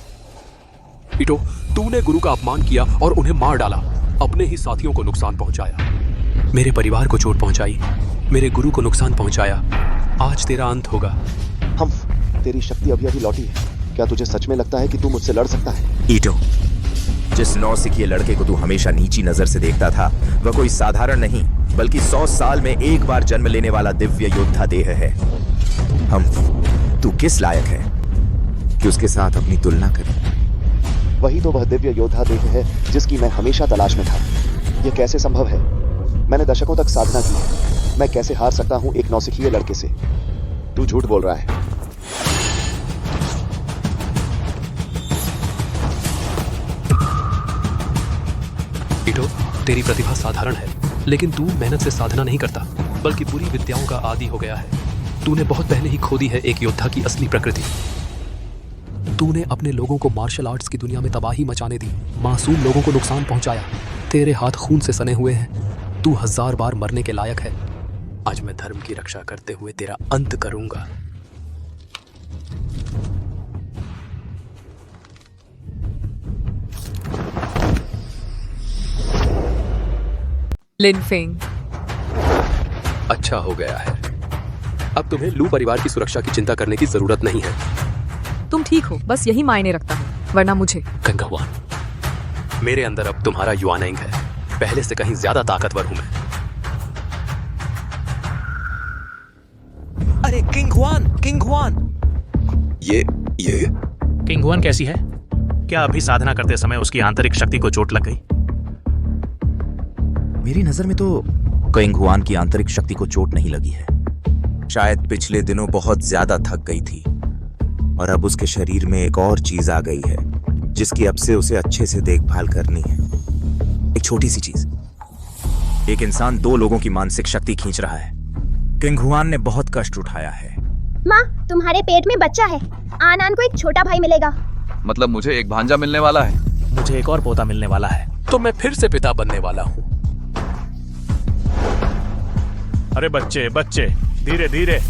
ईटो, तूने गुरु का अपमान किया और उन्हें मार डाला, अपने ही साथियों को नुकसान पहुंचाया, मेरे परिवार को चोट पहुंचाई, मेरे गुरु को नुकसान पहुंचाया। आज तेरा अंत होगा। हम, तेरी शक्ति अभी अभी लौटी है। क्या तुझे सच में लगता है कि तू मुझसे लड़ सकता है? ईटो, जिस नौसिखिए लड़के को तू हमेशा नीची नजर से देखता था, वह कोई साधारण नहीं बल्कि 100 साल में एक बार जन्म लेने वाला दिव्य योद्धा देह है। तू किस लायक है कि उसके साथ अपनी तुलना करें? वही तो वह दिव्य योद्धा देह है जिसकी मैं हमेशा तलाश में था। यह कैसे संभव है? मैंने दशकों तक साधना की है। मैं कैसे हार सकता हूं एक नौसिखिए लड़के से? तू झूठ बोल रहा है। ईटो, तेरी प्रतिभा साधारण है, लेकिन तू मेहनत से साधना नहीं करता, बल्कि बुरी विद्याओं का आदी हो गया है। तूने बहुत पहले ही खो दी है एक योद्धा की असली प्रकृति। तूने अपने लोगों को मार्शल आर्ट्स की दुनिया में तबाही मचाने दी, मासूम लोगों को नुकसान पहुंचाया। तेरे हाथ खून से सने हुए हैं। तू 1000 बार मरने के लायक है। आज मैं धर्म की रक्षा करते हुए तेरा अंत करूंगा। लिन फेंग, अच्छा हो गया है। अब तुम्हें लू परिवार की सुरक्षा की चिंता करने की जरूरत नहीं है। तुम ठीक हो, बस यही मायने रखता है, वरना मुझे। केंगहुआन, मेरे अंदर अब तुम्हारा युआनेंग है। पहले से कहीं ज्यादा ताकतवर हूं मैं। अरे केंगहुआन, केंगहुआन। ये केंगहुआन कैसी है? क्या अभी साधना करते समय उसकी आंतरिक शक्ति को चोट लग गई? मेरी नजर में तो केंगहुआन की आंतरिक शक्ति को चोट नहीं लगी है। शायद पिछले दिनों बहुत ज्यादा थक गई थी और अब उसके शरीर में एक और चीज आ गई है जिसकी अब से उसे अच्छे से देखभाल करनी है। एक छोटी सी चीज। एक इंसान 2 लोगों की मानसिक शक्ति खींच रहा है। किंगहुआन ने बहुत कष्ट उठाया है। माँ, तुम्हारे पेट में बच्चा है। आनान को एक छोटा भाई मिलेगा। मतलब मुझे एक भांजा मिलने वाला है। मुझे एक और पोता मिलने वाला है। तो मैं फिर से पिता बनने वाला हूँ। अरे बच्चे बच्चे, धीरे धीरे।